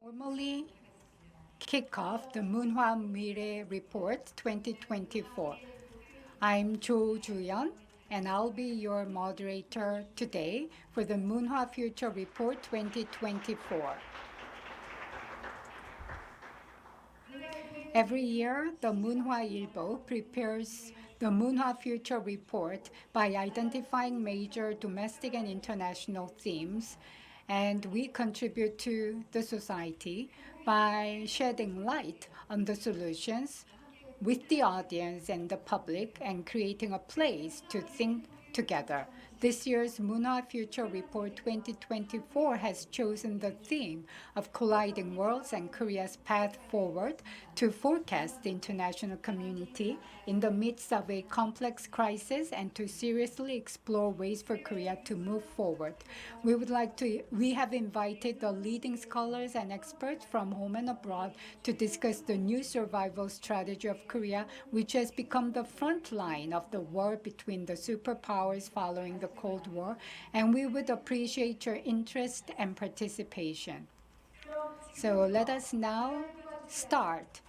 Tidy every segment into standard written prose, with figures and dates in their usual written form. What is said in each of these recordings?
Formally kick off the Munhwa Mire Report 2024. I'm Jo Juyeon, and I'll be your moderator today for the Munhwa Future Report 2024. Every year, the Munhwa Ilbo prepares the Munhwa Future Report by identifying major domestic and international themes, and we contribute to the society by shedding light on the solutions with the audience and the public and creating a place to think together. This year's Munhwa Future Report 2024 has chosen the theme of colliding worlds and Korea's path forward to forecast the international community in the midst of a complex crisis and to seriously explore ways for Korea to move forward. We have invited the leading scholars and experts from home and abroad to discuss the new survival strategy of Korea, which has become the front line of the war between the superpowers following the Cold War, and we would appreciate your interest and participation. So let us now start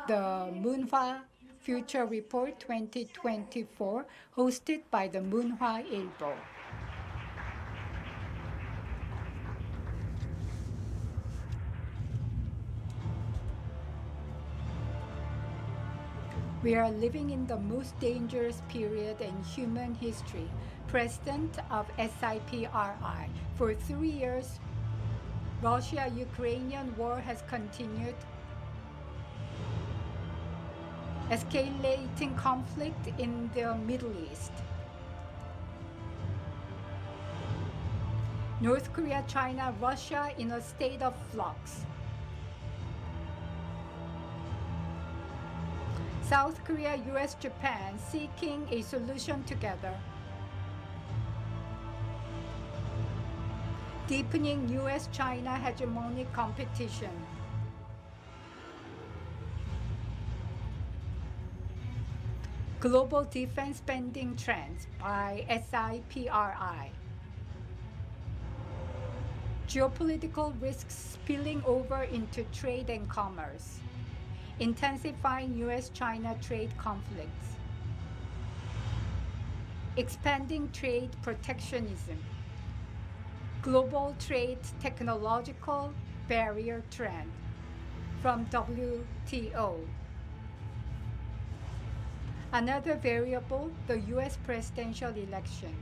the Munhwa Future Report 2024, hosted by the Munhwa Ilbo. We are living in the most dangerous period in human history. President of SIPRI. For 3 years, Russia-Ukrainian war has continued, escalating conflict in the Middle East. North Korea, China, Russia in a state of flux. South Korea, US, Japan seeking a solution together. Deepening US-China hegemonic competition. Global defense spending trends by SIPRI. Geopolitical risks spilling over into trade and commerce. Intensifying US-China trade conflicts. Expanding trade protectionism. Global trade technological barrier trend from WTO. Another variable, the US presidential election.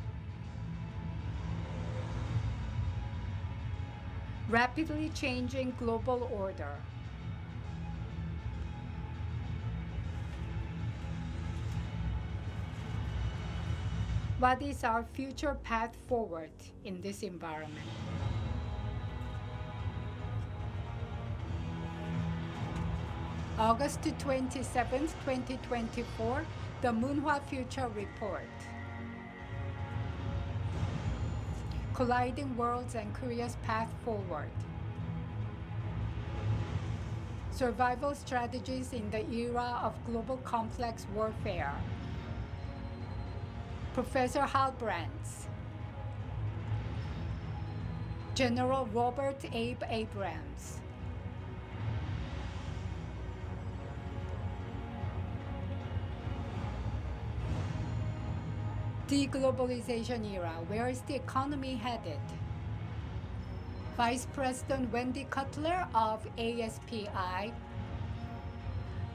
Rapidly changing global order. What is our future path forward in this environment? August 27, 2024, the Munhwa Future Report. Colliding Worlds and Korea's Path Forward. Survival Strategies in the Era of Global Complex Warfare. Professor Halbrands. General Robert Abe Abrams. Deglobalization era, where is the economy headed? Vice President Wendy Cutler of ASPI.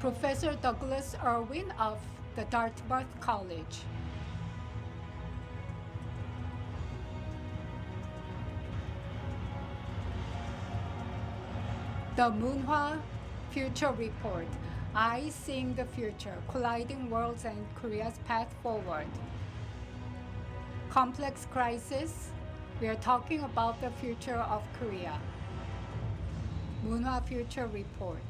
Professor Douglas Irwin of the Dartmouth College. The Munhwa Future Report. I Seeing the Future, Colliding Worlds and Korea's Path Forward. Complex crisis. We are talking about the future of Korea. Munhwa Future Report.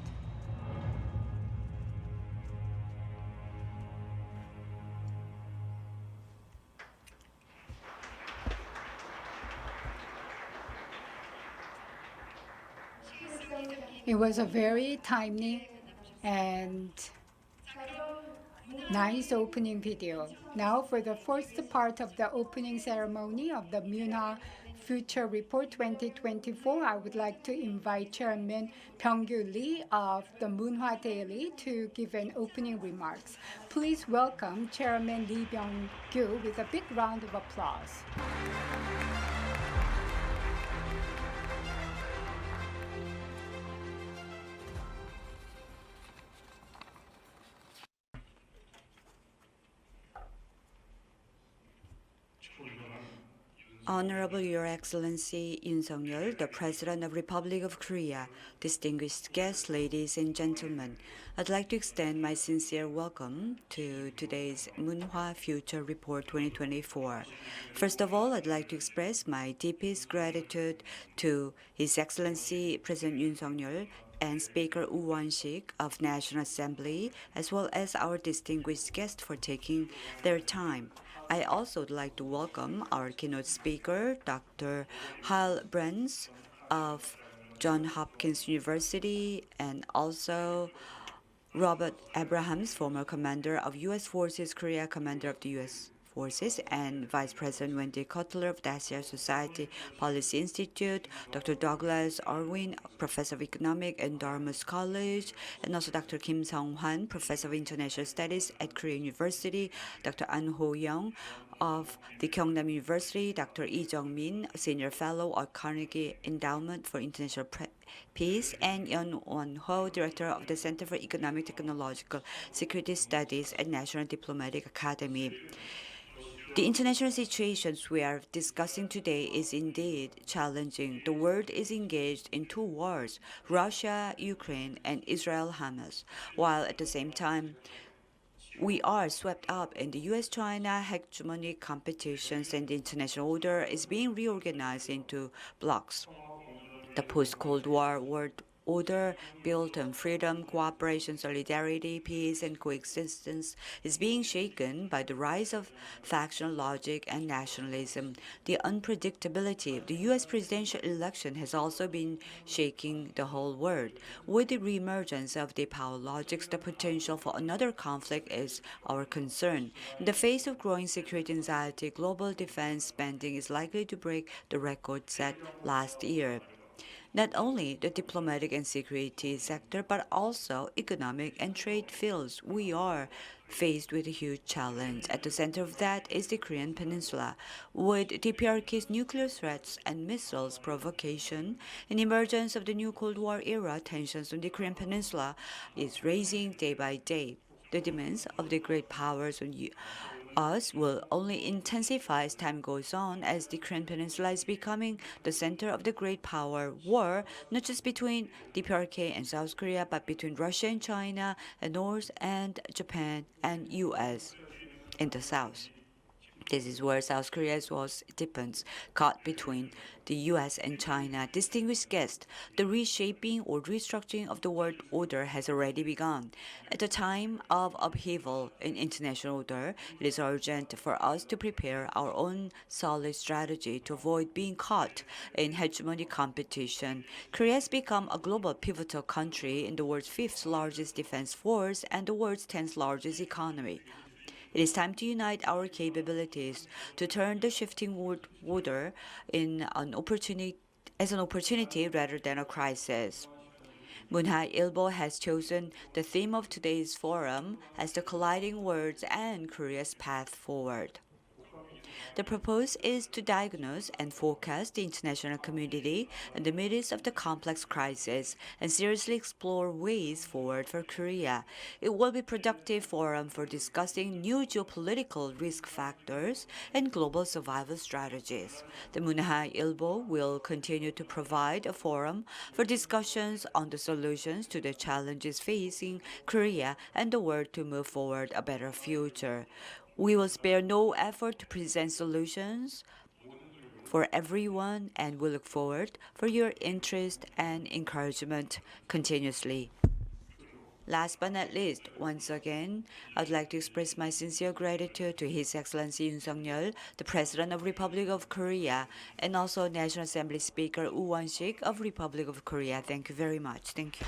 It was a very timely and nice opening video. Now for the first part of the opening ceremony of the Munhwa Future Report 2024, I would like to invite Chairman Byung-gyu Lee of the Munhwa Daily to give an opening remarks. Please welcome Chairman Lee Byung-gyu with a big round of applause. Honorable Your Excellency Yoon Suk-yeol, the President of Republic of Korea, distinguished guests, ladies and gentlemen, I'd like to extend my sincere welcome to today's Munhwa Future Report 2024. First of all, I'd like to express my deepest gratitude to His Excellency President Yoon Suk-yeol and Speaker Woo Won-sik of National Assembly, as well as our distinguished guests for taking their time. I also would like to welcome our keynote speaker, Dr. Hal Brands of Johns Hopkins University, and also Robert Abrahams, former commander of U.S. Forces, Korea commander of the U.S. Forces, and Vice President Wendy Cutler of the Asia Society Policy Institute, Dr. Douglas Irwin, Professor of Economics at Dartmouth College, and also Dr. Kim Sung-hwan, Professor of International Studies at Korea University, Dr. An Ho-young of the Gyeongnam University, Dr. Lee Jung-min, Senior Fellow at Carnegie Endowment for International Peace, and Yeon Won-ho, Director of the Center for Economic Technological Security Studies at National Diplomatic Academy. The international situations we are discussing today is indeed challenging. The world is engaged in two wars, Russia, Ukraine, and Israel, Hamas, while at the same time, we are swept up in the U.S.-China hegemony competitions, and the international order is being reorganized into blocks. The post-Cold War world order built on freedom, cooperation, solidarity, peace, and coexistence is being shaken by the rise of factional logic and nationalism. The unpredictability of the U.S. presidential election has also been shaking the whole world. With the reemergence of the power logics, the potential for another conflict is our concern. In the face of growing security anxiety, global defense spending is likely to break the record set last year. Not only the diplomatic and security sector, but also economic and trade fields, we are faced with a huge challenge. At the center of that is the Korean Peninsula. With DPRK's nuclear threats and missiles provocation, an emergence of the new Cold War era, tensions on the Korean Peninsula is rising day by day. The demands of the great powers on us will only intensify as time goes on, as the Korean Peninsula is becoming the center of the great power war, not just between DPRK and South Korea, but between Russia and China, and North and Japan and U.S. in the South. This is where South Korea was deepens, caught between the U.S. and China. Distinguished guests, the reshaping or restructuring of the world order has already begun. At a time of upheaval in international order, it is urgent for us to prepare our own solid strategy to avoid being caught in hegemony competition. Korea has become a global pivotal country in the world's fifth largest defense force and the world's 10th largest economy. It is time to unite our capabilities to turn the shifting world order as an opportunity rather than a crisis. Munhwa Ilbo has chosen the theme of today's forum as the colliding worlds and Korea's path forward. The purpose is to diagnose and forecast the international community in the midst of the complex crisis and seriously explore ways forward for Korea. It will be a productive forum for discussing new geopolitical risk factors and global survival strategies. The Munhwa Ilbo will continue to provide a forum for discussions on the solutions to the challenges facing Korea and the world to move forward a better future. We will spare no effort to present solutions for everyone, and we look forward for your interest and encouragement continuously. Last but not least, once again, I'd like to express my sincere gratitude to His Excellency Yoon Suk-yeol, the President of Republic of Korea, and also National Assembly Speaker Woo Won-sik of Republic of Korea. Thank you very much. Thank you.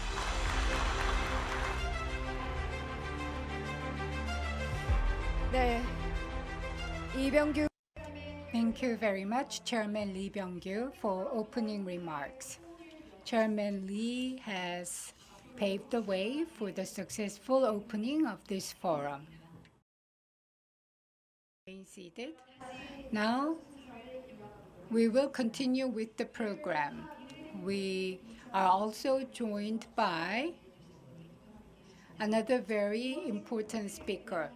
네, 이병규 Thank you very much, Chairman Lee Byung-gyu, for opening remarks. Chairman Lee has paved the way for the successful opening of this forum. Remain seated. Now, we will continue with the program. We are also joined by another very important speaker,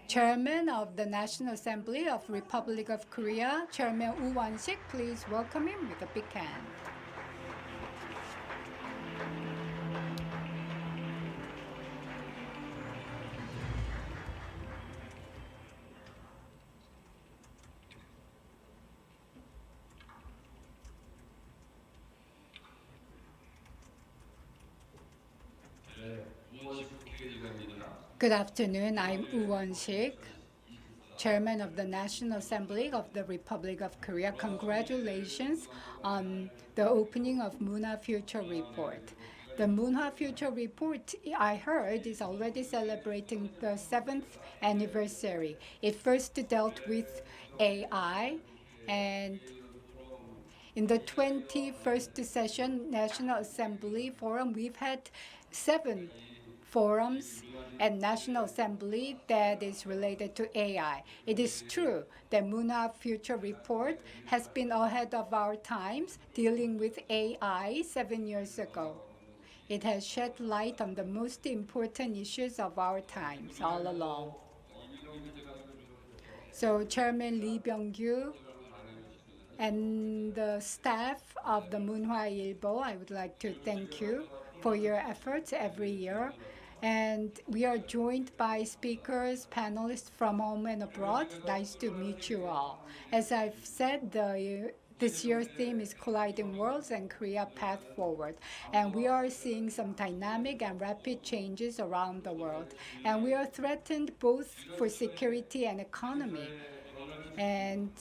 Chairman of the National Assembly of Republic of Korea, Chairman Woo Won-sik. Please welcome him with a big hand. Good afternoon. I'm Woo Won-sik, Chairman of the National Assembly of the Republic of Korea. Congratulations on the opening of Munhwa Future Report. The Munhwa Future Report, I heard, is already celebrating the 7th anniversary. It first dealt with AI, and in the 21st session National Assembly Forum, we've had 7 forums at National Assembly that is related to AI. It is true that Munhwa Future Report has been ahead of our times dealing with AI 7 years ago. It has shed light on the most important issues of our times all along. So Chairman Lee Byung-gyu and the staff of the Munhwa Ilbo, I would like to thank you for your efforts every year. And we are joined by speakers, panelists from home and abroad. Nice to meet you all. As I've said, this year's theme is Colliding Worlds and Korea Path Forward. And we are seeing some dynamic and rapid changes around the world. And we are threatened both for security and economy. And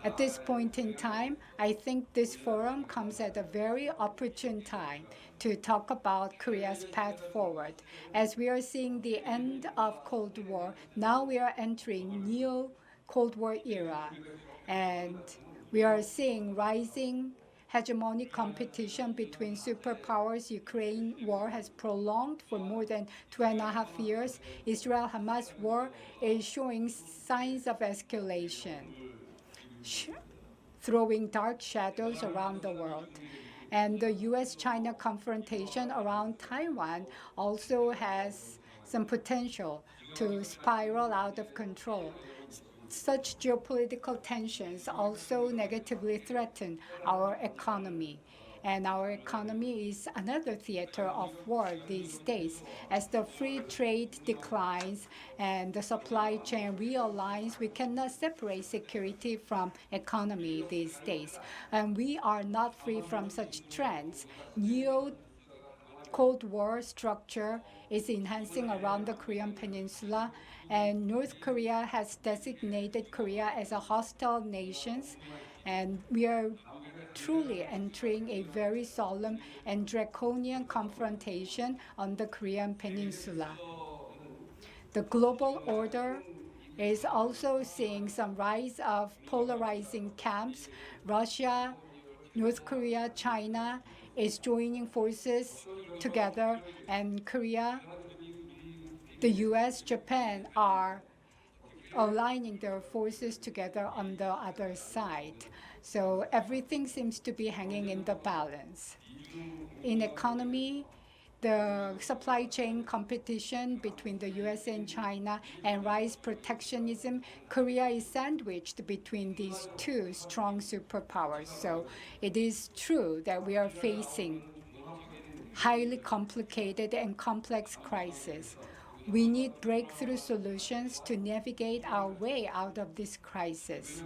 at this point in time, I think this forum comes at a very opportune time to talk about Korea's path forward. As we are seeing the end of Cold War, now we are entering neo-Cold War era. And we are seeing rising hegemonic competition between superpowers. Ukraine war has prolonged for more than 2.5 years. Israel-Hamas war is showing signs of escalation, throwing dark shadows around the world. And the U.S.-China confrontation around Taiwan also has some potential to spiral out of control. Such geopolitical tensions also negatively threaten our economy. And our economy is another theater of war these days. As the free trade declines and the supply chain realigns, we cannot separate security from economy these days. And we are not free from such trends. Cold War structure is enhancing around the Korean Peninsula, and North Korea has designated Korea as a hostile nation, and we are truly entering a very solemn and draconian confrontation on the Korean Peninsula. The global order is also seeing some rise of polarizing camps. Russia, North Korea, China is joining forces together, and Korea, the US, Japan are aligning their forces together on the other side. So everything seems to be hanging in the balance. In economy, the supply chain competition between the US and China and rise protectionism, Korea is sandwiched between these two strong superpowers. So it is true that we are facing highly complicated and complex crises. We need breakthrough solutions to navigate our way out of this crisis.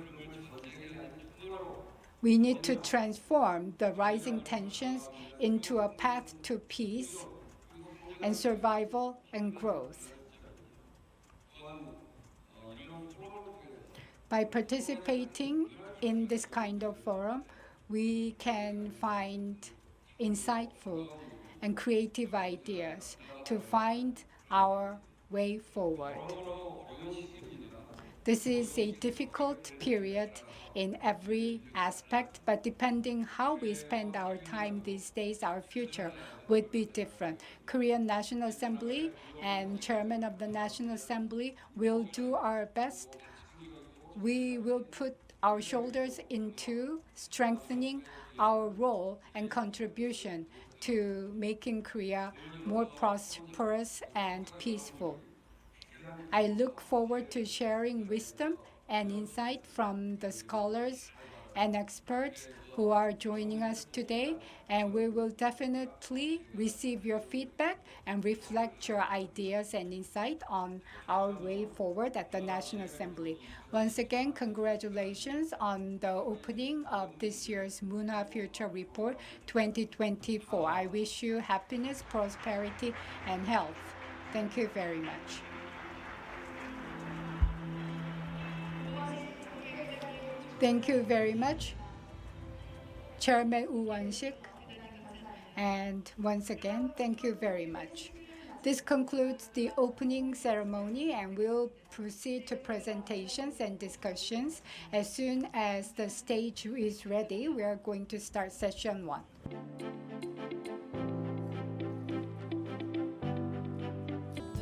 We need to transform the rising tensions into a path to peace and survival and growth. By participating in this kind of forum, we can find insightful and creative ideas to find our way forward. This is a difficult period in every aspect, but depending how we spend our time these days, our future would be different. Korean National Assembly and Chairman of the National Assembly will do our best. We will put our shoulders into strengthening our role and contribution to making Korea more prosperous and peaceful. I look forward to sharing wisdom and insight from the scholars and experts who are joining us today, and we will definitely receive your feedback and reflect your ideas and insight on our way forward at the National Assembly. Once again, congratulations on the opening of this year's Munhwa Future Report 2024. I wish you happiness, prosperity, and health. Thank you very much. Thank you very much, Chairman Woo Won-sik. And once again, thank you very much. This concludes the opening ceremony, and we'll proceed to presentations and discussions. As soon as the stage is ready, we are going to start session 1.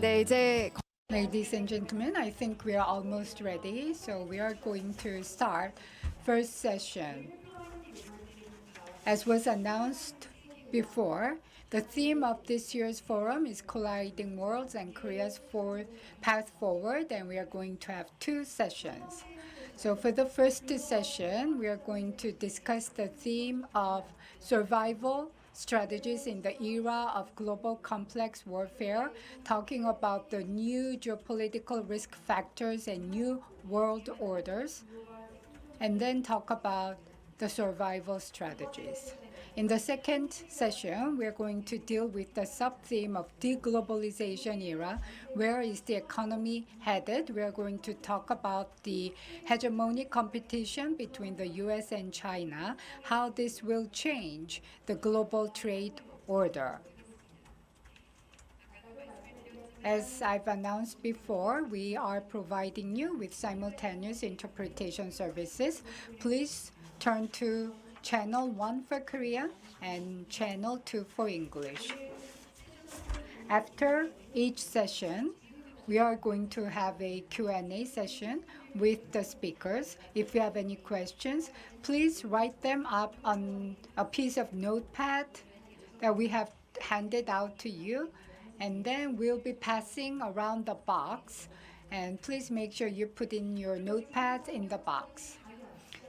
네, 이제 Ladies and gentlemen, I think we are almost ready, so we are going to start first session. As was announced before, the theme of this year's forum is Colliding Worlds and Korea's Path Forward, and we are going to have 2 sessions. So for the first session, we are going to discuss the theme of survival strategies in the era of global complex warfare, talking about the new geopolitical risk factors and new world orders, and then talk about the survival strategies. In the second session, we're going to deal with the sub-theme of deglobalization era. Where is the economy headed? We're going to talk about the hegemonic competition between the US and China, how this will change the global trade order. As I've announced before, we are providing you with simultaneous interpretation services. Please turn to Channel 1 for Korean and Channel 2 for English. After each session, we are going to have a Q&A session with the speakers. If you have any questions, please write them up on a piece of notepad that we have handed out to you, and then we'll be passing around the box, and please make sure you put in your notepads in the box.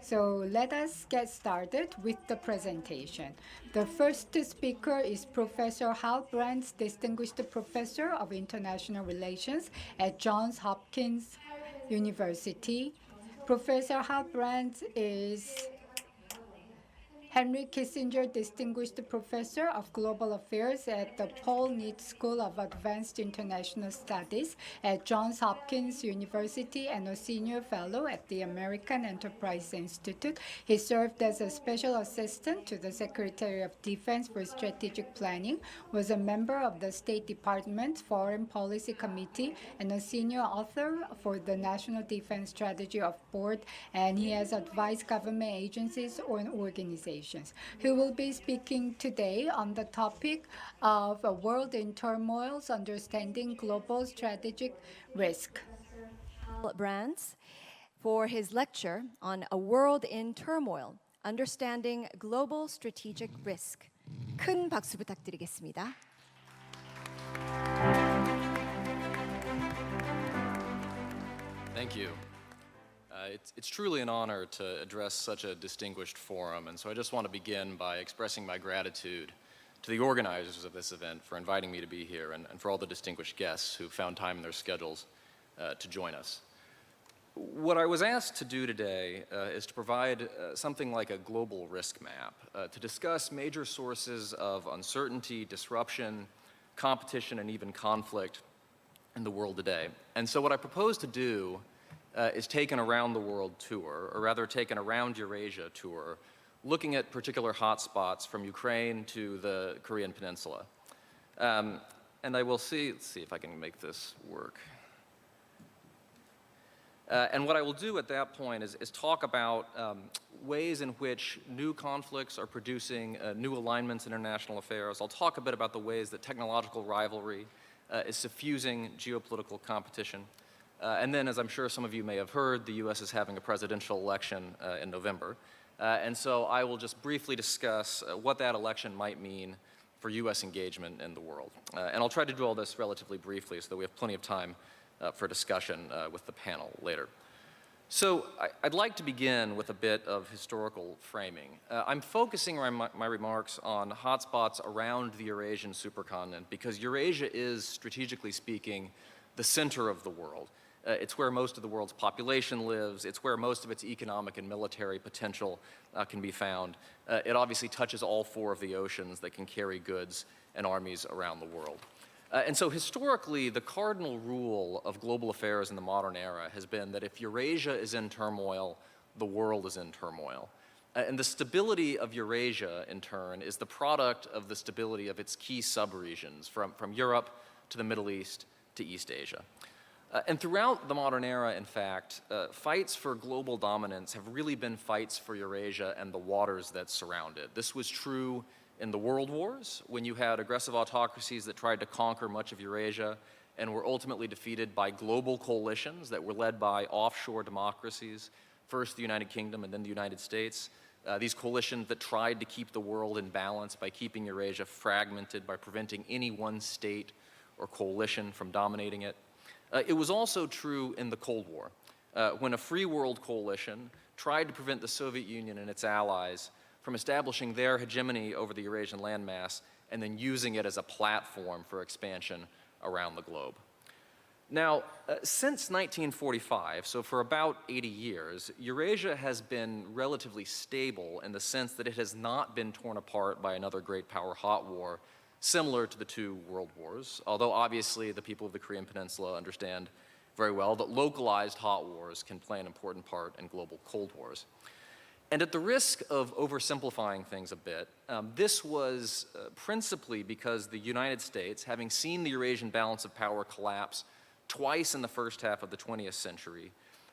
So let us get started with the presentation. The first speaker is Professor Hal Brands, Distinguished Professor of International Relations at Johns Hopkins University. Professor Hal Brands is Henry Kissinger Distinguished Professor of Global Affairs at the Paul Knight School of Advanced International Studies at Johns Hopkins University and a Senior Fellow at the American Enterprise Institute. He served as a Special Assistant to the Secretary of Defense for Strategic Planning, was a member of the State Department's Foreign Policy Committee, and a senior author for the National Defense Strategy of Board, and he has advised government agencies and organizations. He will be speaking today on the topic of a world in turmoil, understanding global strategic risk. Brands for his lecture on A World in Turmoil, Understanding Global Strategic Risk. 큰 박수 부탁드리겠습니다. Thank you. It's truly an honor to address such a distinguished forum, and so I just want to begin by expressing my gratitude to the organizers of this event for inviting me to be here, and for all the distinguished guests who found time in their schedules to join us. What I was asked to do today is to provide something like a global risk map to discuss major sources of uncertainty, disruption, competition, and even conflict in the world today. And so what I propose to do is take an around the world tour, or rather take an around Eurasia tour, looking at particular hotspots from Ukraine to the Korean Peninsula. And I will let's see if I can make this work. And what I will do at that point is talk about ways in which new conflicts are producing new alignments in international affairs. I'll talk a bit about the ways that technological rivalry is suffusing geopolitical competition. And then, as I'm sure some of you may have heard, the U.S. is having a presidential election in November. And so I will just briefly discuss what that election might mean for U.S. engagement in the world. And I'll try to do all this relatively briefly so that we have plenty of time for discussion with the panel later. So I'd like to begin with a bit of historical framing. I'm focusing my remarks on hotspots around the Eurasian supercontinent because Eurasia is, strategically speaking, the center of the world. It's where most of the world's population lives. It's where most of its economic and military potential can be found. It obviously touches all four of the oceans that can carry goods and armies around the world. And so historically, the cardinal rule of global affairs in the modern era has been that if Eurasia is in turmoil, the world is in turmoil. And the stability of Eurasia, in turn, is the product of the stability of its key subregions, from Europe to the Middle East to East Asia. And throughout the modern era, in fact, fights for global dominance have really been fights for Eurasia and the waters that surround it. This was true in the World Wars, when you had aggressive autocracies that tried to conquer much of Eurasia and were ultimately defeated by global coalitions that were led by offshore democracies, first the United Kingdom and then the United States. These coalitions that tried to keep the world in balance by keeping Eurasia fragmented, by preventing any one state or coalition from dominating it. It was also true in the Cold War, when a free world coalition tried to prevent the Soviet Union and its allies from establishing their hegemony over the Eurasian landmass and then using it as a platform for expansion around the globe. Now, since 1945, so for about 80 years, Eurasia has been relatively stable in the sense that it has not been torn apart by another great power hot war, similar to the two world wars, although obviously the people of the Korean Peninsula understand very well that localized hot wars can play an important part in global cold wars. And at the risk of oversimplifying things a bit, this was principally because the United States, having seen the Eurasian balance of power collapse twice in the first half of the 20th century,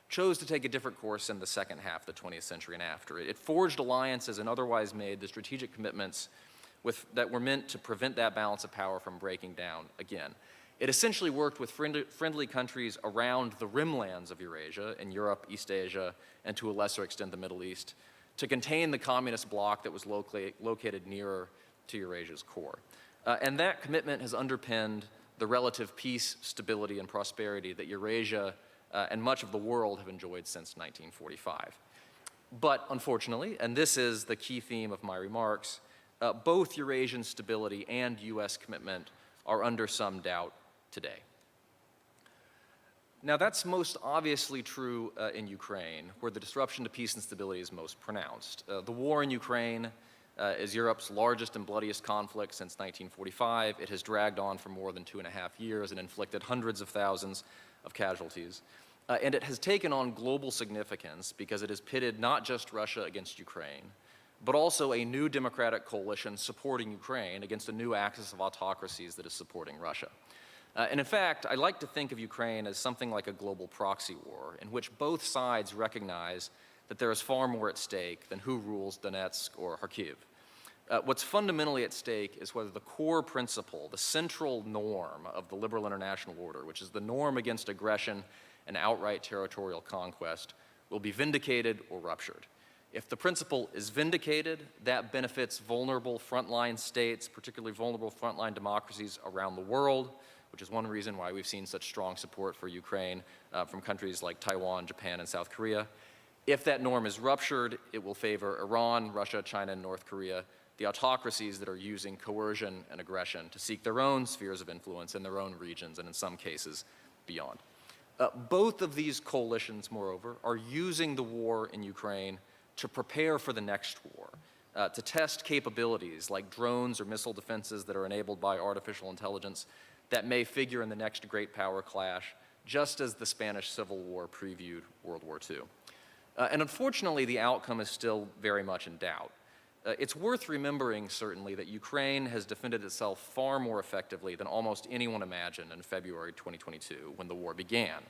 chose to take a different course in the second half of the 20th century and after. It forged alliances and otherwise made the strategic commitments that were meant to prevent that balance of power from breaking down again. It essentially worked with friendly countries around the rimlands of Eurasia, in Europe, East Asia, and to a lesser extent the Middle East, to contain the communist bloc that was located nearer to Eurasia's core. And that commitment has underpinned the relative peace, stability, and prosperity that Eurasia and much of the world have enjoyed since 1945. But unfortunately, and this is the key theme of my remarks, both Eurasian stability and U.S. commitment are under some doubt today. Now, that's most obviously true in Ukraine, where the disruption to peace and stability is most pronounced. The war in Ukraine is Europe's largest and bloodiest conflict since 1945. It has dragged on for more than 2.5 years and inflicted hundreds of thousands of casualties. And it has taken on global significance because it has pitted not just Russia against Ukraine, but also a new democratic coalition supporting Ukraine against a new axis of autocracies that is supporting Russia. And in fact, I like to think of Ukraine as something like a global proxy war in which both sides recognize that there is far more at stake than who rules Donetsk or Kharkiv. What's fundamentally at stake is whether the core principle, the central norm of the liberal international order, which is the norm against aggression and outright territorial conquest, will be vindicated or ruptured. If the principle is vindicated, that benefits vulnerable frontline states, particularly vulnerable frontline democracies around the world, which is one reason why we've seen such strong support for Ukraine from countries like Taiwan, Japan, and South Korea. If that norm is ruptured, it will favor Iran, Russia, China, and North Korea, the autocracies that are using coercion and aggression to seek their own spheres of influence in their own regions, and in some cases, beyond. Both of these coalitions, moreover, are using the war in Ukraine to prepare for the next war, to test capabilities like drones or missile defenses that are enabled by artificial intelligence that may figure in the next great power clash, just as the Spanish Civil War previewed World War II. And unfortunately, the outcome is still very much in doubt. It's worth remembering, certainly, that Ukraine has defended itself far more effectively than almost anyone imagined in February 2022 when the war began.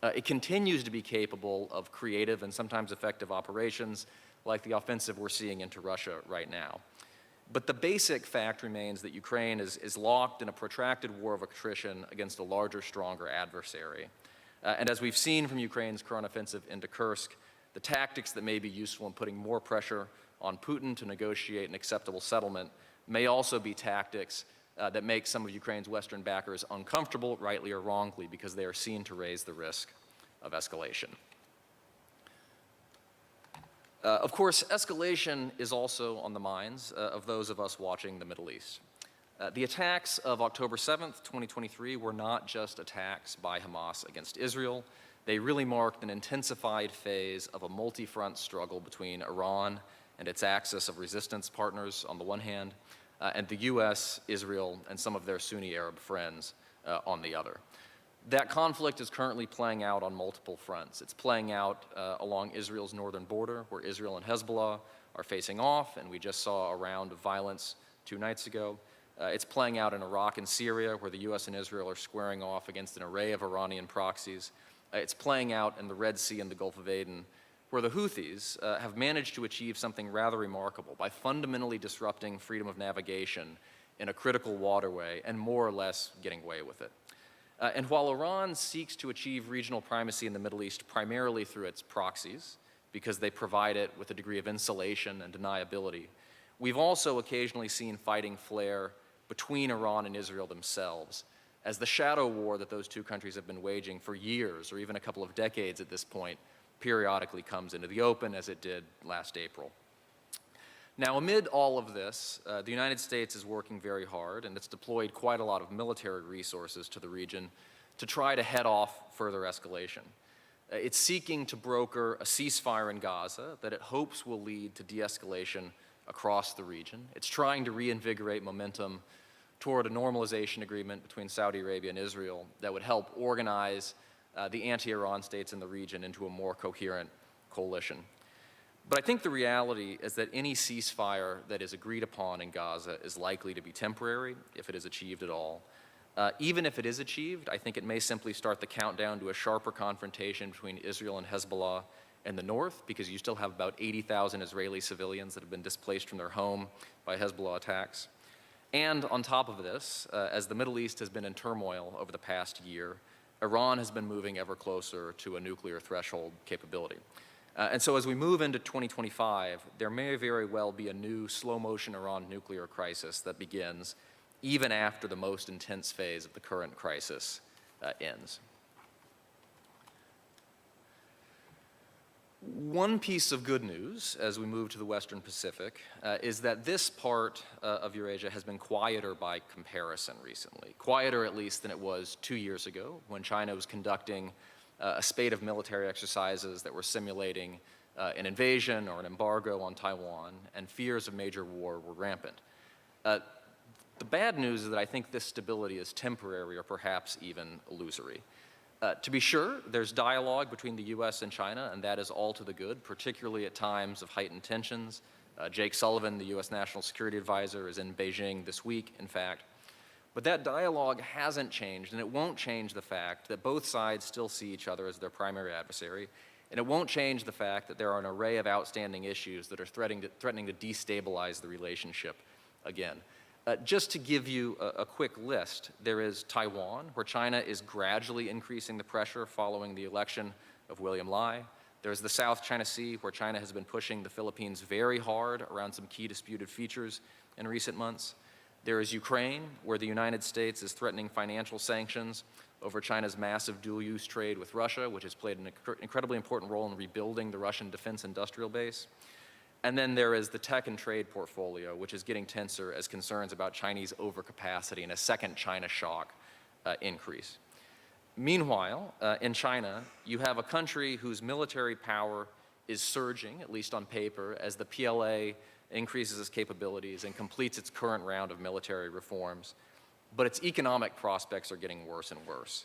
It continues to be capable of creative and sometimes effective operations like the offensive we're seeing into Russia right now. But the basic fact remains that Ukraine is locked in a protracted war of attrition against a larger, stronger adversary. And as we've seen from Ukraine's current offensive into Kursk, the tactics that may be useful in putting more pressure on Putin to negotiate an acceptable settlement may also be tactics that make some of Ukraine's Western backers uncomfortable, rightly or wrongly, because they are seen to raise the risk of escalation. Of course, escalation is also on the minds of those of us watching the Middle East. The attacks of October 7th, 2023 were not just attacks by Hamas against Israel. They really marked an intensified phase of a multi-front struggle between Iran and its axis of resistance partners on the one hand, and the US, Israel, and some of their Sunni Arab friends on the other. That conflict is currently playing out on multiple fronts. It's playing out along Israel's northern border, where Israel and Hezbollah are facing off, and we just saw a round of violence 2 nights ago. It's playing out in Iraq and Syria, where the US and Israel are squaring off against an array of Iranian proxies. It's playing out in the Red Sea and the Gulf of Aden, where the Houthis have managed to achieve something rather remarkable by fundamentally disrupting freedom of navigation in a critical waterway and more or less getting away with it. And while Iran seeks to achieve regional primacy in the Middle East primarily through its proxies, because they provide it with a degree of insulation and deniability, we've also occasionally seen fighting flare between Iran and Israel themselves, as the shadow war that those two countries have been waging for years, or even a couple of decades at this point, periodically comes into the open, as it did last April. Now, amid all of this, the United States is working very hard, and it's deployed quite a lot of military resources to the region to try to head off further escalation. It's seeking to broker a ceasefire in Gaza that it hopes will lead to de-escalation across the region. It's trying to reinvigorate momentum toward a normalization agreement between Saudi Arabia and Israel that would help organize the anti-Iran states in the region into a more coherent coalition. But I think the reality is that any ceasefire that is agreed upon in Gaza is likely to be temporary, if it is achieved at all. Even if it is achieved, I think it may simply start the countdown to a sharper confrontation between Israel and Hezbollah in the north, because you still have about 80,000 Israeli civilians that have been displaced from their home by Hezbollah attacks. And on top of this, as the Middle East has been in turmoil over the past year, Iran has been moving ever closer to a nuclear threshold capability. And so as we move into 2025, there may very well be a new slow-motion Iran nuclear crisis that begins even after the most intense phase of the current crisis ends. One piece of good news as we move to the Western Pacific is that this part of Eurasia has been quieter by comparison recently, quieter at least than it was 2 years ago when China was conducting a spate of military exercises that were simulating an invasion or an embargo on Taiwan, and fears of major war were rampant. The bad news is that I think this stability is temporary or perhaps even illusory. To be sure, there's dialogue between the US and China, and that is all to the good, particularly at times of heightened tensions. Jake Sullivan, the US National Security Advisor, is in Beijing this week, in fact. But that dialogue hasn't changed, and it won't change the fact that both sides still see each other as their primary adversary, and it won't change the fact that there are an array of outstanding issues that are threatening to destabilize the relationship again. Just to give you a quick list, there is Taiwan, where China is gradually increasing the pressure following the election of William Lai. There's the South China Sea, where China has been pushing the Philippines very hard around some key disputed features in recent months. There is Ukraine, where the United States is threatening financial sanctions over China's massive dual-use trade with Russia, which has played an incredibly important role in rebuilding the Russian defense industrial base. And then there is the tech and trade portfolio, which is getting tenser as concerns about Chinese overcapacity and a second China shock increase. Meanwhile, in China, you have a country whose military power is surging, at least on paper, as the PLA increases its capabilities and completes its current round of military reforms. But its economic prospects are getting worse and worse.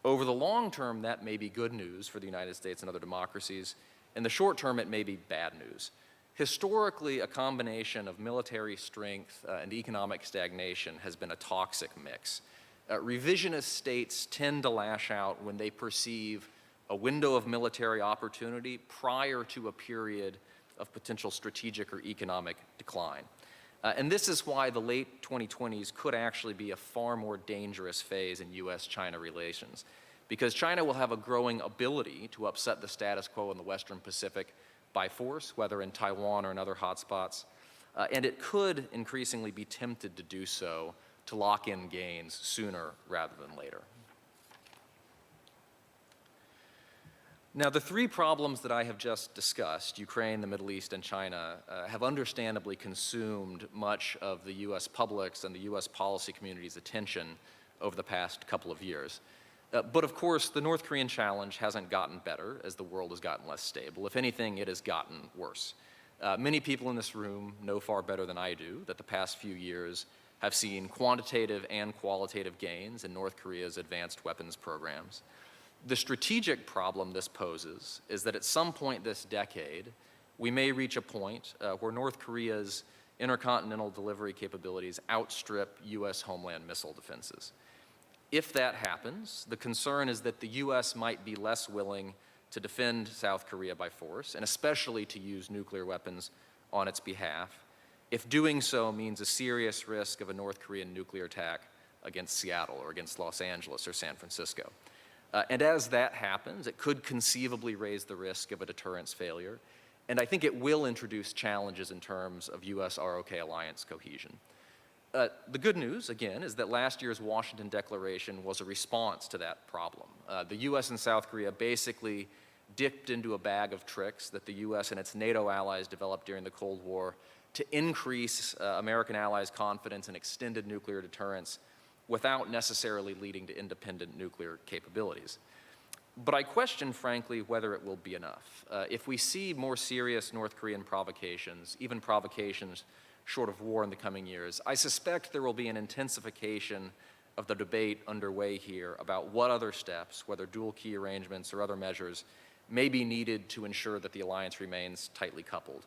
Over the long term, that may be good news for the United States and other democracies. In the short term, it may be bad news. Historically, a combination of military strength and economic stagnation has been a toxic mix. Revisionist states tend to lash out when they perceive a window of military opportunity prior to a period of potential strategic or economic decline. And this is why the late 2020s could actually be a far more dangerous phase in US-China relations, because China will have a growing ability to upset the status quo in the Western Pacific by force, whether in Taiwan or in other hotspots, and it could increasingly be tempted to do so to lock in gains sooner rather than later. Now, the three problems that I have just discussed, Ukraine, the Middle East, and China, have understandably consumed much of the US public's and the US policy community's attention over the past couple of years. But of course, the North Korean challenge hasn't gotten better as the world has gotten less stable. If anything, it has gotten worse. Many people in this room know far better than I do that the past few years have seen quantitative and qualitative gains in North Korea's advanced weapons programs. The strategic problem this poses is that at some point this decade, we may reach a point where North Korea's intercontinental delivery capabilities outstrip US homeland missile defenses. If that happens, the concern is that the US might be less willing to defend South Korea by force, and especially to use nuclear weapons on its behalf, if doing so means a serious risk of a North Korean nuclear attack against Seattle or against Los Angeles or San Francisco. And as that happens, it could conceivably raise the risk of a deterrence failure, and I think it will introduce challenges in terms of US ROK alliance cohesion. The good news, again, is that last year's Washington Declaration was a response to that problem. The US and South Korea basically dipped into a bag of tricks that the US and its NATO allies developed during the Cold War to increase American allies' confidence in extended nuclear deterrence without necessarily leading to independent nuclear capabilities. But I question, frankly, whether it will be enough. If we see more serious North Korean provocations, even provocations short of war in the coming years, I suspect there will be an intensification of the debate underway here about what other steps, whether dual key arrangements or other measures, may be needed to ensure that the alliance remains tightly coupled.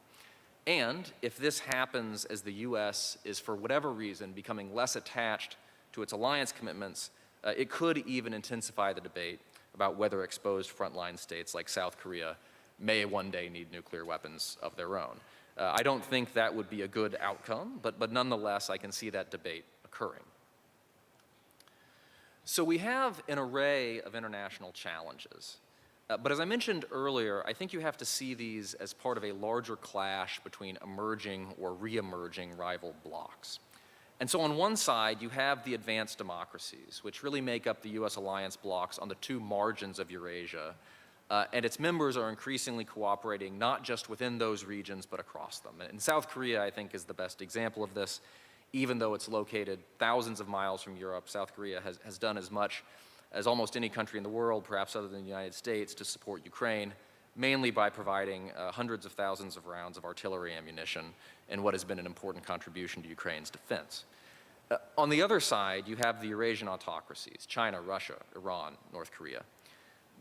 And if this happens as the US is, for whatever reason, becoming less attached to its alliance commitments, it could even intensify the debate about whether exposed frontline states like South Korea may one day need nuclear weapons of their own. I don't think that would be a good outcome, but nonetheless, I can see that debate occurring. So we have an array of international challenges. But as I mentioned earlier, I think you have to see these as part of a larger clash between emerging or re-emerging rival blocs. And so on one side, you have the advanced democracies, which really make up the US alliance blocs on the two margins of Eurasia, and its members are increasingly cooperating not just within those regions, but across them. And South Korea, I think, is the best example of this. Even though it's located thousands of miles from Europe, South Korea has done as much as almost any country in the world, perhaps other than the United States, to support Ukraine, mainly by providing hundreds of thousands of rounds of artillery ammunition in what has been an important contribution to Ukraine's defense. On the other side, you have the Eurasian autocracies, China, Russia, Iran, North Korea.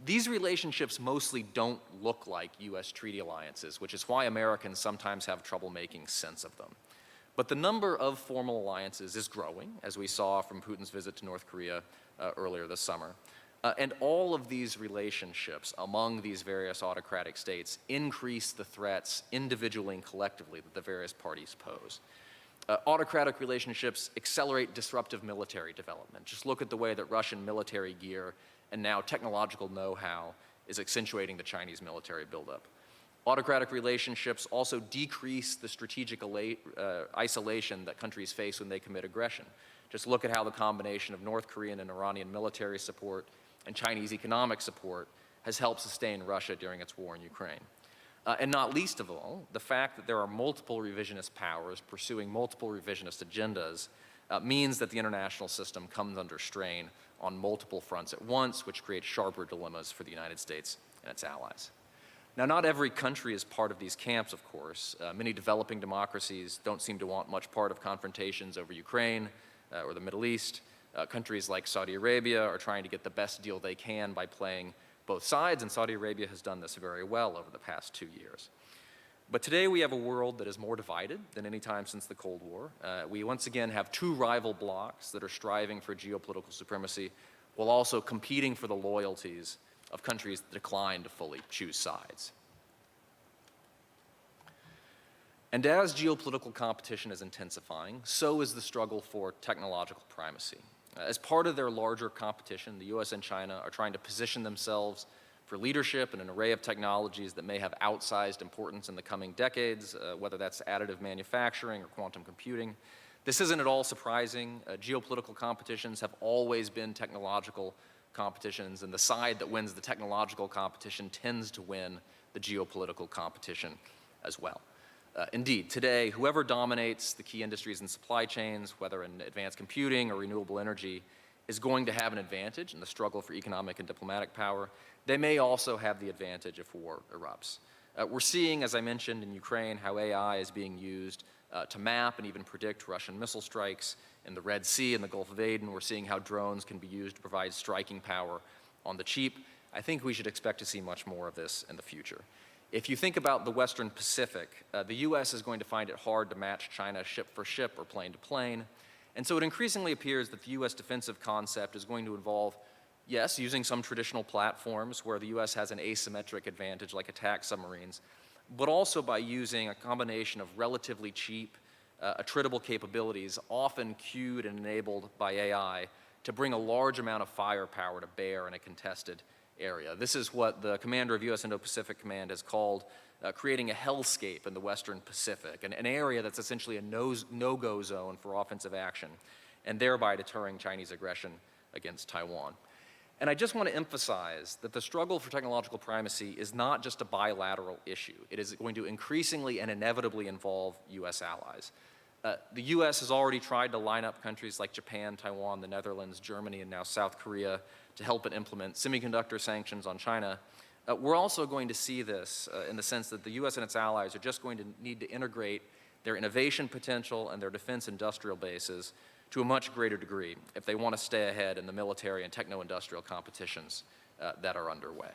These relationships mostly don't look like US treaty alliances, which is why Americans sometimes have trouble making sense of them. But the number of formal alliances is growing, as we saw from Putin's visit to North Korea earlier this summer. And all of these relationships among these various autocratic states increase the threats individually and collectively that the various parties pose. Autocratic relationships accelerate disruptive military development. Just look at the way that Russian military gear and now technological know-how is accentuating the Chinese military buildup. Autocratic relationships also decrease the strategic isolation that countries face when they commit aggression. Just look at how the combination of North Korean and Iranian military support and Chinese economic support has helped sustain Russia during its war in Ukraine. And not least of all, the fact that there are multiple revisionist powers pursuing multiple revisionist agendas means that the international system comes under strain on multiple fronts at once, which creates sharper dilemmas for the United States and its allies. Now, not every country is part of these camps, of course. Many developing democracies don't seem to want much part of confrontations over Ukraine or the Middle East. Countries like Saudi Arabia are trying to get the best deal they can by playing both sides, and Saudi Arabia has done this very well over the past 2 years. But today we have a world that is more divided than any time since the Cold War. We once again have two rival blocs that are striving for geopolitical supremacy while also competing for the loyalties of countries that decline to fully choose sides. And as geopolitical competition is intensifying, so is the struggle for technological primacy. As part of their larger competition, the US and China are trying to position themselves for leadership in an array of technologies that may have outsized importance in the coming decades, whether that's additive manufacturing or quantum computing. This isn't at all surprising. Geopolitical competitions have always been technological competitions, and the side that wins the technological competition tends to win the geopolitical competition as well. Indeed, today, whoever dominates the key industries and supply chains, whether in advanced computing or renewable energy, is going to have an advantage in the struggle for economic and diplomatic power. They may also have the advantage if war erupts. We're seeing, as I mentioned, in Ukraine, how AI is being used to map and even predict Russian missile strikes. In the Red Sea and the Gulf of Aden, we're seeing how drones can be used to provide striking power on the cheap. I think we should expect to see much more of this in the future. If you think about the Western Pacific, the US is going to find it hard to match China ship for ship or plane to plane. And so it increasingly appears that the US defensive concept is going to involve, yes, using some traditional platforms where the US has an asymmetric advantage like attack submarines, but also by using a combination of relatively cheap, attritable capabilities, often cued and enabled by AI, to bring a large amount of firepower to bear in a contested area. This is what the commander of US Indo-Pacific Command has called creating a hellscape in the Western Pacific, an area that's essentially a no-go zone for offensive action, and thereby deterring Chinese aggression against Taiwan. And I just want to emphasize that the struggle for technological primacy is not just a bilateral issue. It is going to increasingly and inevitably involve US allies. The US has already tried to line up countries like Japan, Taiwan, the Netherlands, Germany, and now South Korea to help it implement semiconductor sanctions on China. We're also going to see this in the sense that the US and its allies are just going to need to integrate their innovation potential and their defense industrial bases to a much greater degree if they want to stay ahead in the military and techno-industrial competitions that are underway.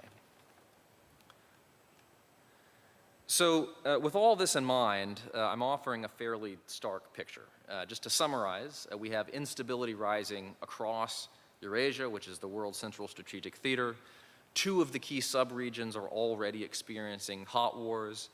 So with all this in mind, I'm offering a fairly stark picture. Just to summarize, we have instability rising across Eurasia, which is the world's central strategic theater. Two of the key subregions are already experiencing hot wars.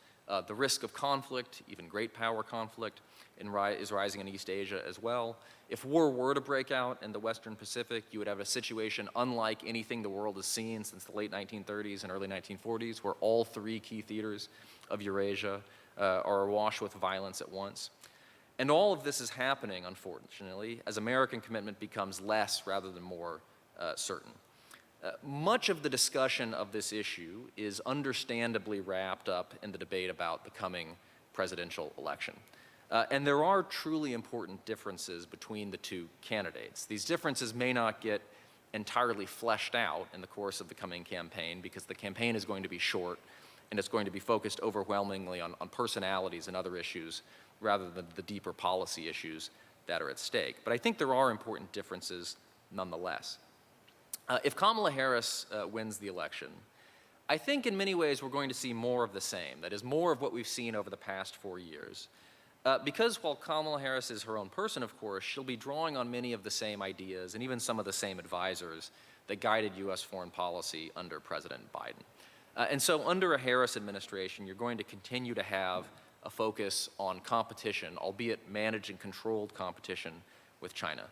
The risk of conflict, even great power conflict, is rising in East Asia as well. If war were to break out in the Western Pacific, you would have a situation unlike anything the world has seen since the late 1930s and early 1940s, where all three key theaters of Eurasia are awash with violence at once. And all of this is happening, unfortunately, as American commitment becomes less rather than more certain. Much of the discussion of this issue is understandably wrapped up in the debate about the coming presidential election. And there are truly important differences between the two candidates. These differences may not get entirely fleshed out in the course of the coming campaign because the campaign is going to be short and it's going to be focused overwhelmingly on personalities and other issues rather than the deeper policy issues that are at stake. But I think there are important differences nonetheless. If Kamala Harris wins the election, I think in many ways we're going to see more of the same. That is, more of what we've seen over the past 4 years. Because while Kamala Harris is her own person, of course, she'll be drawing on many of the same ideas and even some of the same advisors that guided US foreign policy under President Biden. And so under a Harris administration, you're going to continue to have a focus on competition, albeit managed and controlled competition with China.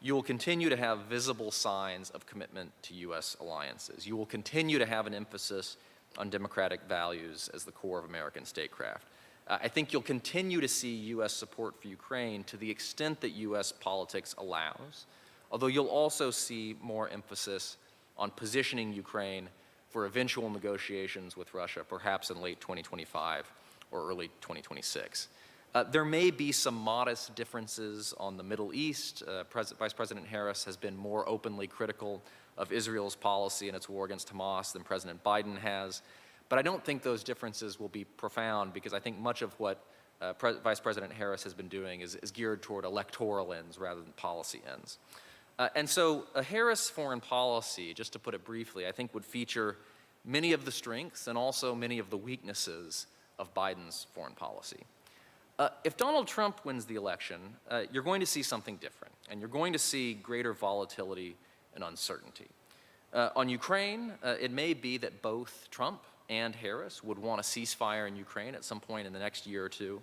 You will continue to have visible signs of commitment to US alliances. You will continue to have an emphasis on democratic values as the core of American statecraft. I think you'll continue to see US support for Ukraine to the extent that US politics allows, although you'll also see more emphasis on positioning Ukraine for eventual negotiations with Russia, perhaps in late 2025 or early 2026. There may be some modest differences on the Middle East. Vice President Harris has been more openly critical of Israel's policy and its war against Hamas than President Biden has. But I don't think those differences will be profound because I think much of what Vice President Harris has been doing is geared toward electoral ends rather than policy ends. And so a Harris foreign policy, just to put it briefly, I think would feature many of the strengths and also many of the weaknesses of Biden's foreign policy. If Donald Trump wins the election, you're going to see something different, and you're going to see greater volatility and uncertainty. On Ukraine, it may be that both Trump and Harris would want a ceasefire in Ukraine at some point in the next year or two.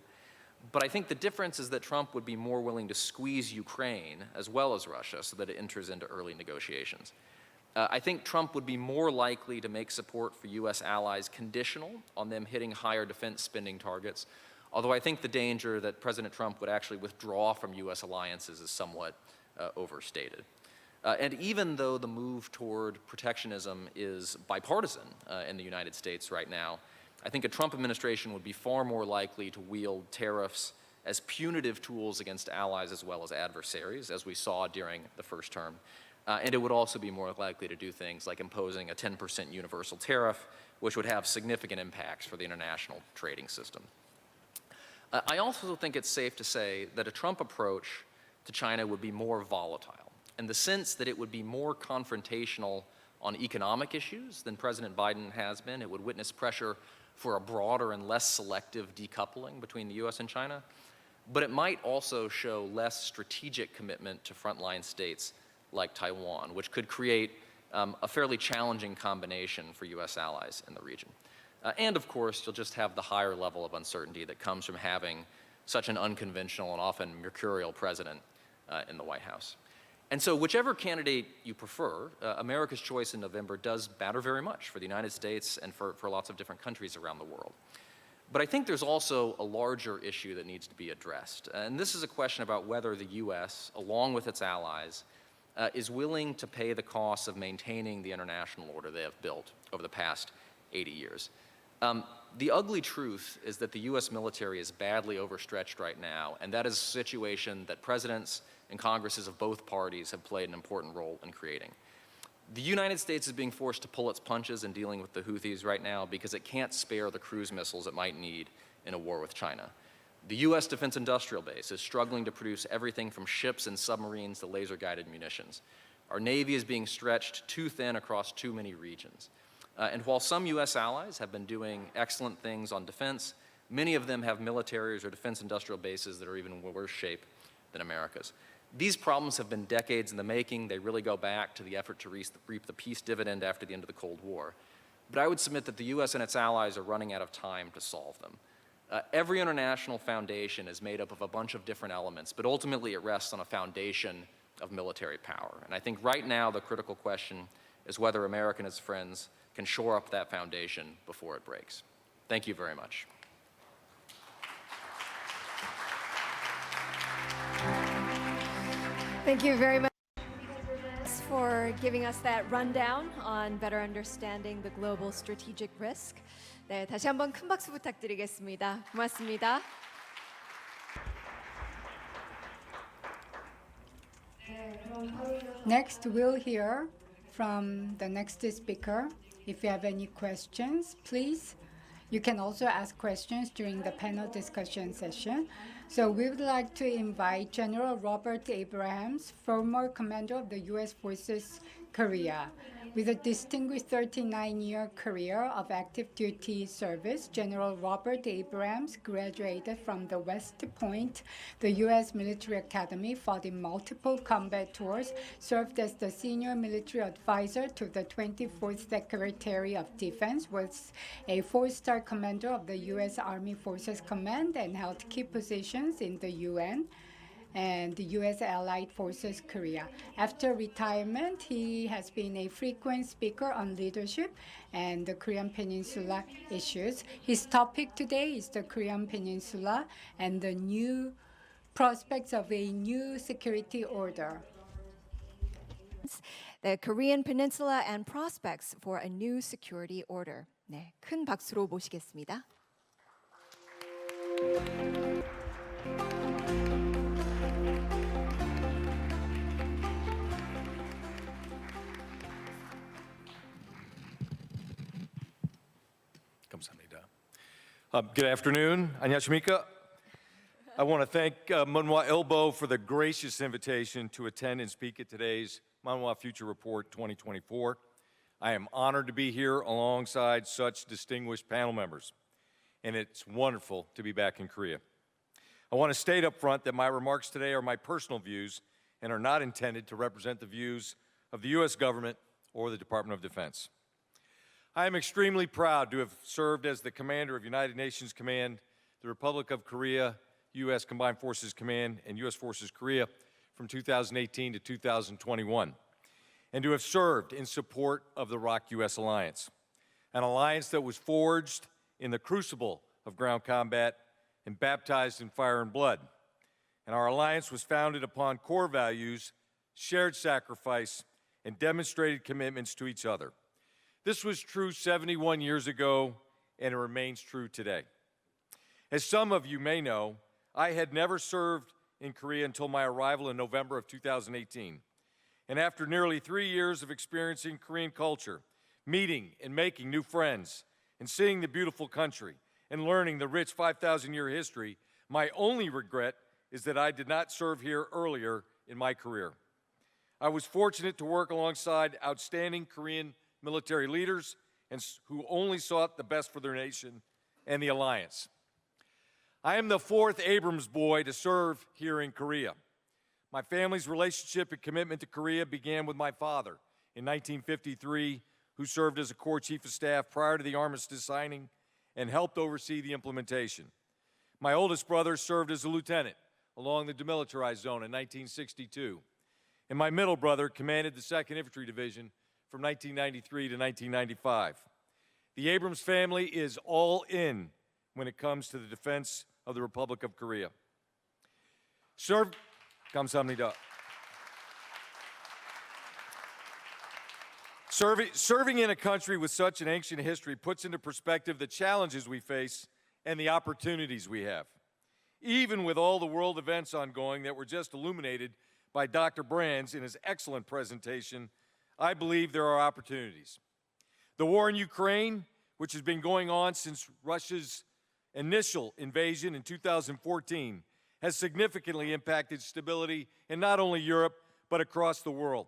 But I think the difference is that Trump would be more willing to squeeze Ukraine as well as Russia so that it enters into early negotiations. I think Trump would be more likely to make support for U.S. allies conditional on them hitting higher defense spending targets, although I think the danger that President Trump would actually withdraw from U.S. alliances is somewhat overstated. And even though the move toward protectionism is bipartisan in the United States right now, I think a Trump administration would be far more likely to wield tariffs as punitive tools against allies as well as adversaries, as we saw during the first term. And it would also be more likely to do things like imposing a 10% universal tariff, which would have significant impacts for the international trading system. I also think it's safe to say that a Trump approach to China would be more volatile, in the sense that it would be more confrontational on economic issues than President Biden has been. It would witness pressure for a broader and less selective decoupling between the U.S. and China, but it might also show less strategic commitment to frontline states like Taiwan, which could create a fairly challenging combination for U.S. allies in the region. And of course, you'll just have the higher level of uncertainty that comes from having such an unconventional and often mercurial president in the White House. And so whichever candidate you prefer, America's choice in November does matter very much for the United States and for lots of different countries around the world. But I think there's also a larger issue that needs to be addressed. And this is a question about whether the U.S., along with its allies, is willing to pay the cost of maintaining the international order they have built over the past 80 years. The ugly truth is that the U.S. military is badly overstretched right now, and that is a situation that presidents and Congresses of both parties have played an important role in creating. The United States is being forced to pull its punches in dealing with the Houthis right now because it can't spare the cruise missiles it might need in a war with China. The U.S. Defense Industrial Base is struggling to produce everything from ships and submarines to laser-guided munitions. Our Navy is being stretched too thin across too many regions. And while some U.S. allies have been doing excellent things on defense, many of them have militaries or defense industrial bases that are even in worse shape than America's. These problems have been decades in the making. They really go back to the effort to reap the peace dividend after the end of the Cold War. But I would submit that the U.S. and its allies are running out of time to solve them. Every international foundation is made up of a bunch of different elements, but ultimately it rests on a foundation of military power. And I think right now the critical question is whether America and its friends can shore up that foundation before it breaks. Thank you very much. Thank you very much for giving us that rundown on better understanding the global strategic risk. 네, 다시 한번 큰 박수 부탁드리겠습니다. 고맙습니다. Next, we'll hear from the next speaker. If you have any questions, please. You can also ask questions during the panel discussion session. So we would like to invite General Robert Abrahams, former commander of the U.S. Forces Korea. With a distinguished 39-year career of active duty service, General Robert Abrahams graduated from the West Point, the U.S. Military Academy, fought in multiple combat tours, served as the senior military advisor to the 24th Secretary of Defense, was a four-star commander of the U.S. Army Forces Command, and held key positions in the UN and the U.S. Allied Forces Korea. After retirement, he has been a frequent speaker on leadership and the Korean Peninsula issues. His topic today is the Korean Peninsula and the new prospects of a new security order. The Korean Peninsula and prospects for a new security order. 네, 큰 박수로 모시겠습니다. Good afternoon. 안녕하십니까? I want to thank Munhwa Ilbo for the gracious invitation to attend and speak at today's Munhwa Future Report 2024. I am honored to be here alongside such distinguished panel members, and it's wonderful to be back in Korea. I want to state up front that my remarks today are my personal views and are not intended to represent the views of the U.S. government or the Department of Defense. I am extremely proud to have served as the commander of United Nations Command, the Republic of Korea, U.S. Combined Forces Command, and U.S. Forces Korea from 2018 to 2021, and to have served in support of the ROK-U.S. alliance, an alliance that was forged in the crucible of ground combat and baptized in fire and blood. And our alliance was founded upon core values, shared sacrifice, and demonstrated commitments to each other. This was true 71 years ago, and it remains true today. As some of you may know, I had never served in Korea until my arrival in November of 2018. And after nearly 3 years of experiencing Korean culture, meeting and making new friends, and seeing the beautiful country, and learning the rich 5,000-year history, my only regret is that I did not serve here earlier in my career. I was fortunate to work alongside outstanding Korean military leaders and who only sought the best for their nation and the alliance. I am the fourth Abrams boy to serve here in Korea. My family's relationship and commitment to Korea began with my father in 1953, who served as a Corps Chief of Staff prior to the armistice signing and helped oversee the implementation. My oldest brother served as a lieutenant along the demilitarized zone in 1962, and my middle brother commanded the 2nd Infantry Division from 1993 to 1995. The Abrams family is all in when it comes to the defense of the Republic of Korea. 감사합니다. Serving in a country with such an ancient history puts into perspective the challenges we face and the opportunities we have. Even with all the world events ongoing that were just illuminated by Dr. Brands in his excellent presentation, I believe there are opportunities. The war in Ukraine, which has been going on since Russia's initial invasion in 2014, has significantly impacted stability in not only Europe, but across the world.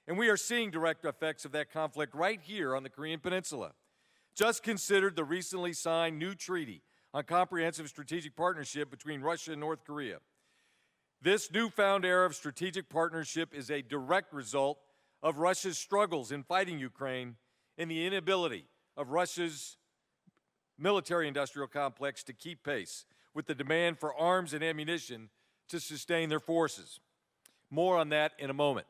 And we are seeing direct effects of that conflict right here on the Korean Peninsula. Just consider the recently signed new treaty on comprehensive strategic partnership between Russia and North Korea. This newfound era of strategic partnership is a direct result of Russia's struggles in fighting Ukraine and the inability of Russia's military-industrial complex to keep pace with the demand for arms and ammunition to sustain their forces. More on that in a moment.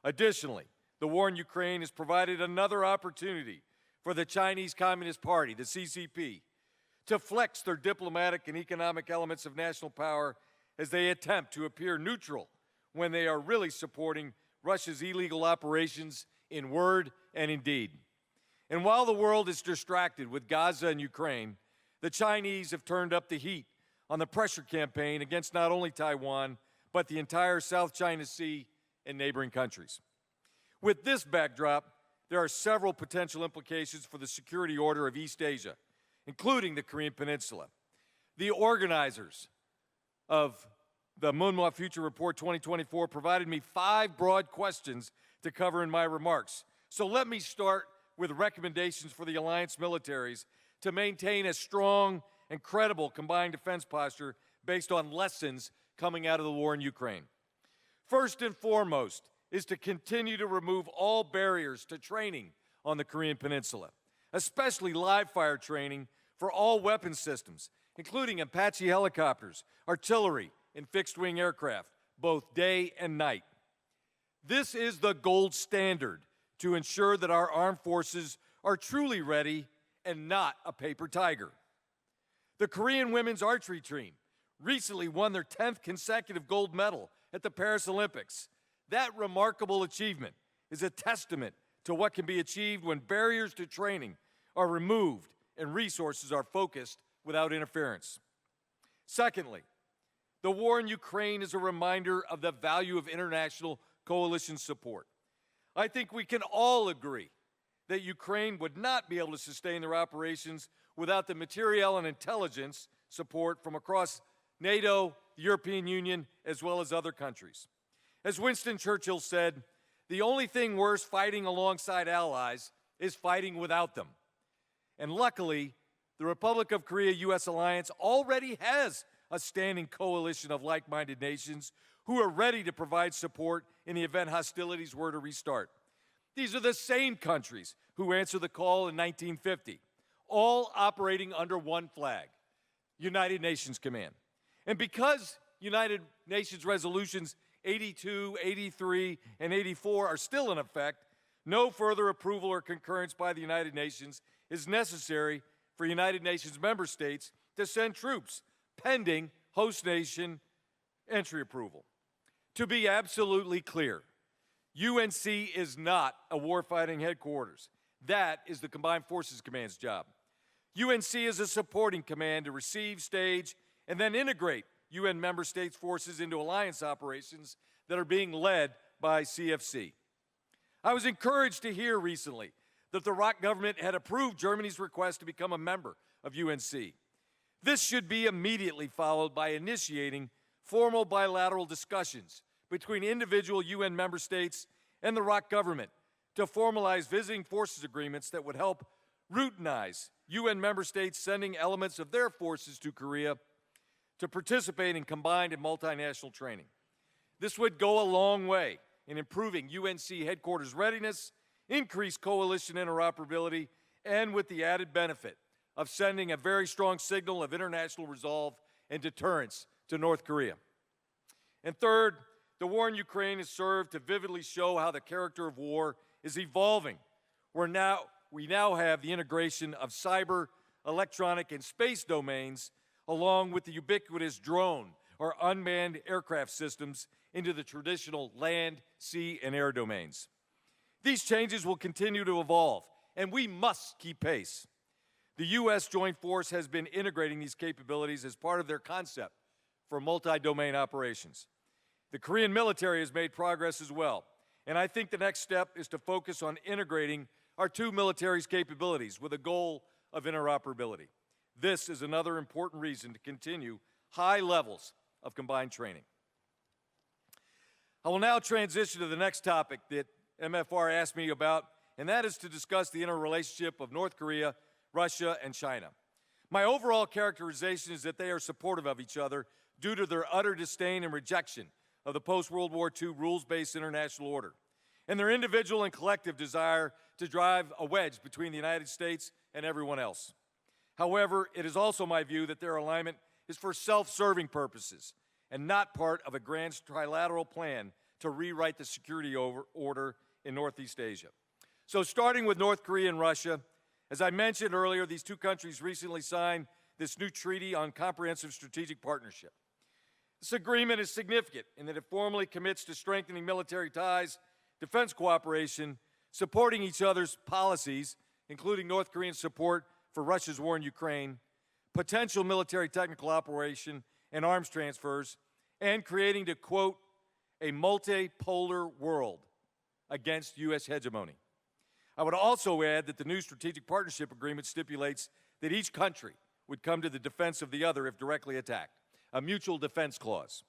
Additionally, the war in Ukraine has provided another opportunity for the Chinese Communist Party, the CCP, to flex their diplomatic and economic elements of national power as they attempt to appear neutral when they are really supporting Russia's illegal operations in word and in deed. And while the world is distracted with Gaza and Ukraine, the Chinese have turned up the heat on the pressure campaign against not only Taiwan, but the entire South China Sea and neighboring countries. With this backdrop, there are several potential implications for the security order of East Asia, including the Korean Peninsula. The organizers of the Munhwa Future Report 2024 provided me 5 broad questions to cover in my remarks. So let me start with recommendations for the alliance militaries to maintain a strong and credible combined defense posture based on lessons coming out of the war in Ukraine. First and foremost is to continue to remove all barriers to training on the Korean Peninsula, especially live fire training for all weapon systems, including Apache helicopters, artillery, and fixed-wing aircraft, both day and night. This is the gold standard to ensure that our armed forces are truly ready and not a paper tiger. The Korean women's archery team recently won their 10th consecutive gold medal at the Paris Olympics. That remarkable achievement is a testament to what can be achieved when barriers to training are removed and resources are focused without interference. Secondly, the war in Ukraine is a reminder of the value of international coalition support. I think we can all agree that Ukraine would not be able to sustain their operations without the materiel and intelligence support from across NATO, the European Union, as well as other countries. As Winston Churchill said, the only thing worse fighting alongside allies is fighting without them. And luckily, the Republic of Korea-U.S. alliance already has a standing coalition of like-minded nations who are ready to provide support in the event hostilities were to restart. These are the same countries who answered the call in 1950, all operating under one flag, United Nations Command. And because United Nations resolutions 82, 83, and 84 are still in effect, no further approval or concurrence by the United Nations is necessary for United Nations member states to send troops pending host nation entry approval. To be absolutely clear, UNC is not a warfighting headquarters. That is the Combined Forces Command's job. UNC is a supporting command to receive, stage, and then integrate UN member states' forces into alliance operations that are being led by CFC. I was encouraged to hear recently that the ROC government had approved Germany's request to become a member of UNC. This should be immediately followed by initiating formal bilateral discussions between individual UN member states and the ROC government to formalize visiting forces agreements that would help routinize UN member states sending elements of their forces to Korea to participate in combined and multinational training. This would go a long way in improving UNC headquarters readiness, increase coalition interoperability, and with the added benefit of sending a very strong signal of international resolve and deterrence to North Korea. And third, the war in Ukraine has served to vividly show how the character of war is evolving. We now have the integration of cyber, electronic, and space domains along with the ubiquitous drone or unmanned aircraft systems into the traditional land, sea, and air domains. These changes will continue to evolve, and we must keep pace. The U.S. Joint Force has been integrating these capabilities as part of their concept for multi-domain operations. The Korean military has made progress as well, and I think the next step is to focus on integrating our two militaries' capabilities with a goal of interoperability. This is another important reason to continue high levels of combined training. I will now transition to the next topic that MFR asked me about, and that is to discuss the interrelationship of North Korea, Russia, and China. My overall characterization is that they are supportive of each other due to their utter disdain and rejection of the post-World War II rules-based international order, and their individual and collective desire to drive a wedge between the United States and everyone else. However, it is also my view that their alignment is for self-serving purposes and not part of a grand trilateral plan to rewrite the security order in Northeast Asia. So starting with North Korea and Russia, as I mentioned earlier, these two countries recently signed this new treaty on comprehensive strategic partnership. This agreement is significant in that it formally commits to strengthening military ties, defense cooperation, supporting each other's policies, including North Korean support for Russia's war in Ukraine, potential military technical operation and arms transfers, and creating, to quote, a multipolar world against U.S. hegemony. I would also add that the new strategic partnership agreement stipulates that each country would come to the defense of the other if directly attacked, a mutual defense clause.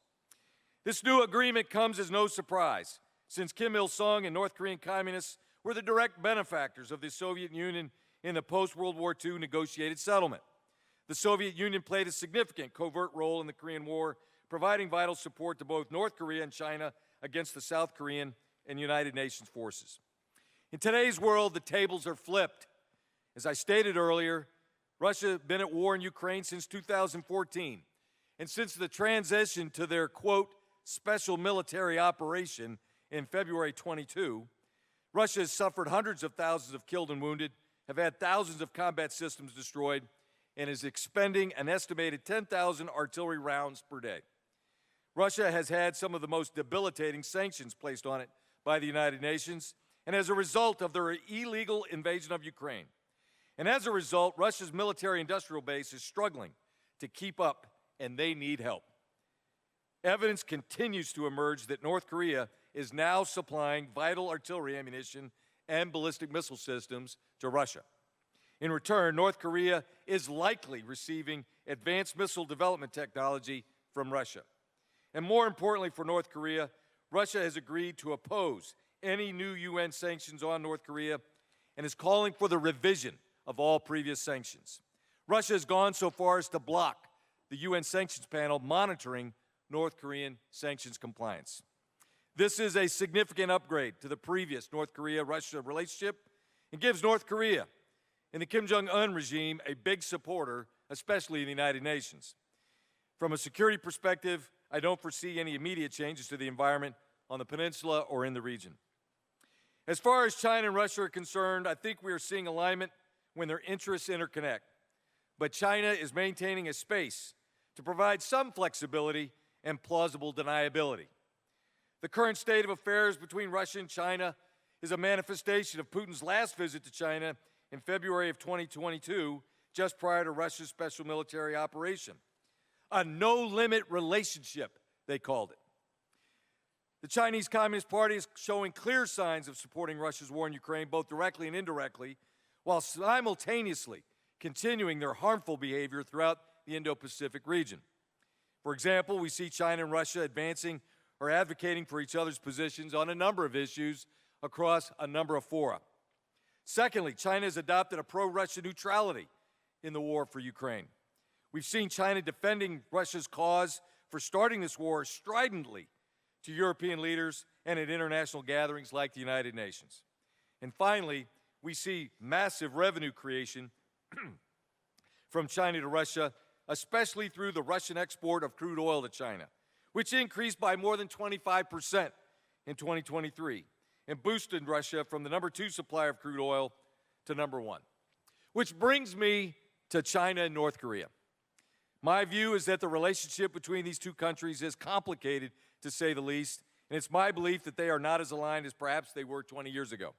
This new agreement comes as no surprise, since Kim Il-sung and North Korean communists were the direct benefactors of the Soviet Union in the post-World War II negotiated settlement. The Soviet Union played a significant covert role in the Korean War, providing vital support to both North Korea and China against the South Korean and United Nations forces. In today's world, the tables are flipped. As I stated earlier, Russia has been at war in Ukraine since 2014. And since the transition to their, quote, special military operation in February 22, Russia has suffered hundreds of thousands of killed and wounded, have had thousands of combat systems destroyed, and is expending an estimated 10,000 artillery rounds per day. Russia has had some of the most debilitating sanctions placed on it by the United Nations, and as a result of their illegal invasion of Ukraine. And as a result, Russia's military-industrial base is struggling to keep up, and they need help. Evidence continues to emerge that North Korea is now supplying vital artillery ammunition and ballistic missile systems to Russia. In return, North Korea is likely receiving advanced missile development technology from Russia. And more importantly for North Korea, Russia has agreed to oppose any new UN sanctions on North Korea and is calling for the revision of all previous sanctions. Russia has gone so far as to block the UN sanctions panel monitoring North Korean sanctions compliance. This is a significant upgrade to the previous North Korea-Russia relationship and gives North Korea and the Kim Jong-un regime a big supporter, especially in the United Nations. From a security perspective, I don't foresee any immediate changes to the environment on the peninsula or in the region. As far as China and Russia are concerned, I think we are seeing alignment when their interests interconnect. But China is maintaining a space to provide some flexibility and plausible deniability. The current state of affairs between Russia and China is a manifestation of Putin's last visit to China in February of 2022, just prior to Russia's special military operation. A no-limit relationship, they called it. The Chinese Communist Party is showing clear signs of supporting Russia's war in Ukraine, both directly and indirectly, while simultaneously continuing their harmful behavior throughout the Indo-Pacific region. For example, we see China and Russia advancing or advocating for each other's positions on a number of issues across a number of fora. Secondly, China has adopted a pro-Russia neutrality in the war for Ukraine. We've seen China defending Russia's cause for starting this war stridently to European leaders and at international gatherings like the United Nations. And finally, we see massive revenue creation from China to Russia, especially through the Russian export of crude oil to China, which increased by more than 25% in 2023 and boosted Russia from the #2 supplier of crude oil to #1. Which brings me to China and North Korea. My view is that the relationship between these two countries is complicated, to say the least, and it's my belief that they are not as aligned as perhaps they were 20 years ago.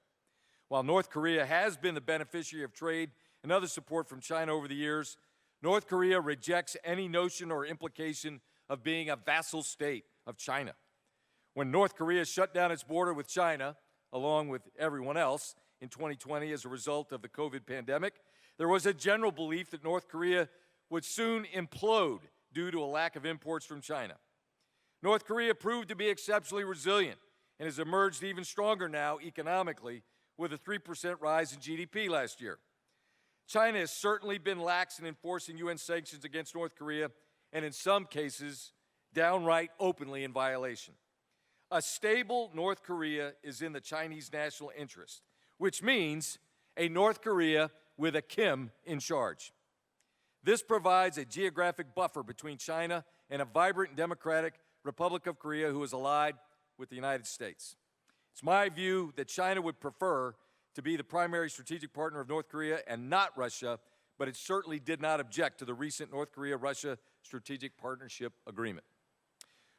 While North Korea has been the beneficiary of trade and other support from China over the years, North Korea rejects any notion or implication of being a vassal state of China. When North Korea shut down its border with China, along with everyone else, in 2020 as a result of the COVID pandemic, there was a general belief that North Korea would soon implode due to a lack of imports from China. North Korea proved to be exceptionally resilient and has emerged even stronger now economically with a 3% rise in GDP last year. China has certainly been lax in enforcing UN sanctions against North Korea and in some cases downright openly in violation. A stable North Korea is in the Chinese national interest, which means a North Korea with a Kim in charge. This provides a geographic buffer between China and a vibrant and democratic Republic of Korea who is allied with the United States. It's my view that China would prefer to be the primary strategic partner of North Korea and not Russia, but it certainly did not object to the recent North Korea-Russia Strategic Partnership Agreement.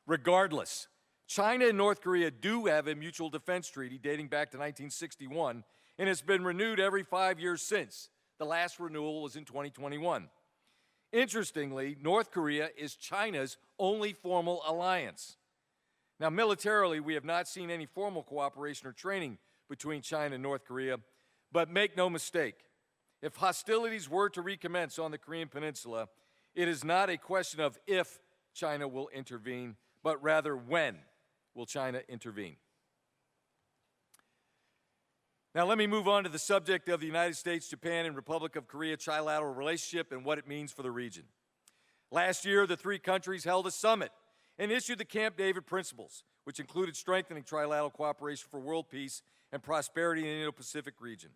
Regardless, China and North Korea do have a mutual defense treaty dating back to 1961, and it's been renewed every 5 years since. The last renewal was in 2021. Interestingly, North Korea is China's only formal alliance. Now, militarily, we have not seen any formal cooperation or training between China and North Korea, but make no mistake, if hostilities were to recommence on the Korean Peninsula, it is not a question of if China will intervene, but rather when will China intervene. Now, let me move on to the subject of the United States, Japan, and Republic of Korea trilateral relationship and what it means for the region. Last year, the three countries held a summit and issued the Camp David Principles, which included strengthening trilateral cooperation for world peace and prosperity in the Indo-Pacific region.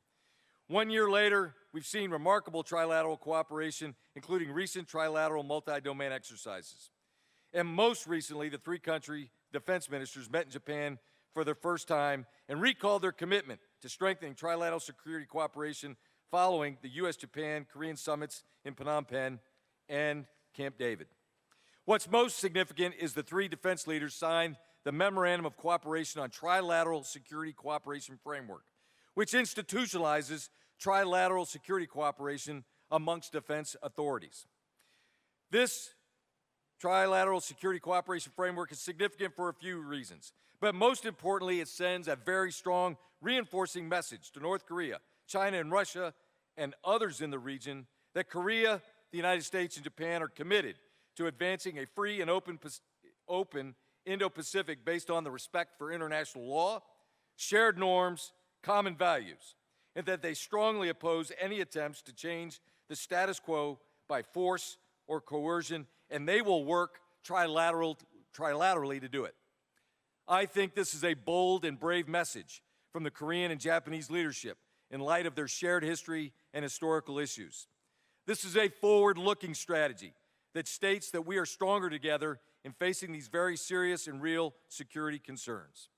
1 year later, we've seen remarkable trilateral cooperation, including recent trilateral multi-domain exercises. And most recently, the three-country defense ministers met in Japan for their first time and recalled their commitment to strengthening trilateral security cooperation following the U.S.-Japan-Korean summits in Phnom Penh and Camp David. What's most significant is the three defense leaders signed the Memorandum of Cooperation on Trilateral Security Cooperation Framework, which institutionalizes trilateral security cooperation amongst defense authorities. This trilateral security cooperation framework is significant for a few reasons, but most importantly, it sends a very strong reinforcing message to North Korea, China, and Russia, and others in the region that Korea, the United States, and Japan are committed to advancing a free and open Indo-Pacific based on the respect for international law, shared norms, common values, and that they strongly oppose any attempts to change the status quo by force or coercion, and they will work trilaterally to do it. I think this is a bold and brave message from the Korean and Japanese leadership in light of their shared history and historical issues. This is a forward-looking strategy that states that we are stronger together in facing these very serious and real security concerns.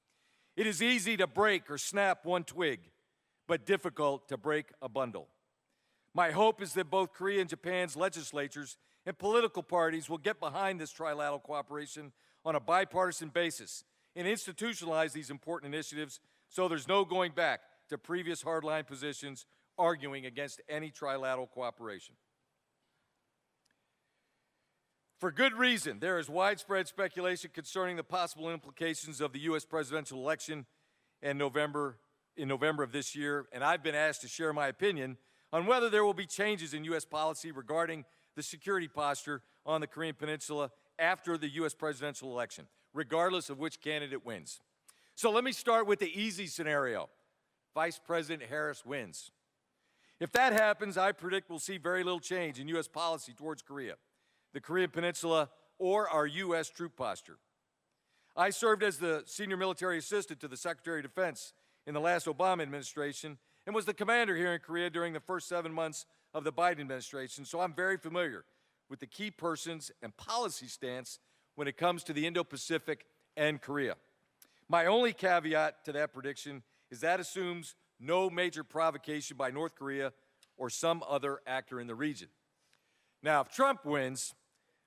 It is easy to break or snap one twig, but difficult to break a bundle. My hope is that both Korea and Japan's legislatures and political parties will get behind this trilateral cooperation on a bipartisan basis and institutionalize these important initiatives so there's no going back to previous hardline positions arguing against any trilateral cooperation. For good reason, there is widespread speculation concerning the possible implications of the U.S. presidential election in November of this year, and I've been asked to share my opinion on whether there will be changes in U.S. policy regarding the security posture on the Korean Peninsula after the U.S. presidential election, regardless of which candidate wins. So let me start with the easy scenario. Vice President Harris wins. If that happens, I predict we'll see very little change in U.S. policy towards Korea, the Korean Peninsula, or our U.S. troop posture. I served as the senior military assistant to the Secretary of Defense in the last Obama administration and was the commander here in Korea during the first 7 months of the Biden administration, so I'm very familiar with the key persons and policy stance when it comes to the Indo-Pacific and Korea. My only caveat to that prediction is that assumes no major provocation by North Korea or some other actor in the region. Now, if Trump wins,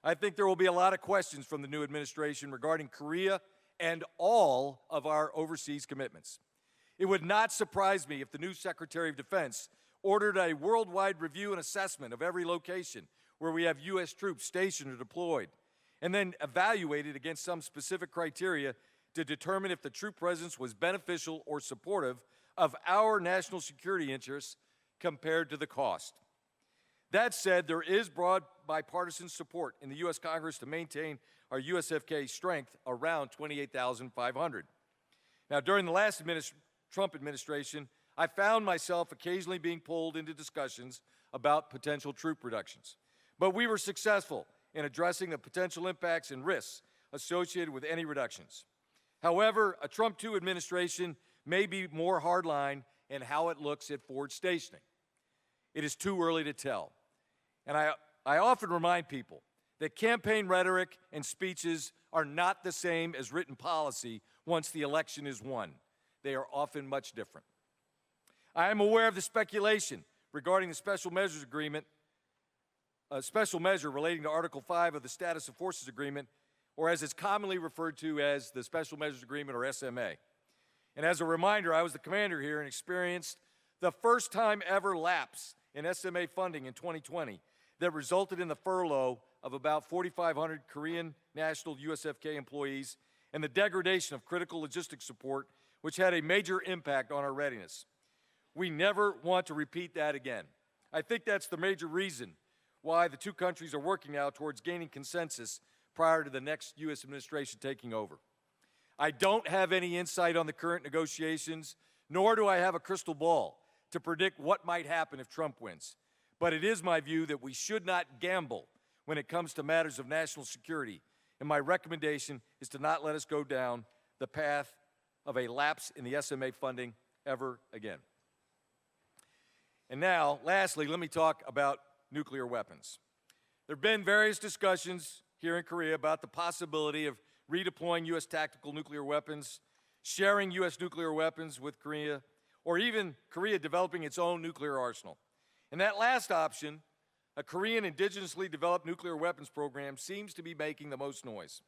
I think there will be a lot of questions from the new administration regarding Korea and all of our overseas commitments. It would not surprise me if the new Secretary of Defense ordered a worldwide review and assessment of every location where we have U.S. troops stationed or deployed, and then evaluated against some specific criteria to determine if the troop presence was beneficial or supportive of our national security interests compared to the cost. That said, there is broad bipartisan support in the U.S. Congress to maintain our USFK strength around 28,500. Now, during the last Trump administration, I found myself occasionally being pulled into discussions about potential troop reductions. But we were successful in addressing the potential impacts and risks associated with any reductions. However, a Trump 2 administration may be more hardline in how it looks at forward stationing. It is too early to tell. And I often remind people that campaign rhetoric and speeches are not the same as written policy once the election is won. They are often much different. I am aware of the speculation regarding the special measures agreement, a special measure relating to Article 5 of the Status of Forces Agreement, or as it's commonly referred to as the Special Measures Agreement, or SMA. And as a reminder, I was the commander here and experienced the first time ever lapse in SMA funding in 2020 that resulted in the furlough of about 4,500 Korean national USFK employees and the degradation of critical logistics support, which had a major impact on our readiness. We never want to repeat that again. I think that's the major reason why the two countries are working now towards gaining consensus prior to the next U.S. administration taking over. I don't have any insight on the current negotiations, nor do I have a crystal ball to predict what might happen if Trump wins. But it is my view that we should not gamble when it comes to matters of national security, and my recommendation is to not let us go down the path of a lapse in the SMA funding ever again. And now, lastly, let me talk about nuclear weapons. There have been various discussions here in Korea about the possibility of redeploying U.S. tactical nuclear weapons, sharing U.S. nuclear weapons with Korea, or even Korea developing its own nuclear arsenal. And that last option, a Korean indigenously developed nuclear weapons program, seems to be making the most noise.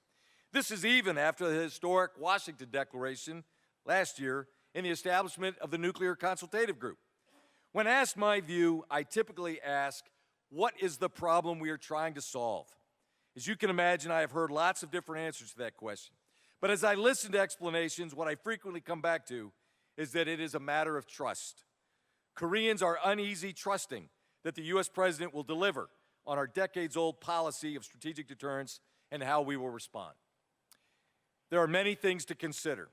This is even after the historic Washington Declaration last year in the establishment of the Nuclear Consultative Group. When asked my view, I typically ask, what is the problem we are trying to solve? As you can imagine, I have heard lots of different answers to that question. But as I listen to explanations, what I frequently come back to is that it is a matter of trust. Koreans are uneasy trusting that the U.S. president will deliver on our decades-old policy of strategic deterrence and how we will respond. There are many things to consider.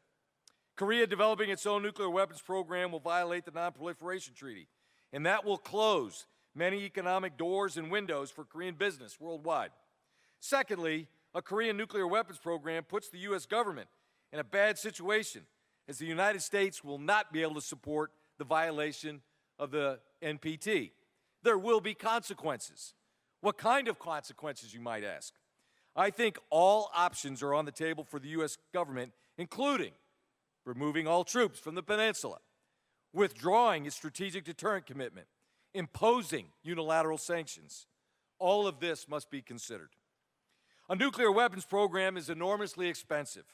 Korea developing its own nuclear weapons program will violate the Non-Proliferation Treaty, and that will close many economic doors and windows for Korean business worldwide. Secondly, a Korean nuclear weapons program puts the U.S. government in a bad situation, as the United States will not be able to support the violation of the NPT. There will be consequences. What kind of consequences, you might ask? I think all options are on the table for the U.S. government, including removing all troops from the peninsula, withdrawing its strategic deterrent commitment, imposing unilateral sanctions. All of this must be considered. A nuclear weapons program is enormously expensive.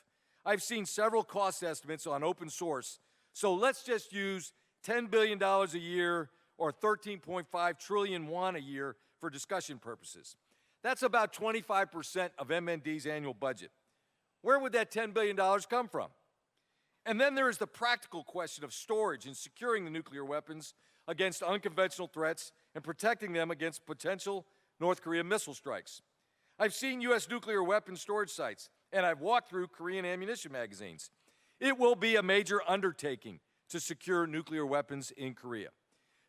I've seen several cost estimates on open source, so let's just use $10 billion a year or 13.5 trillion won a year for discussion purposes. That's about 25% of MND's annual budget. Where would that $10 billion come from? And then there is the practical question of storage and securing the nuclear weapons against unconventional threats and protecting them against potential North Korean missile strikes. I've seen U.S. nuclear weapons storage sites, and I've walked through Korean ammunition magazines. It will be a major undertaking to secure nuclear weapons in Korea.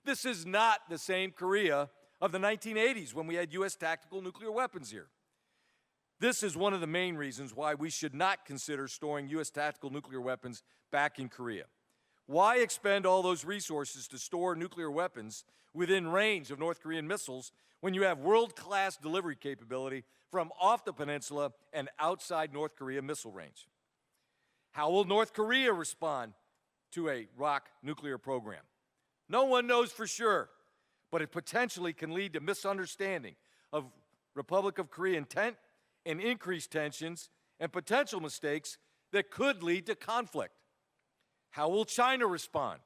This is not the same Korea of the 1980s when we had U.S. tactical nuclear weapons here. This is one of the main reasons why we should not consider storing U.S. tactical nuclear weapons back in Korea. Why expend all those resources to store nuclear weapons within range of North Korean missiles when you have world-class delivery capability from off the peninsula and outside North Korea missile range? How will North Korea respond to a ROC nuclear program? No one knows for sure, but it potentially can lead to misunderstanding of Republic of Korea intent and increased tensions and potential mistakes that could lead to conflict. How will China respond?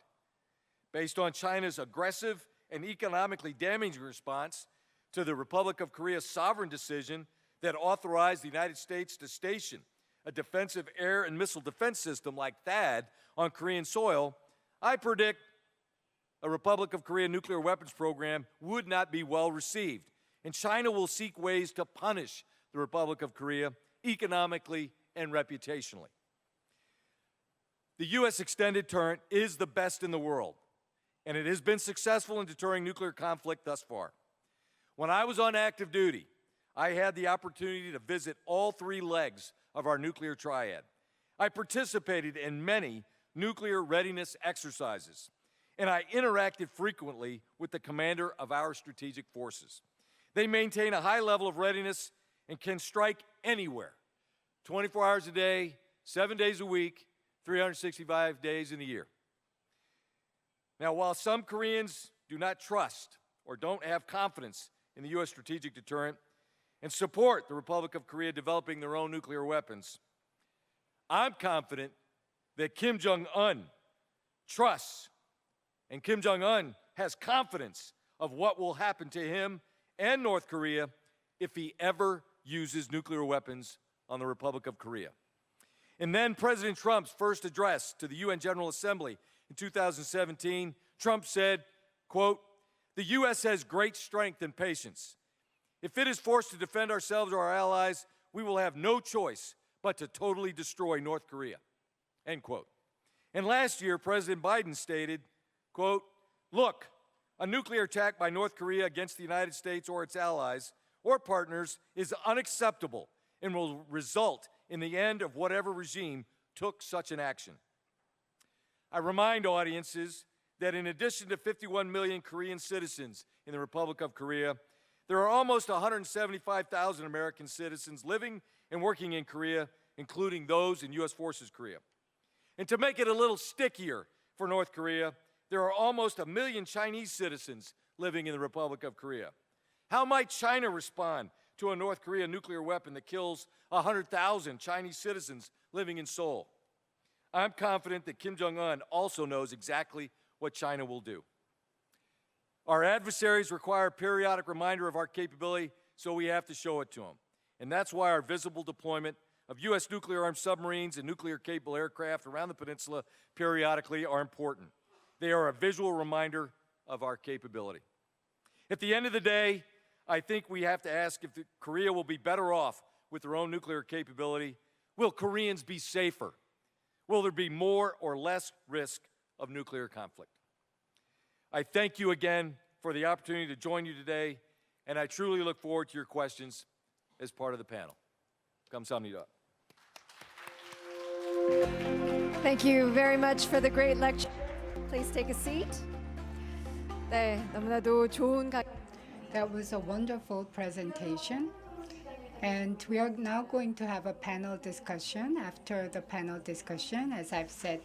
Based on China's aggressive and economically damaging response to the Republic of Korea's sovereign decision that authorized the United States to station a defensive air and missile defense system like THAAD on Korean soil, I predict a Republic of Korea nuclear weapons program would not be well received, and China will seek ways to punish the Republic of Korea economically and reputationally. The U.S. extended deterrent is the best in the world, and it has been successful in deterring nuclear conflict thus far. When I was on active duty, I had the opportunity to visit all three legs of our nuclear triad. I participated in many nuclear readiness exercises, and I interacted frequently with the commander of our strategic forces. They maintain a high level of readiness and can strike anywhere, 24 hours a day, 7 days a week, 365 days in a year. Now, while some Koreans do not trust or don't have confidence in the U.S. strategic deterrent and support the Republic of Korea developing their own nuclear weapons, I'm confident that Kim Jong-un trusts and Kim Jong-un has confidence of what will happen to him and North Korea if he ever uses nuclear weapons on the Republic of Korea. And then President Trump's first address to the UN General Assembly in 2017, Trump said, quote, "The U.S. has great strength and patience. If it is forced to defend ourselves or our allies, we will have no choice but to totally destroy North Korea," end quote. And last year, President Biden stated, quote, "Look, a nuclear attack by North Korea against the United States or its allies or partners is unacceptable and will result in the end of whatever regime took such an action." I remind audiences that in addition to 51 million Korean citizens in the Republic of Korea, there are almost 175,000 American citizens living and working in Korea, including those in U.S. Forces Korea. And to make it a little stickier for North Korea, there are almost 1 million Chinese citizens living in the Republic of Korea. How might China respond to a North Korea nuclear weapon that kills 100,000 Chinese citizens living in Seoul? I'm confident that Kim Jong-un also knows exactly what China will do. Our adversaries require a periodic reminder of our capability, so we have to show it to them. And that's why our visible deployment of U.S. nuclear-armed submarines and nuclear-capable aircraft around the peninsula periodically are important. They are a visual reminder of our capability. At the end of the day, I think we have to ask if Korea will be better off with their own nuclear capability. Will Koreans be safer? Will there be more or less risk of nuclear conflict? I thank you again for the opportunity to join you today, and I truly look forward to your questions as part of the panel. 감사합니다. Thank you very much for the great lecture. Please take a seat. 네, 너무나도 좋은 That was a wonderful presentation. And we are now going to have a panel discussion. After the panel discussion, as I've said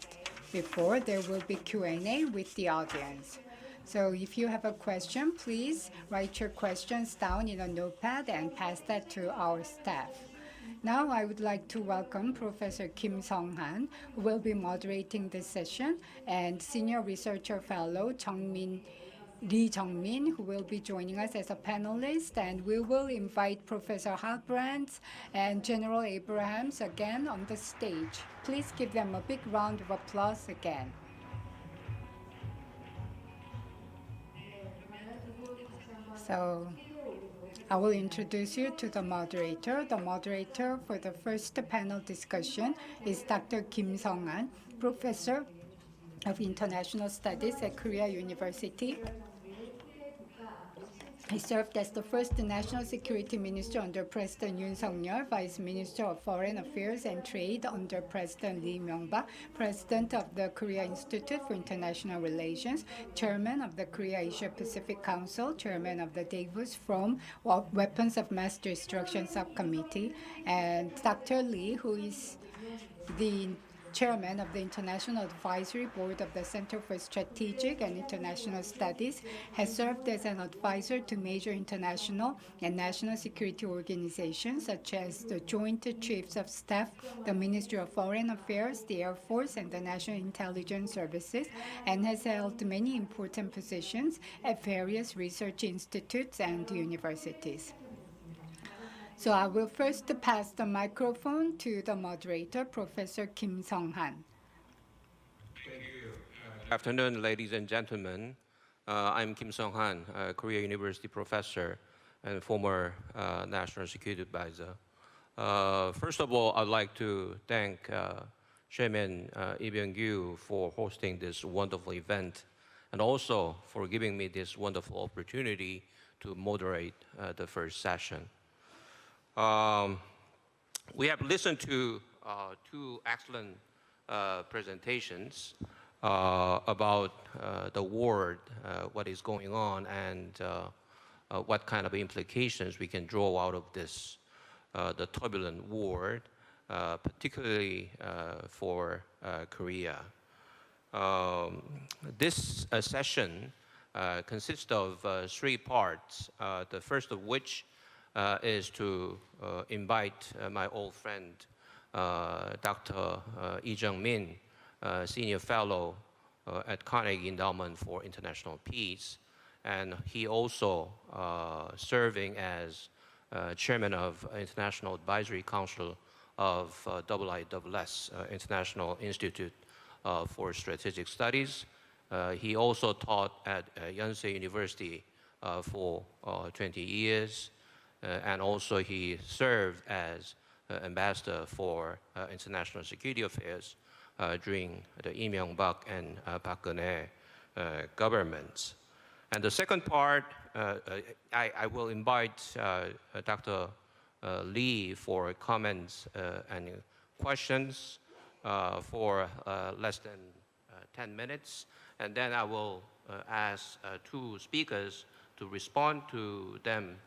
before, there will be Q&A with the audience. So if you have a question, please write your questions down in a notepad and pass that to our staff. Now I would like to welcome Professor Kim Sung-han, who will be moderating this session, and Senior Researcher Fellow Lee Jung-min, who will be joining us as a panelist, and we will invite Professor Halbrands and General Abrahams again on the stage. Please give them a big round of applause again. So I will introduce you to the moderator. The moderator for the first panel discussion is Dr. Kim Sung-han, Professor of International Studies at Korea University. He served as the first National Security Minister under President Yoon Suk-yeol, Vice Minister of Foreign Affairs and Trade under President Lee Myung-bak, President of the Korea Institute for International Relations, Chairman of the Korea Asia Pacific Council, Chairman of the Davis From Weapons of Mass Destruction Subcommittee, and Dr. Lee, who is the Chairman of the International Advisory Board of the Center for Strategic and International Studies, has served as an advisor to major international and national security organizations such as the Joint Chiefs of Staff, the Ministry of Foreign Affairs, the Air Force, and the National Intelligence Services, and has held many important positions at various research institutes and universities. So I will first pass the microphone to the moderator, Professor Kim Sung-han. Thank you. Good afternoon, ladies and gentlemen. I'm Kim Sung-han, a Korea University professor and former National Security Advisor. First of all, I'd like to thank Chairman Lee Byung-gyu for hosting this wonderful event and also for giving me this wonderful opportunity to moderate the first session. We have listened to two excellent presentations about the war, what is going on, and what kind of implications we can draw out of this, the turbulent war, particularly for Korea. This session consists of three parts, the first of which is to invite my old friend, Dr. Lee Jung-min, Senior Fellow at Carnegie Endowment for International Peace. And he also serving as Chairman of International Advisory Council of IISS, International Institute for Strategic Studies. He also taught at Yonsei University for 20 years. And also he served as ambassador for international security affairs during the Lee Myung-bak and Park Geun-hye governments. And the second part, I will invite Dr. Lee for comments and questions for less than 10 minutes. And then I will ask two speakers to respond to them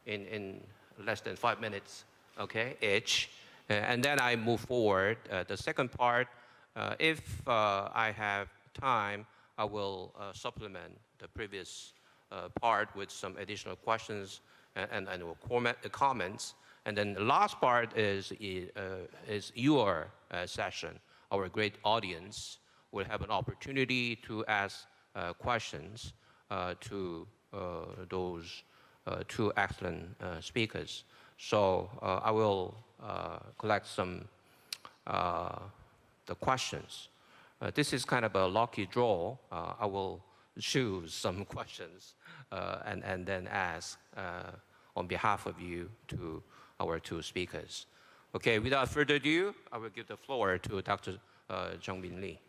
in less than 5 minutes, okay, each. And then I move forward. The second part, if I have time, I will supplement the previous part with some additional questions and comments. And then the last part is your session. Our great audience will have an opportunity to ask questions to those two excellent speakers. So I will collect some the questions. This is kind of a lucky draw. I will choose some questions and then ask on behalf of you to our two speakers. Okay, without further ado, I will give the floor to Dr. Jung-min Lee.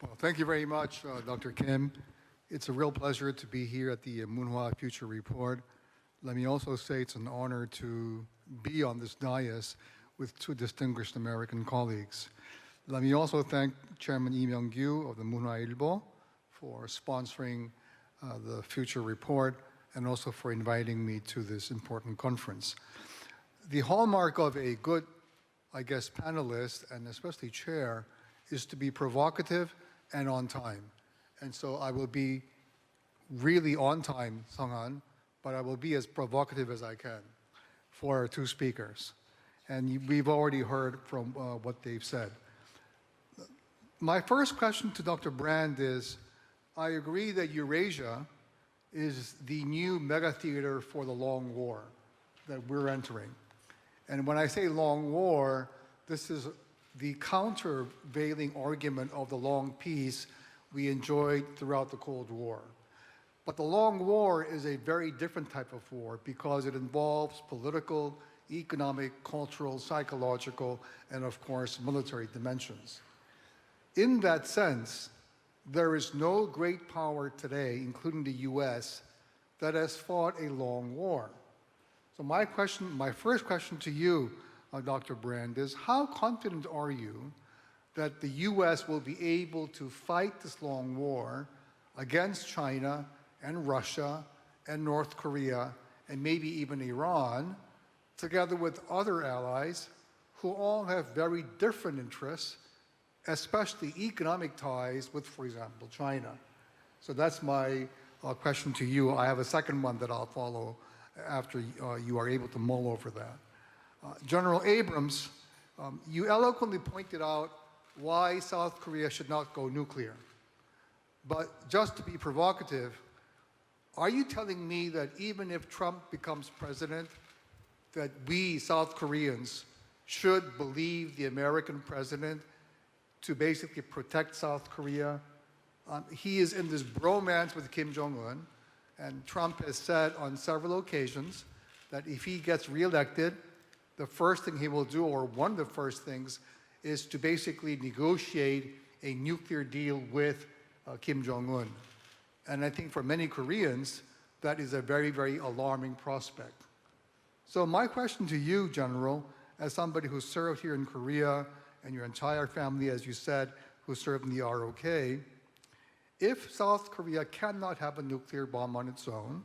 Well, thank you very much, Dr. Kim. It's a real pleasure to be here at the Munhwa Future Report. Let me also say it's an honor to be on this dais with two distinguished American colleagues. Let me also thank Chairman Lee Myung-gyu of the Munhwa Ilbo for sponsoring the Future Report and also for inviting me to this important conference. The hallmark of a good, I guess, panelist and especially chair is to be provocative and on time. And so I will be really on time, Sung-han, but I will be as provocative as I can for our two speakers. And we've already heard from what they've said. My first question to Dr. Brand is, I agree that Eurasia is the new mega theater for the long war that we're entering. And when I say long war, this is the countervailing argument of the long peace we enjoyed throughout the Cold War. But the long war is a very different type of war because it involves political, economic, cultural, psychological, and of course, military dimensions. In that sense, there is no great power today, including the US, that has fought a long war. So my first question to you, Dr. Brand, is how confident are you that the US will be able to fight this long war against China and Russia and North Korea and maybe even Iran, together with other allies who all have very different interests, especially economic ties with, for example, China? So that's my question to you. I have a second one that I'll follow after you are able to mull over that. General Abrams, you eloquently pointed out why South Korea should not go nuclear. But just to be provocative, are you telling me that even if Trump becomes president, that we, South Koreans, should believe the American president to basically protect South Korea? He is in this bromance with Kim Jong-un, and Trump has said on several occasions that if he gets reelected, the first thing he will do, or one of the first things, is to basically negotiate a nuclear deal with Kim Jong-un. And I think for many Koreans, that is a very, very alarming prospect. So my question to you, General, as somebody who served here in Korea, and your entire family, as you said, who served in the ROK, if South Korea cannot have a nuclear bomb on its own,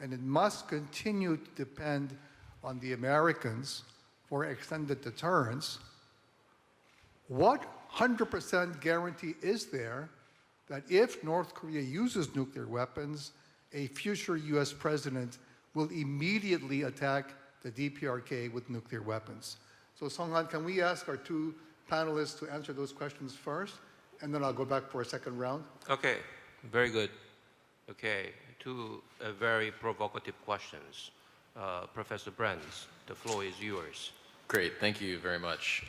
and it must continue to depend on the Americans for extended deterrence, what 100% guarantee is there that if North Korea uses nuclear weapons, a future US president will immediately attack the DPRK with nuclear weapons? So Sung-han, can we ask our two panelists to answer those questions first, and then I'll go back for a second round? Okay, very good. Okay, two very provocative questions. Professor Brands, the floor is yours. Great, thank you very much.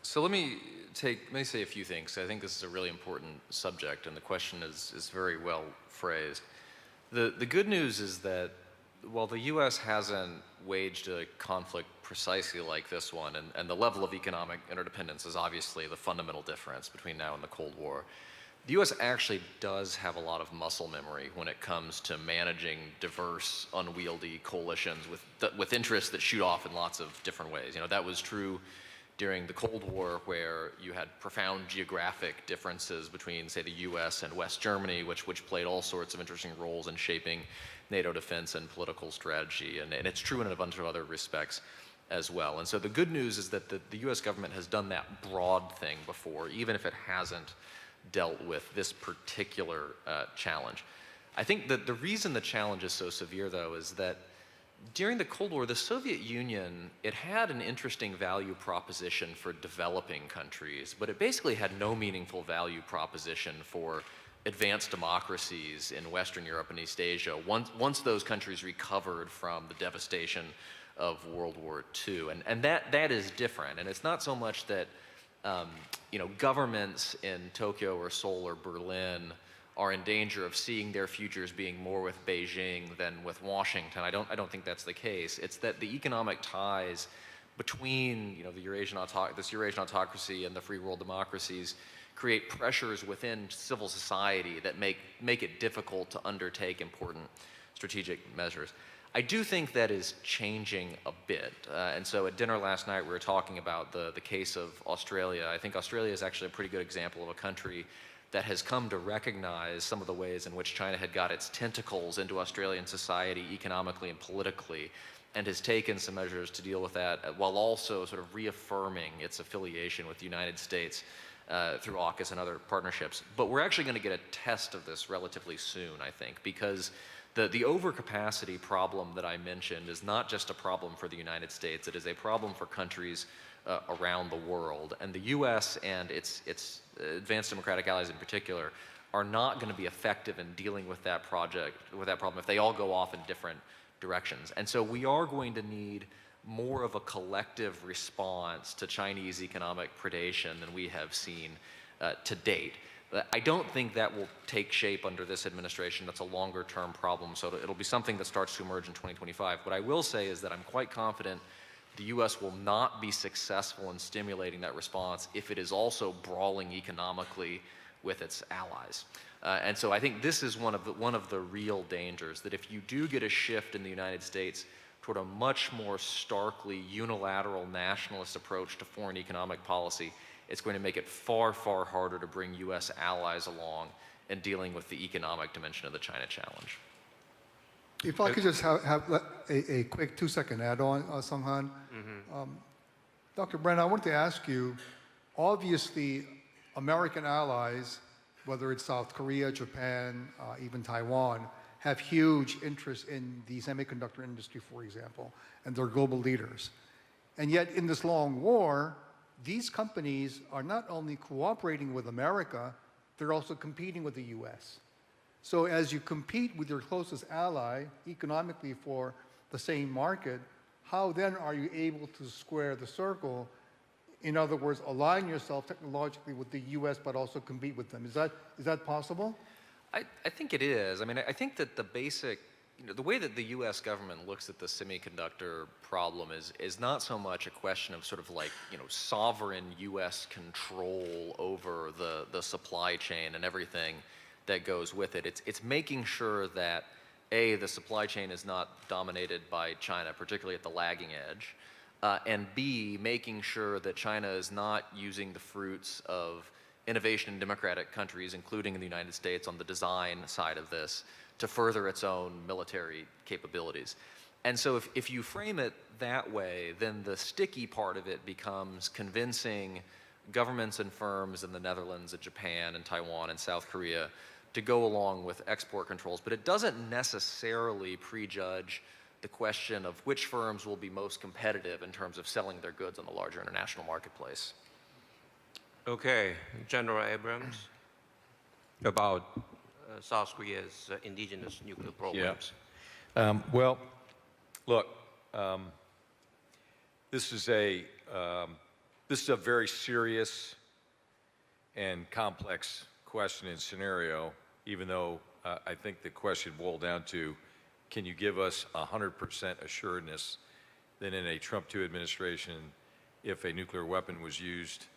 So let me say a few things. I think this is a really important subject, and the question is very well phrased. The good news is that while the U.S. hasn't waged a conflict precisely like this one, and the level of economic interdependence is obviously the fundamental difference between now and the Cold War, the U.S. actually does have a lot of muscle memory when it comes to managing diverse, unwieldy coalitions with interests that shoot off in lots of different ways. You know, that was true during the Cold War, where you had profound geographic differences between, say, the US and West Germany, which played all sorts of interesting roles in shaping NATO defense and political strategy. And it's true in a bunch of other respects as well. And so the good news is that the US government has done that broad thing before, even if it hasn't dealt with this particular challenge. I think that the reason the challenge is so severe, though, is that during the Cold War, the Soviet Union, it had an interesting value proposition for developing countries, but it basically had no meaningful value proposition for advanced democracies in Western Europe and East Asia once those countries recovered from the devastation of World War II. And that is different. And it's not so much that governments in Tokyo or Seoul or Berlin are in danger of seeing their futures being more with Beijing than with Washington. I don't think that's the case. It's that the economic ties between this Eurasian autocracy and the free world democracies create pressures within civil society that make it difficult to undertake important strategic measures. I do think that is changing a bit. And so at dinner last night, we were talking about the case of Australia. I think Australia is actually a pretty good example of a country that has come to recognize some of the ways in which China had got its tentacles into Australian society economically and politically, and has taken some measures to deal with that while also sort of reaffirming its affiliation with the United States through AUKUS and other partnerships. But we're actually going to get a test of this relatively soon, I think, because the overcapacity problem that I mentioned is not just a problem for the United States, it is a problem for countries around the world. And the US and its advanced democratic allies in particular are not going to be effective in dealing with that problem if they all go off in different directions. And so we are going to need more of a collective response to Chinese economic predation than we have seen to date. I don't think that will take shape under this administration. That's a longer-term problem, so it'll be something that starts to emerge in 2025. What I will say is that I'm quite confident the U.S. will not be successful in stimulating that response if it is also brawling economically with its allies. And so I think this is one of the real dangers, that if you do get a shift in the United States toward a much more starkly unilateral nationalist approach to foreign economic policy, it's going to make it far, far harder to bring U.S. allies along in dealing with the economic dimension of the China challenge. If I could just have a quick 2-second add-on, Sung-Han. Dr. Brennan, I wanted to ask you, obviously, American allies, whether it's South Korea, Japan, even Taiwan, have huge interest in the semiconductor industry, for example, and they're global leaders. And yet, in this long war, these companies are not only cooperating with America, they're also competing with the US. So as you compete with your closest ally economically for the same market, how then are you able to square the circle? In other words, align yourself technologically with the US, but also compete with them. Is that possible? I think it is. I mean, I think that the basic, the way that the U.S. government looks at the semiconductor problem is not so much a question of sort of like, sovereign U.S. control over the supply chain and everything that goes with it. It's making sure that, A, the supply chain is not dominated by China, particularly at the lagging edge, and B, making sure that China is not using the fruits of innovation in democratic countries, including in the United States, on the design side of this, to further its own military capabilities. And so if you frame it that way, then the sticky part of it becomes convincing governments and firms in the Netherlands and Japan and Taiwan and South Korea to go along with export controls. But it doesn't necessarily prejudge the question of which firms will be most competitive in terms of selling their goods on the larger international marketplace. Okay, General Abrams, about South Korea's indigenous nuclear programs. Well, look, this is a very serious and complex question and scenario, even though I think the question boiled down to, can you give us 100% assuredness that in a Trump II administration, if a nuclear weapon was used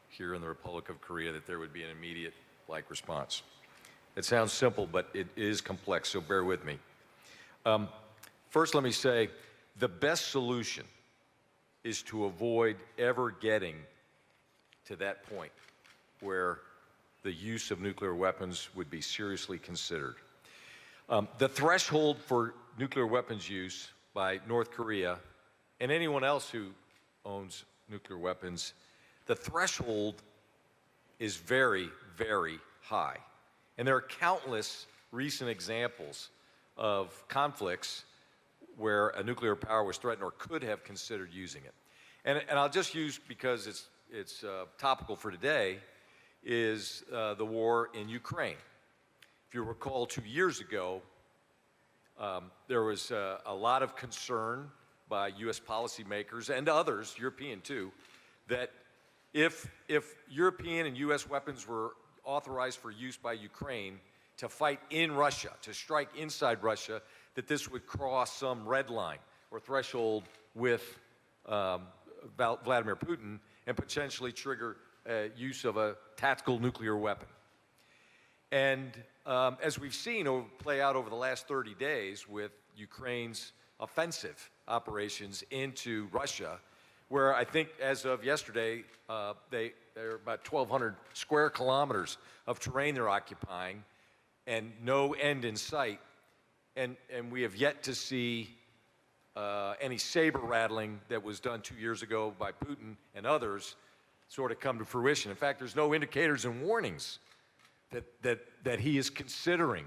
here in the Republic of Korea, that there would be an immediate response? It sounds simple, but it is complex, so bear with me. First, let me say, the best solution is to avoid ever getting to that point where the use of nuclear weapons would be seriously considered. The threshold for nuclear weapons use by North Korea and anyone else who owns nuclear weapons, the threshold is very, very high. And there are countless recent examples of conflicts where a nuclear power was threatened or could have considered using it. And I'll just use, because it's topical for today, is the war in Ukraine. If you recall, 2 years ago, there was a lot of concern by U.S. policymakers and others, European too, that if European and U.S. weapons were authorized for use by Ukraine to fight in Russia, to strike inside Russia, that this would cross some red line or threshold with Vladimir Putin and potentially trigger use of a tactical nuclear weapon. And as we've seen play out over the last 30 days with Ukraine's offensive operations into Russia, where I think as of yesterday, they're about 1,200 square kilometers of terrain they're occupying and no end in sight. And we have yet to see any saber rattling that was done 2 years ago by Putin and others sort of come to fruition. In fact, there's no indicators and warnings that he is considering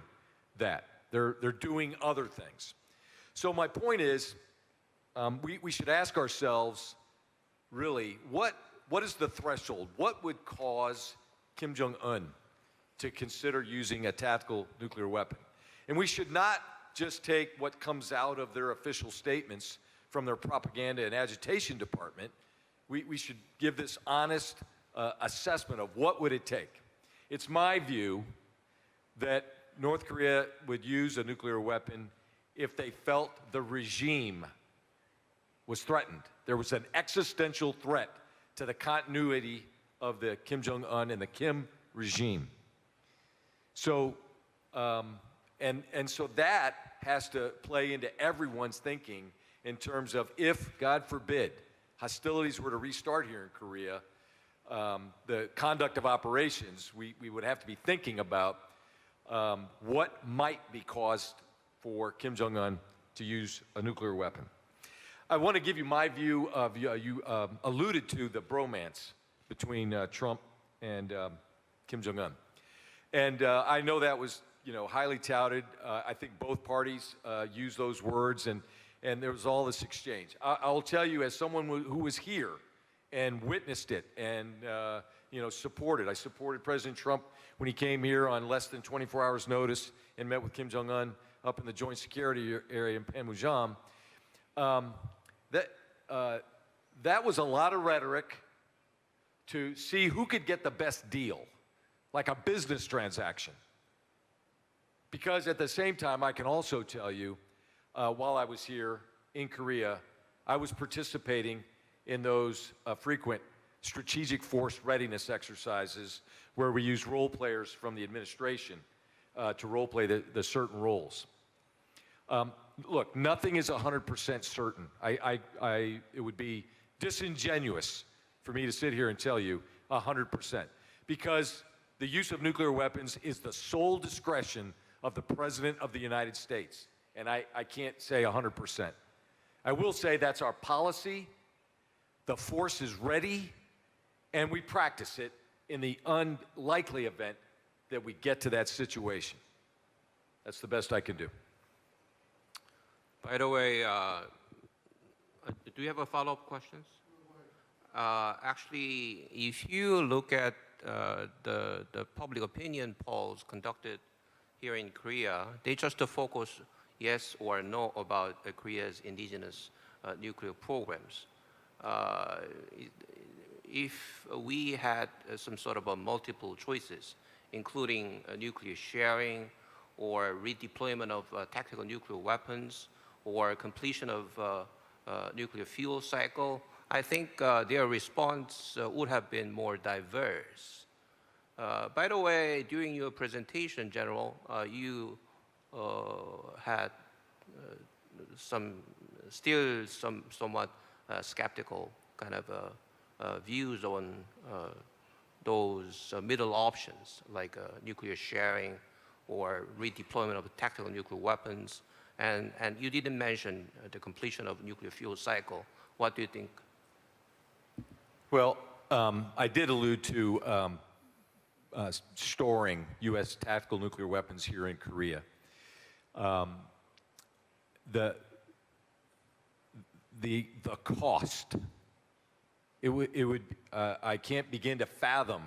that. They're doing other things. So my point is, we should ask ourselves, really, what is the threshold? What would cause Kim Jong-un to consider using a tactical nuclear weapon? And we should not just take what comes out of their official statements from their propaganda and agitation department. We should give this honest assessment of what would it take. It's my view that North Korea would use a nuclear weapon if they felt the regime was threatened. There was an existential threat to the continuity of the Kim Jong-un and the Kim regime. So, and so that has to play into everyone's thinking in terms of if, God forbid, hostilities were to restart here in Korea, the conduct of operations, we would have to be thinking about what might be caused for Kim Jong-un to use a nuclear weapon. I want to give you my view of, you alluded to the bromance between Trump and Kim Jong-un. And I know that was, highly touted. I think both parties used those words, and there was all this exchange. I'll tell you, as someone who was here and witnessed it and, supported. I supported President Trump when he came here on less than 24 hours notice and met with Kim Jong-un up in the Joint Security area in Panmunjom. That was a lot of rhetoric to see who could get the best deal, like a business transaction. Because at the same time, I can also tell you, while I was here in Korea, I was participating in those frequent strategic force readiness exercises where we use role players from the administration to role play the certain roles. Look, nothing is 100% certain. It would be disingenuous for me to sit here and tell you 100%, because the use of nuclear weapons is the sole discretion of the President of the United States, and I can't say 100%. I will say that's our policy, the force is ready, and we practice it in the unlikely event that we get to that situation. That's the best I can do. By the way, do you have a follow-up questions? Actually, if you look at the public opinion polls conducted here in Korea, they just focus yes or no about Korea's indigenous nuclear programs. If we had some sort of multiple choices, including nuclear sharing or redeployment of tactical nuclear weapons or completion of nuclear fuel cycle, I think their response would have been more diverse. By the way, during your presentation, General, you had somewhat skeptical kind of views on those middle options, like nuclear sharing or redeployment of tactical nuclear weapons. And you didn't mention the completion of nuclear fuel cycle. What do you think? Well, I did allude to storing U.S. tactical nuclear weapons here in Korea. The cost, I can't begin to fathom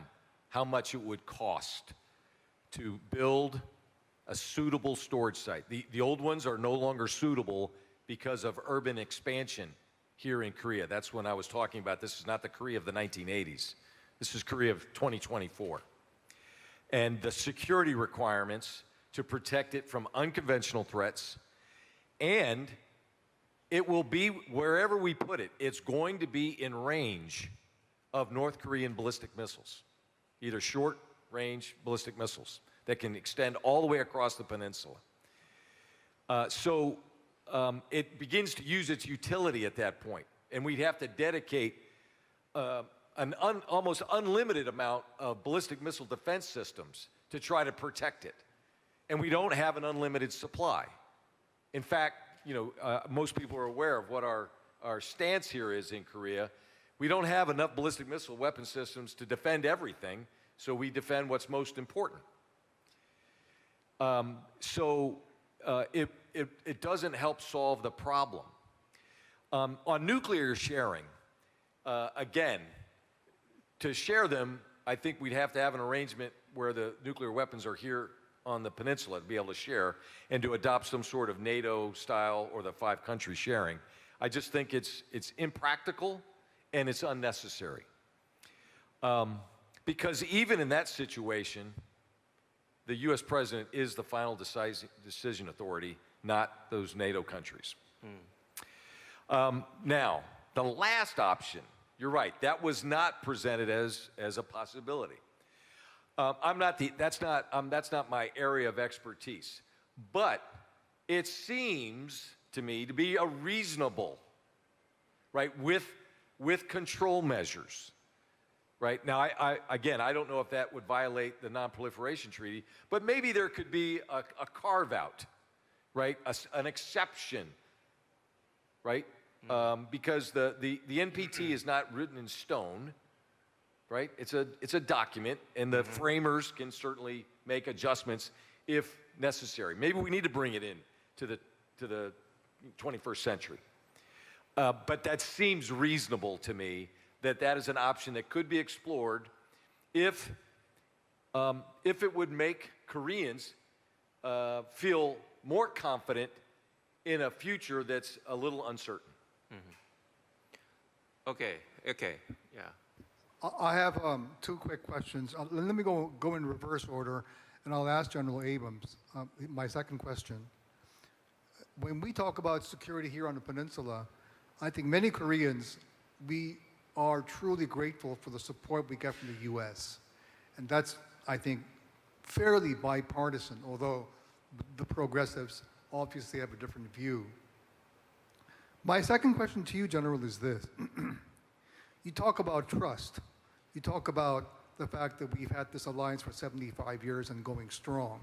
how much it would cost to build a suitable storage site. The old ones are no longer suitable because of urban expansion here in Korea. That's when I was talking about this is not the Korea of the 1980s. This is Korea of 2024. And the security requirements to protect it from unconventional threats, and it will be, wherever we put it, it's going to be in range of North Korean ballistic missiles, either short-range ballistic missiles that can extend all the way across the peninsula. So it begins to use its utility at that point. And we'd have to dedicate an almost unlimited amount of ballistic missile defense systems to try to protect it. And we don't have an unlimited supply. In fact, most people are aware of what our stance here is in Korea. We don't have enough ballistic missile weapon systems to defend everything, so we defend what's most important. It doesn't help solve the problem. On nuclear sharing, again, to share them, I think we'd have to have an arrangement where the nuclear weapons are here on the peninsula to be able to share and to adopt some sort of NATO style or the 5-country sharing. I just think it's impractical and it's unnecessary. Because even in that situation, the US president is the final decision authority, not those NATO countries. Now, the last option, you're right, that was not presented as a possibility. That's not my area of expertise, but it seems to me to be a reasonable, right, with control measures, right? Now, I don't know if that would violate the Non-Proliferation Treaty, but maybe there could be a carve-out, right, an exception, right? Because the NPT is not written in stone, right? It's a document, and the framers can certainly make adjustments if necessary. Maybe we need to bring it in to the 21st century. But that seems reasonable to me, that is an option that could be explored if it would make Koreans feel more confident in a future that's a little uncertain. Okay, yeah. I have 2 quick questions. Let me go in reverse order, and I'll ask General Abrams my second question. When we talk about security here on the peninsula, I think many Koreans, we are truly grateful for the support we get from the U.S. And that's, I think, fairly bipartisan, although the progressives obviously have a different view. My second question to you, General, is this. You talk about trust. You talk about the fact that we've had this alliance for 75 years and going strong.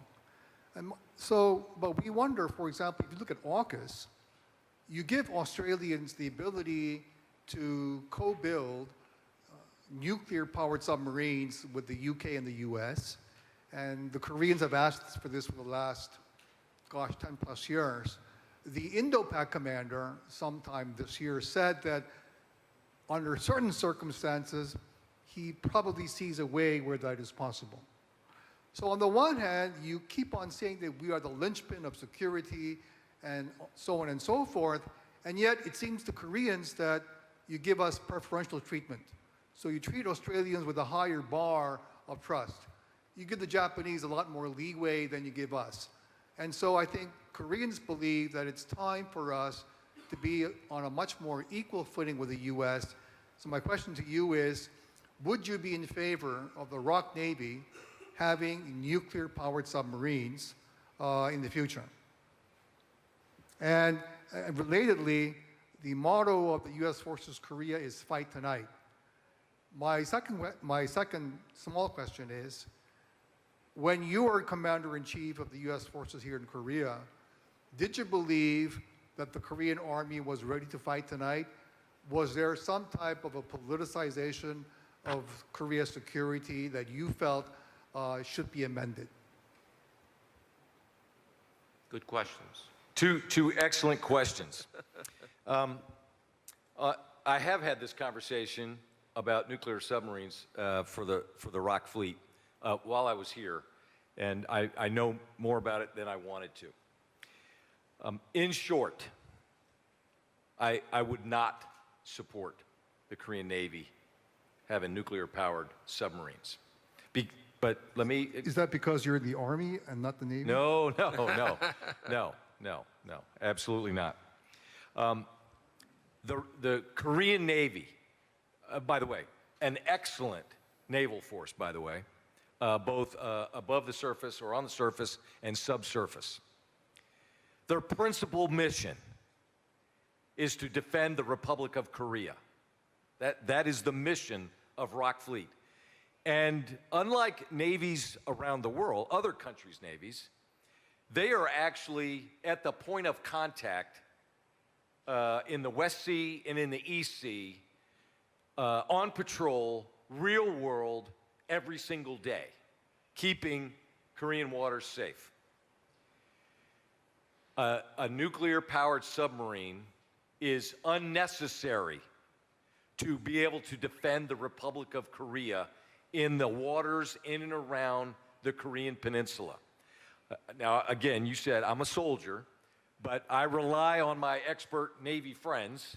But we wonder, for example, if you look at AUKUS, you give Australians the ability to co-build nuclear-powered submarines with the UK and the US, and the Koreans have asked for this for the last, 10 plus years. The Indo-Pac commander, sometime this year, said that under certain circumstances, he probably sees a way where that is possible. So on the one hand, you keep on saying that we are the linchpin of security and so on and so forth, and yet it seems to Koreans that you give us preferential treatment. So you treat Australians with a higher bar of trust. You give the Japanese a lot more leeway than you give us. And so I think Koreans believe that it's time for us to be on a much more equal footing with the US. So my question to you is, would you be in favor of the ROK Navy having nuclear-powered submarines in the future? And relatedly, the motto of the U.S. Forces Korea is "Fight Tonight." My second small question is, when you were Commander-in-Chief of the U.S. Forces here in Korea, did you believe that the Korean Army was ready to fight tonight? Was there some type of a politicization of Korea's security that you felt should be amended? Good questions. Two excellent questions. I have had this conversation about nuclear submarines for the ROK fleet while I was here, and I know more about it than I wanted to. In short, I would not support the Korean Navy having nuclear-powered submarines. But let me... Is that because you're in the Army and not the Navy? No, absolutely not. The Korean Navy, by the way, an excellent naval force, by the way, both above the surface or on the surface and subsurface. Their principal mission is to defend the Republic of Korea. That is the mission of Rock Fleet. And unlike navies around the world, other countries' navies, they are actually at the point of contact in the West Sea and in the East Sea, on patrol, real world, every single day, keeping Korean waters safe. A nuclear-powered submarine is unnecessary to be able to defend the Republic of Korea in the waters in and around the Korean Peninsula. Now, again, you said I'm a soldier, but I rely on my expert Navy friends.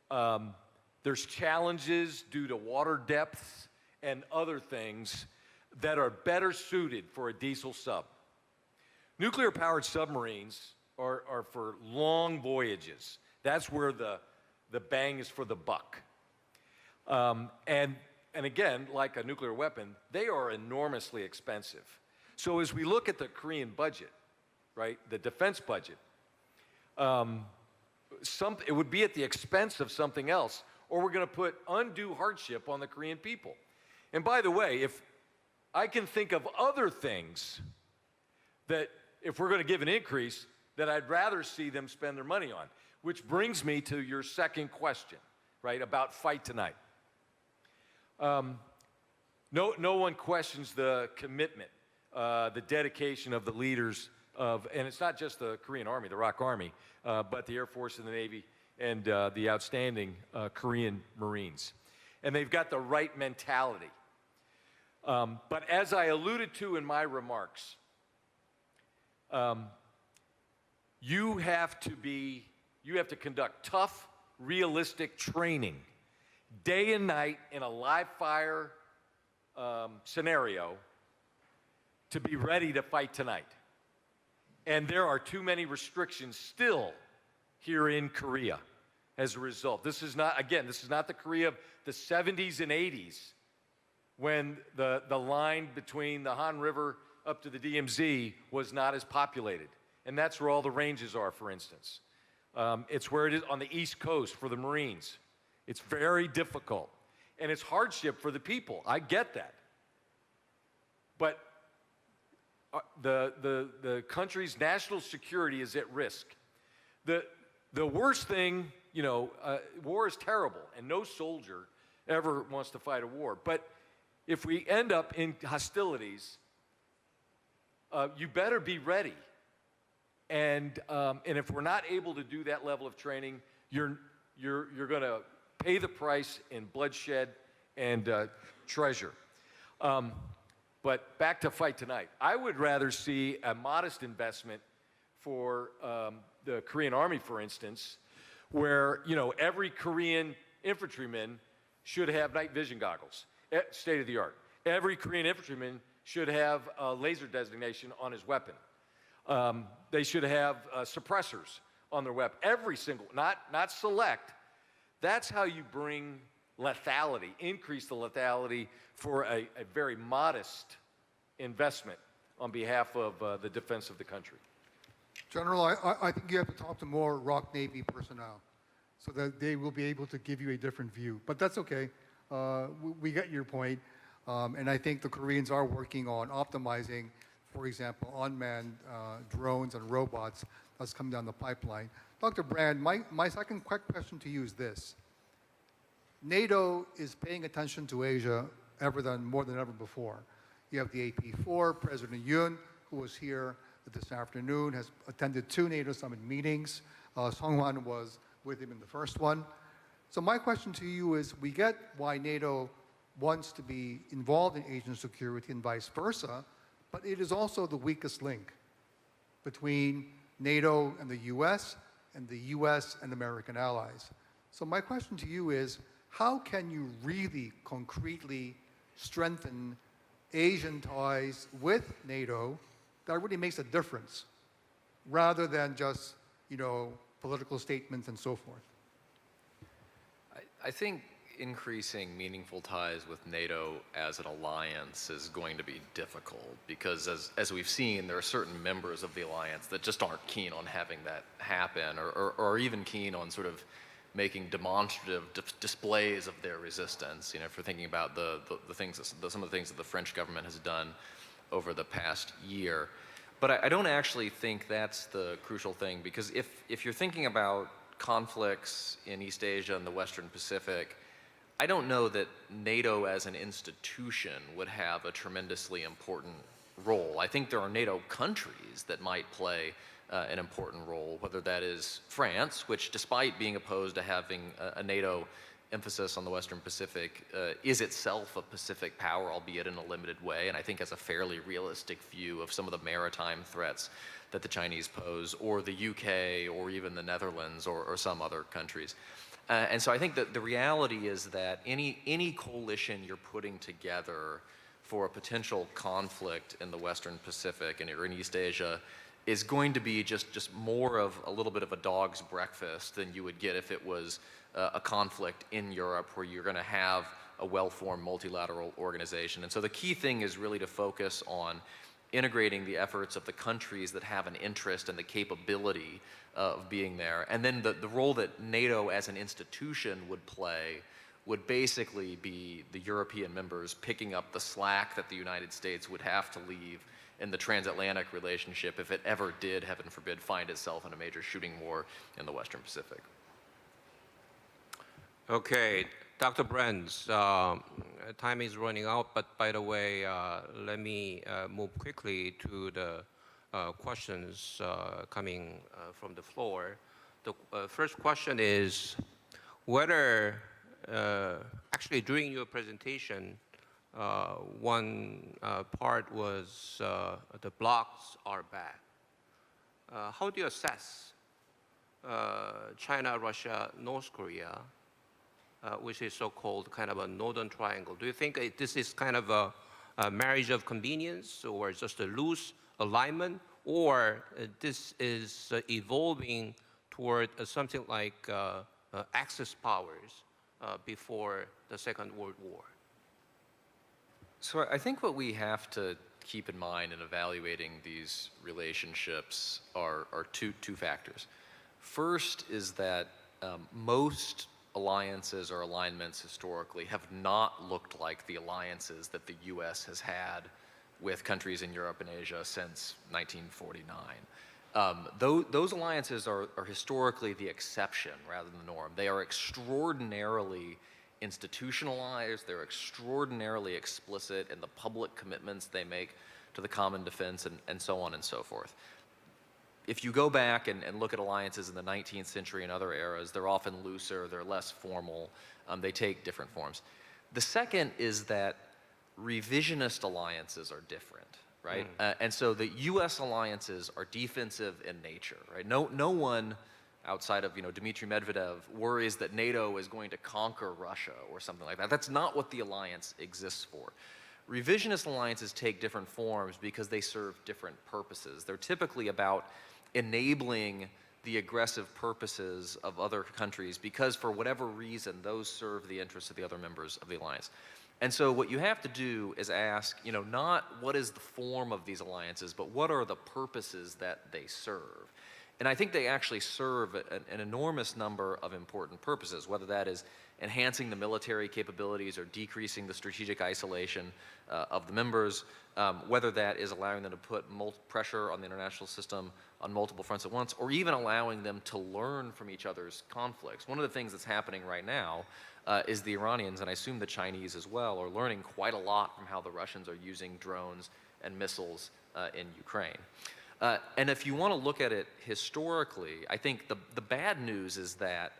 There's challenges due to water depths and other things that are better suited for a diesel sub. Nuclear-powered submarines are for long voyages. That's where the bang is for the buck. And again, like a nuclear weapon, they are enormously expensive. So as we look at the Korean budget, right, the defense budget, it would be at the expense of something else, or we're going to put undue hardship on the Korean people. And by the way, if I can think of other things that, if we're going to give an increase, that I'd rather see them spend their money on, which brings me to your second question, right, about Fight Tonight. No one questions the commitment, the dedication of the leaders of, and it's not just the Korean Army, the ROK Army, but the Air Force and the Navy and the outstanding Korean Marines. And they've got the right mentality. But as I alluded to in my remarks, you have to conduct tough, realistic training day and night in a live fire scenario to be ready to fight tonight. And there are too many restrictions still here in Korea as a result. This is not the Korea of the 70s and 80s when the line between the Han River up to the DMZ was not as populated. And that's where all the ranges are, for instance. It's where it is on the East Coast for the Marines. It's very difficult. And it's hardship for the people. I get that. But the country's national security is at risk. The worst thing, war is terrible, and no soldier ever wants to fight a war. But if we end up in hostilities, you better be ready. And if we're not able to do that level of training, you're going to pay the price in bloodshed and treasure. But back to Fight Tonight. I would rather see a modest investment for the Korean Army, for instance, where every Korean infantryman should have night vision goggles, state of the art. Every Korean infantryman should have a laser designation on his weapon. They should have suppressors on their weapon. Every single, not select. That's how you bring lethality, increase the lethality for a very modest investment on behalf of the defense of the country. General, I think you have to talk to more ROK Navy personnel so that they will be able to give you a different view. But that's okay. We get your point. And I think the Koreans are working on optimizing, for example, unmanned drones and robots that's coming down the pipeline. Dr. Brand, my second quick question to you is this. NATO is paying attention to Asia more than ever before. You have the AP4, President Yoon, who was here this afternoon, has attended 2 NATO summit meetings. Song Hwan was with him in the first one. So my question to you is, we get why NATO wants to be involved in Asian security and vice versa, but it is also the weakest link between NATO and the US and American allies. So my question to you is, how can you really concretely strengthen Asian ties with NATO that really makes a difference, rather than just, political statements and so forth? I think increasing meaningful ties with NATO as an alliance is going to be difficult because, as we've seen, there are certain members of the alliance that just aren't keen on having that happen, or even keen on sort of making demonstrative displays of their resistance. You know, if we're thinking about the things, some of the things that the French government has done over the past year. But I don't actually think that's the crucial thing, because if you're thinking about conflicts in East Asia and the Western Pacific, I don't know that NATO as an institution would have a tremendously important role. I think there are NATO countries that might play an important role, whether that is France, which despite being opposed to having a NATO emphasis on the Western Pacific, is itself a Pacific power, albeit in a limited way, and I think has a fairly realistic view of some of the maritime threats that the Chinese pose, or the UK, or even the Netherlands, or some other countries. And so I think that the reality is that any coalition you're putting together for a potential conflict in the Western Pacific or in East Asia is going to be just more of a little bit of a dog's breakfast than you would get if it was a conflict in Europe, where you're going to have a well-formed multilateral organization. And so the key thing is really to focus on integrating the efforts of the countries that have an interest and the capability of being there. And then the role that NATO as an institution would play would basically be the European members picking up the slack that the United States would have to leave in the transatlantic relationship if it ever did, heaven forbid, find itself in a major shooting war in the Western Pacific. Okay, Dr. Brands, time is running out, but by the way, let me move quickly to the questions coming from the floor. The first question is whether, actually during your presentation, one part was the blocs are bad. How do you assess China, Russia, North Korea, which is so-called kind of a northern triangle? Do you think this is kind of a marriage of convenience, or just a loose alignment, or this is evolving toward something like Axis powers before the Second World War? So I think what we have to keep in mind in evaluating these relationships are two factors. First is that most alliances or alignments historically have not looked like the alliances that the US has had with countries in Europe and Asia since 1949. Those alliances are historically the exception rather than the norm. They are extraordinarily institutionalized, they're extraordinarily explicit in the public commitments they make to the common defense, and so on and so forth. If you go back and look at alliances in the 19th century and other eras, they're often looser, they're less formal, they take different forms. The second is that revisionist alliances are different, right? And so the US alliances are defensive in nature, right? No one outside of Dmitry Medvedev worries that NATO is going to conquer Russia or something like that. That's not what the alliance exists for. Revisionist alliances take different forms because they serve different purposes. They're typically about enabling the aggressive purposes of other countries because for whatever reason, those serve the interests of the other members of the alliance. And so what you have to do is ask, not what is the form of these alliances, but what are the purposes that they serve? And I think they actually serve an enormous number of important purposes, whether that is enhancing the military capabilities or decreasing the strategic isolation of the members, whether that is allowing them to put pressure on the international system on multiple fronts at once, or even allowing them to learn from each other's conflicts. One of the things that's happening right now is the Iranians, and I assume the Chinese as well, are learning quite a lot from how the Russians are using drones and missiles in Ukraine. And if you want to look at it historically, I think the bad news is that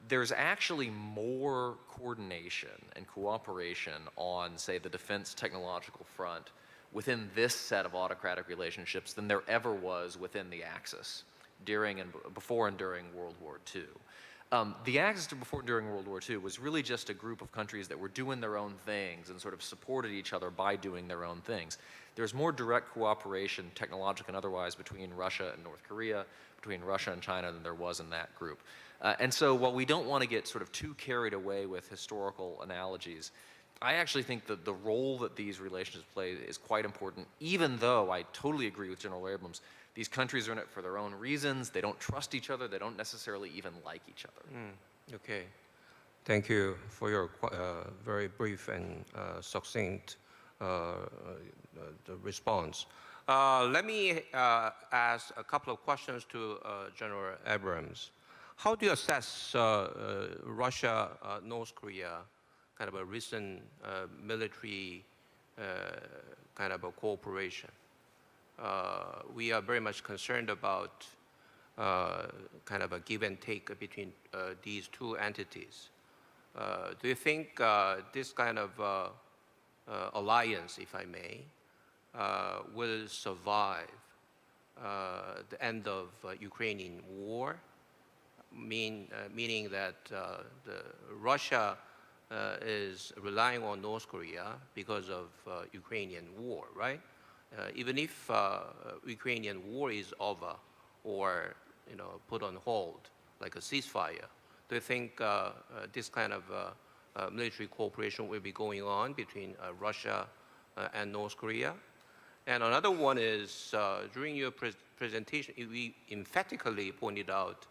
there's actually more coordination and cooperation on, say, the defense technological front within this set of autocratic relationships than there ever was within the Axis before and during World War II. The Axis before during World War II was really just a group of countries that were doing their own things and sort of supported each other by doing their own things. There's more direct cooperation, technological and otherwise, between Russia and North Korea, between Russia and China than there was in that group. And so while we don't want to get sort of too carried away with historical analogies, I actually think that the role that these relations play is quite important, even though I totally agree with General Abrams. These countries are in it for their own reasons. They don't trust each other. They don't necessarily even like each other. Okay. Thank you for your very brief and succinct the response. Let me ask a couple of questions to General Abrams. How do you assess Russia, North Korea, kind of a recent military kind of a cooperation? We are very much concerned about kind of a give and take between these two entities. Do you think this kind of alliance, if I may, will survive the end of Ukrainian war? Meaning that Russia is relying on North Korea because of Ukrainian war, right? Even if Ukrainian war is over or put on hold, like a ceasefire, do you think this kind of military cooperation will be going on between Russia and North Korea? And another one is, during your presentation, we emphatically pointed out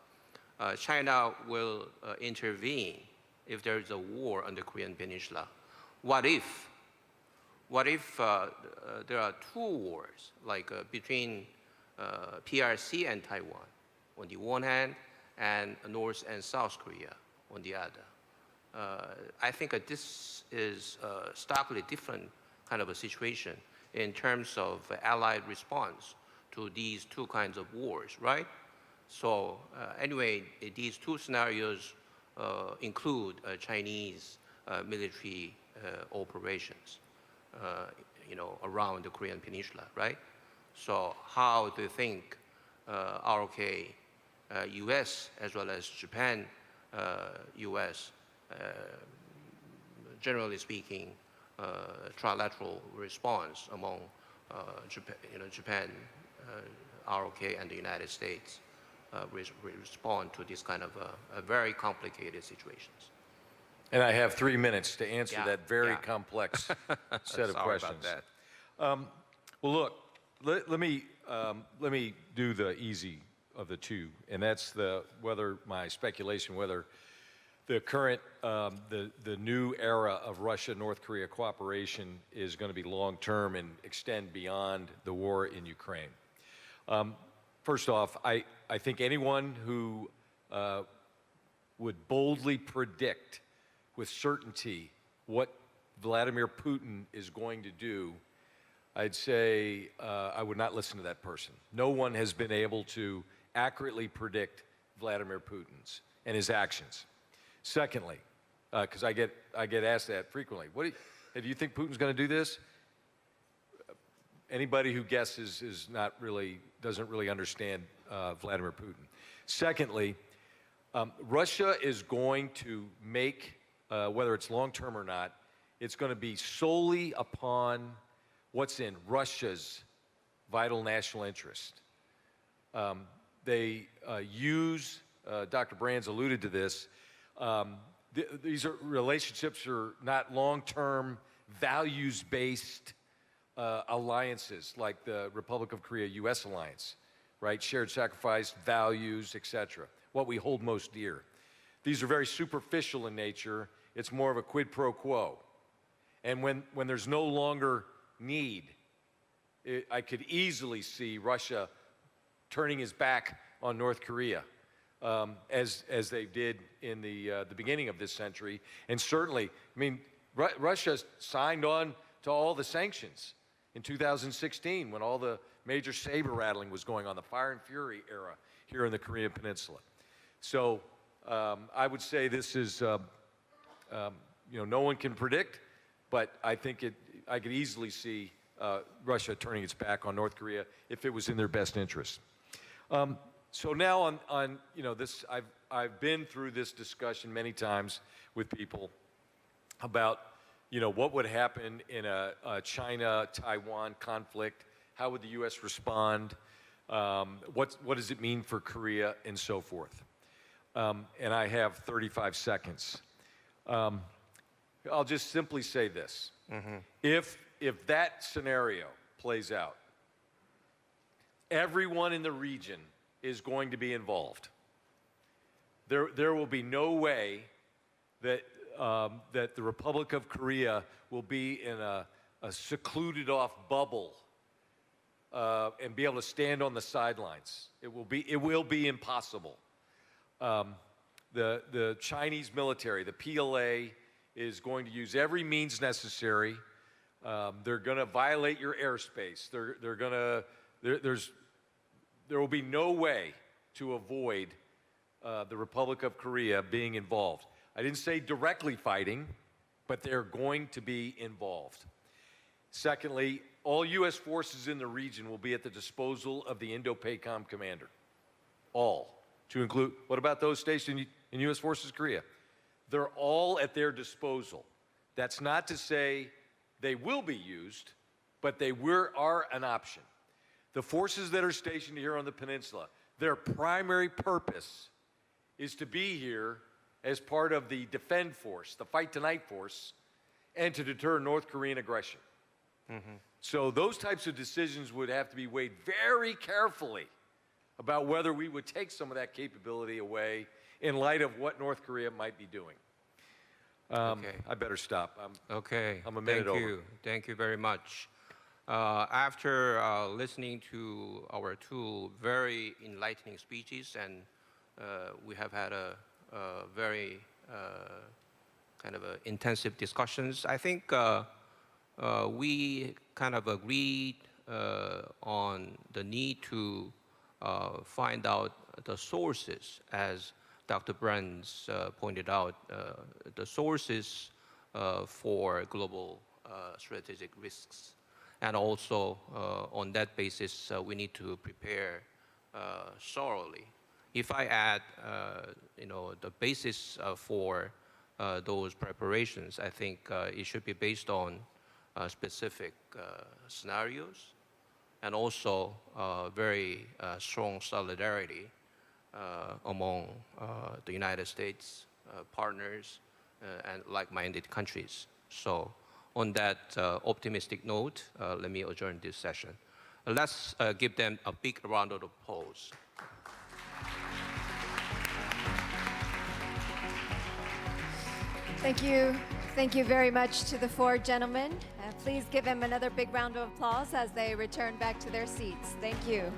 China will intervene if there is a war on the Korean Peninsula. What if there are two wars, like between PRC and Taiwan on the one hand, and North and South Korea on the other? I think this is a starkly different kind of a situation in terms of allied response to these two kinds of wars, right? So anyway, these two scenarios include Chinese military operations, around the Korean Peninsula, right? So how do you think ROK, U.S. as well as Japan, U.S., generally speaking, trilateral response among Japan, ROK, and the United States respond to this kind of a very complicated situations? And I have 3 minutes to answer Yeah, that very yeah. complex set of Sorry questions. about that. Well, look, let me do the easy of the two, and that's whether the current the new era of Russia-North Korea cooperation is going to be long-term and extend beyond the war in Ukraine. First off, I think anyone who would boldly predict with certainty what Vladimir Putin is going to do, I'd say I would not listen to that person. No one has been able to accurately predict Vladimir Putin's and his actions. Secondly, because I get asked that frequently, do you think Putin's going to do this? Anybody who guesses doesn't really understand Vladimir Putin. Secondly, Russia is going to make, whether it's long-term or not, it's going to be solely upon what's in Russia's vital national interest. They use, Dr. Brands alluded to this, these relationships are not long-term, values-based alliances like the Republic of Korea U.S. alliance, right? Shared sacrifice, values, etc. What we hold most dear. These are very superficial in nature. It's more of a quid pro quo. And when there's no longer need, I could easily see Russia turning his back on North Korea, as they did in the beginning of this century. And certainly, I mean, Russia signed on to all the sanctions in 2016 when all the major saber rattling was going on, the fire and fury era here in the Korean Peninsula. So I would say this is, no one can predict, but I think I could easily see Russia turning its back on North Korea if it was in their best interest. So now on this, I've been through this discussion many times with people about what would happen in a China-Taiwan conflict. How would the U.S. respond? What does it mean for Korea, and so forth? And I have 35 seconds. I'll just simply say this. If that scenario plays out, everyone in the region is going to be involved. There will be no way that the Republic of Korea will be in a secluded off bubble and be able to stand on the sidelines. It will be impossible. The Chinese military, the PLA, is going to use every means necessary. They're going to violate your airspace. There will be no way to avoid the Republic of Korea being involved. I didn't say directly fighting, but they're going to be involved. Secondly, all U.S. forces in the region will be at the disposal of the Indo-PACOM commander. All, to include, what about those stationed in U.S. Forces Korea? They're all at their disposal. That's not to say they will be used, but they are an option. The forces that are stationed here on the peninsula, their primary purpose is to be here as part of the defend force, the fight tonight force, and to deter North Korean aggression. So those types of decisions would have to be weighed very carefully about whether we would take some of that capability away in light of what North Korea might be doing. Okay. I better stop. I'm a minute Thank over. you. Thank you very much. After listening to our two very enlightening speeches, and we have had a very kind of intensive discussions, I think we kind of agreed on the need to find out the sources, as Dr. Brands pointed out, the sources for global strategic risks. And also, on that basis, we need to prepare thoroughly. If I add, the basis for those preparations, I think it should be based on specific scenarios, and also very strong solidarity among the United States partners and like-minded countries. So on that optimistic note, let me adjourn this session. Let's give them a big round of applause. Thank you. Thank you very much to the four gentlemen. Please give them another big round of applause as they return back to their seats. Thank you.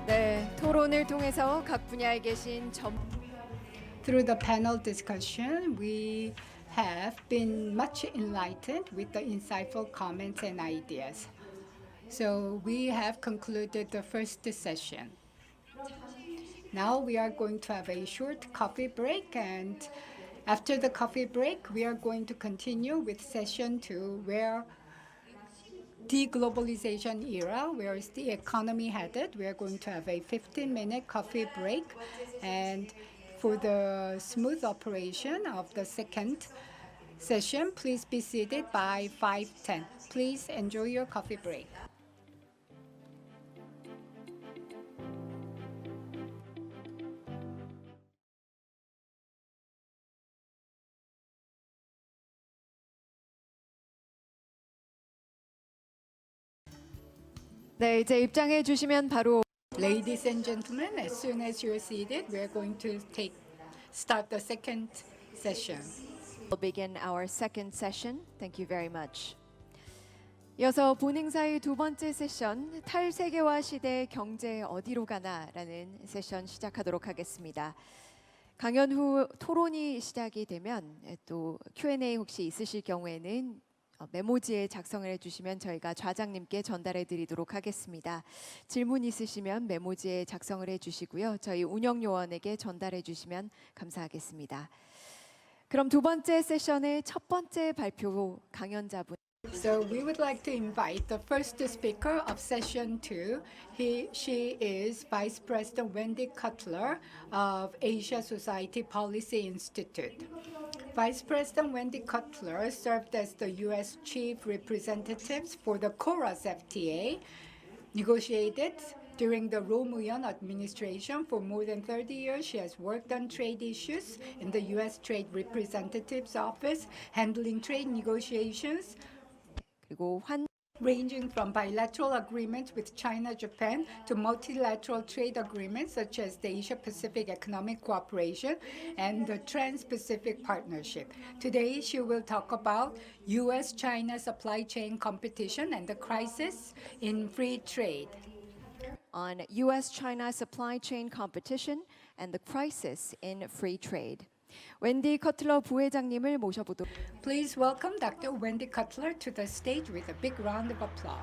네, 토론을 통해서 각 분야에 계신 Through the panel discussion, we have been much enlightened with the insightful comments and ideas. So we have concluded the first session. Now we are going to have a short coffee break, and after the coffee break, we are going to continue with session 2, where deglobalization era, where is the economy headed. We are going to have a 15-minute coffee break, and for the smooth operation of the second session, please be seated by 5:10. Please enjoy your coffee break. 네, 이제 입장해 주시면 바로 Ladies and gentlemen, as soon as you're seated, we're going to start the second session. We'll begin our second session. Thank you very much. 이어서 본행사의 두 번째 세션, 탈세계화 시대 경제 어디로 가나라는 세션 시작하도록 하겠습니다. 강연 후 토론이 시작이 되면 또 Q&A 혹시 있으실 경우에는 메모지에 작성을 해주시면 저희가 좌장님께 전달해 드리도록 하겠습니다. 질문 있으시면 메모지에 작성을 해주시고요. 저희 운영요원에게 전달해 주시면 감사하겠습니다. 그럼 두 번째 세션의 첫 번째 발표 강연자분 So we would like to invite the first speaker of session 2. She is Vice President Wendy Cutler of Asia Society Policy Institute. Vice President Wendy Cutler served as the U.S. Chief Representative for the KORUS FTA, negotiated during the Roh Moo-hyun administration for more than 30 years. She has worked on trade issues in the U.S. Trade Representative's office, handling trade negotiations 그리고 ranging from bilateral agreements with China, Japan, to multilateral trade agreements such as the Asia-Pacific Economic Cooperation and the Trans-Pacific Partnership. Today, she will talk about U.S.-China supply chain competition and the crisis in free trade. on U.S.-China supply chain competition and the crisis in free trade. 웬디 커틀러 부회장님을 모셔보도록. Please welcome Dr. Wendy Cutler to the stage with a big round of applause.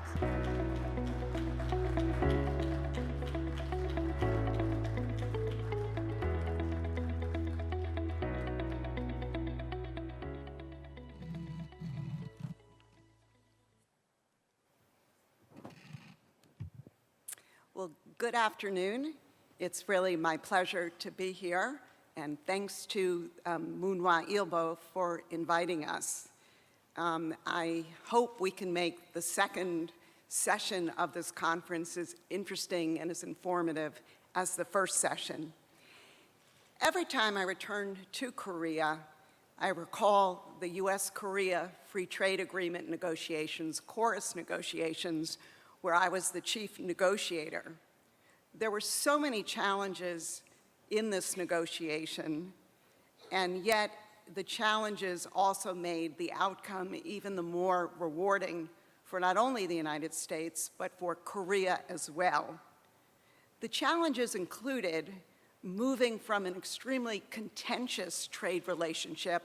Well, good afternoon. It's really my pleasure to be here, and thanks to Munhwa Ilbo for inviting us. I hope we can make the second session of this conference as interesting and as informative as the first session. Every time I return to Korea, I recall the U.S.-Korea Free Trade Agreement negotiations, KORUS negotiations, where I was the chief negotiator. There were so many challenges in this negotiation, and yet the challenges also made the outcome even the more rewarding for not only the United States, but for Korea as well. The challenges included moving from an extremely contentious trade relationship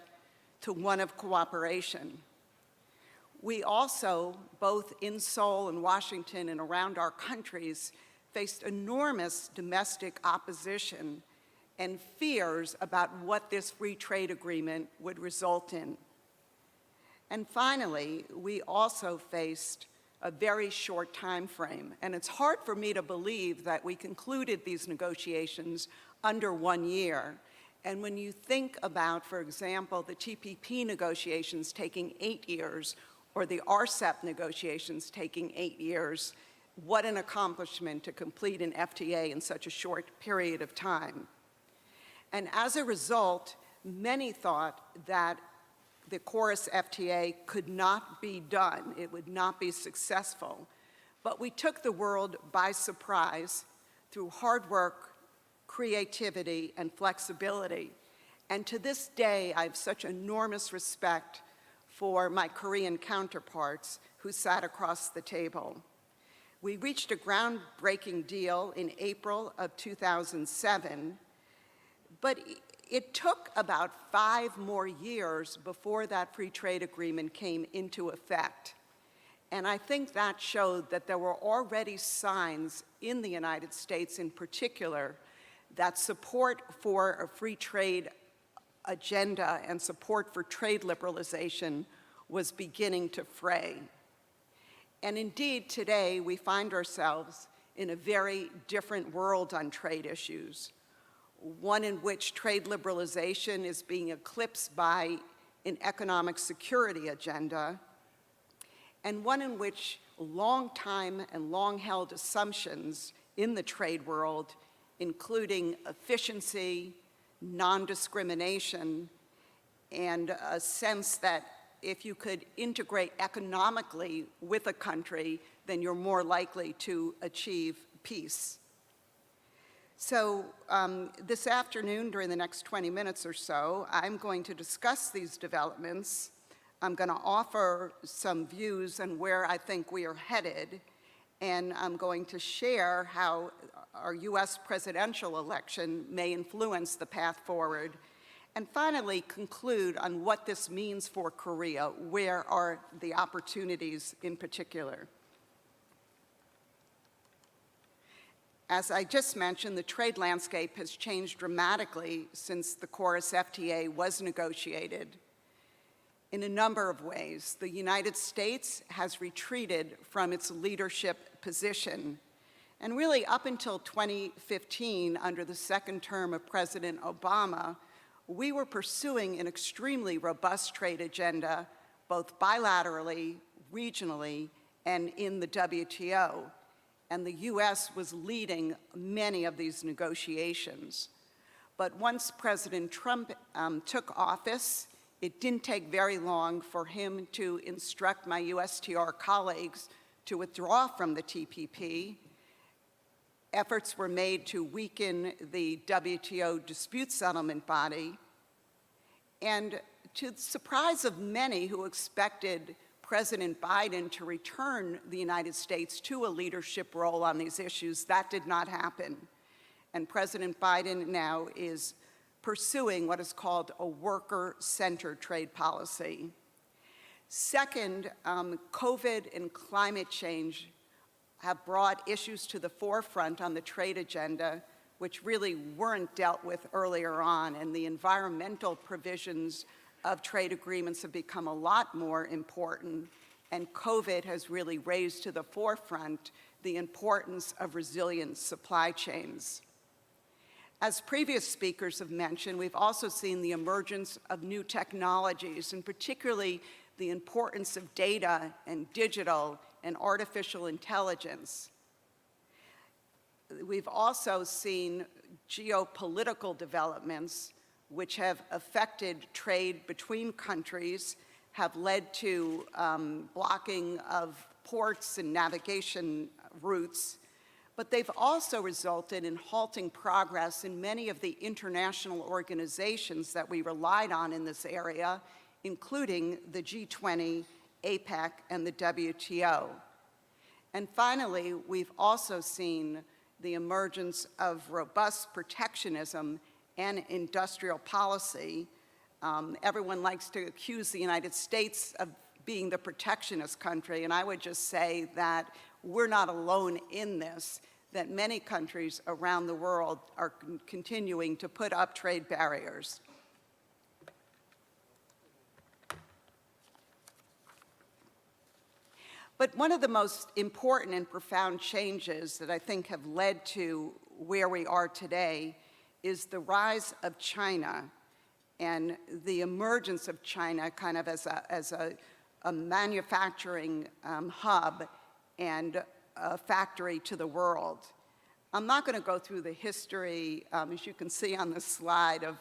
to one of cooperation. We also, both in Seoul and Washington and around our countries, faced enormous domestic opposition and fears about what this free trade agreement would result in. And finally, we also faced a very short time frame, and it's hard for me to believe that we concluded these negotiations under 1 year. And when you think about, for example, the TPP negotiations taking 8 years, or the RCEP negotiations taking 8 years, what an accomplishment to complete an FTA in such a short period of time. And as a result, many thought that the KORUS FTA could not be done. It would not be successful. But we took the world by surprise through hard work, creativity, and flexibility. And to this day, I have such enormous respect for my Korean counterparts who sat across the table. We reached a groundbreaking deal in April of 2007, but it took about 5 more years before that free trade agreement came into effect. And I think that showed that there were already signs in the United States in particular that support for a free trade agenda and support for trade liberalization was beginning to fray. And indeed, today, we find ourselves in a very different world on trade issues, one in which trade liberalization is being eclipsed by an economic security agenda, and one in which long-time and long-held assumptions in the trade world, including efficiency, non-discrimination, and a sense that if you could integrate economically with a country, then you're more likely to achieve peace. So this afternoon, during the next 20 minutes or so, I'm going to discuss these developments. I'm going to offer some views on where I think we are headed, and I'm going to share how our US presidential election may influence the path forward, and finally conclude on what this means for Korea. Where are the opportunities in particular? As I just mentioned, the trade landscape has changed dramatically since the KORUS FTA was negotiated. in a number of ways. The United States has retreated from its leadership position. And really, up until 2015, under the second term of President Obama, we were pursuing an extremely robust trade agenda, both bilaterally, regionally, and in the WTO. And the US was leading many of these negotiations. But once President Trump took office, it didn't take very long for him to instruct my USTR colleagues to withdraw from the TPP. Efforts were made to weaken the WTO dispute settlement body. And to the surprise of many who expected President Biden to return the United States to a leadership role on these issues, that did not happen. And President Biden now is pursuing what is called a worker-centered trade policy. Second, COVID and climate change have brought issues to the forefront on the trade agenda, which really weren't dealt with earlier on, and the environmental provisions of trade agreements have become a lot more important, and COVID has really raised to the forefront the importance of resilient supply chains. As previous speakers have mentioned, we've also seen the emergence of new technologies, and particularly the importance of data and digital and artificial intelligence. We've also seen geopolitical developments which have affected trade between countries, have led to blocking of ports and navigation routes, but they've also resulted in halting progress in many of the international organizations that we relied on in this area, including the G20, APEC, and the WTO. And finally, we've also seen the emergence of robust protectionism and industrial policy. Everyone likes to accuse the United States of being the protectionist country, and I would just say that we're not alone in this, that many countries around the world are continuing to put up trade barriers. But one of the most important and profound changes that I think have led to where we are today is the rise of China and the emergence of China kind of as a manufacturing hub and a factory to the world. I'm not going to go through the history, as you can see on the slide, of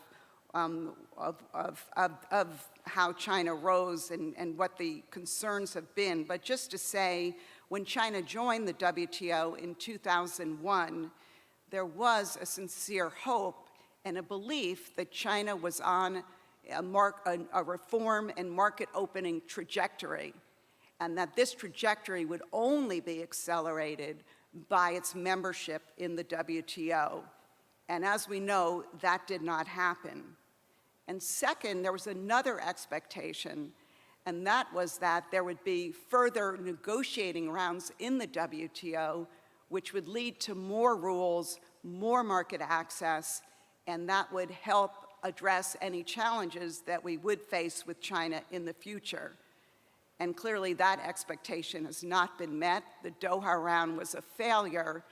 how China rose and what the concerns have been, but just to say, when China joined the WTO in 2001, there was a sincere hope and a belief that China was on a reform and market opening trajectory, and that this trajectory would only be accelerated by its membership in the WTO. And as we know, that did not happen. And second, there was another expectation, and that was that there would be further negotiating rounds in the WTO, which would lead to more rules, more market access, and that would help address any challenges that we would face with China in the future. And clearly that expectation has not been met. The Doha round was a failure,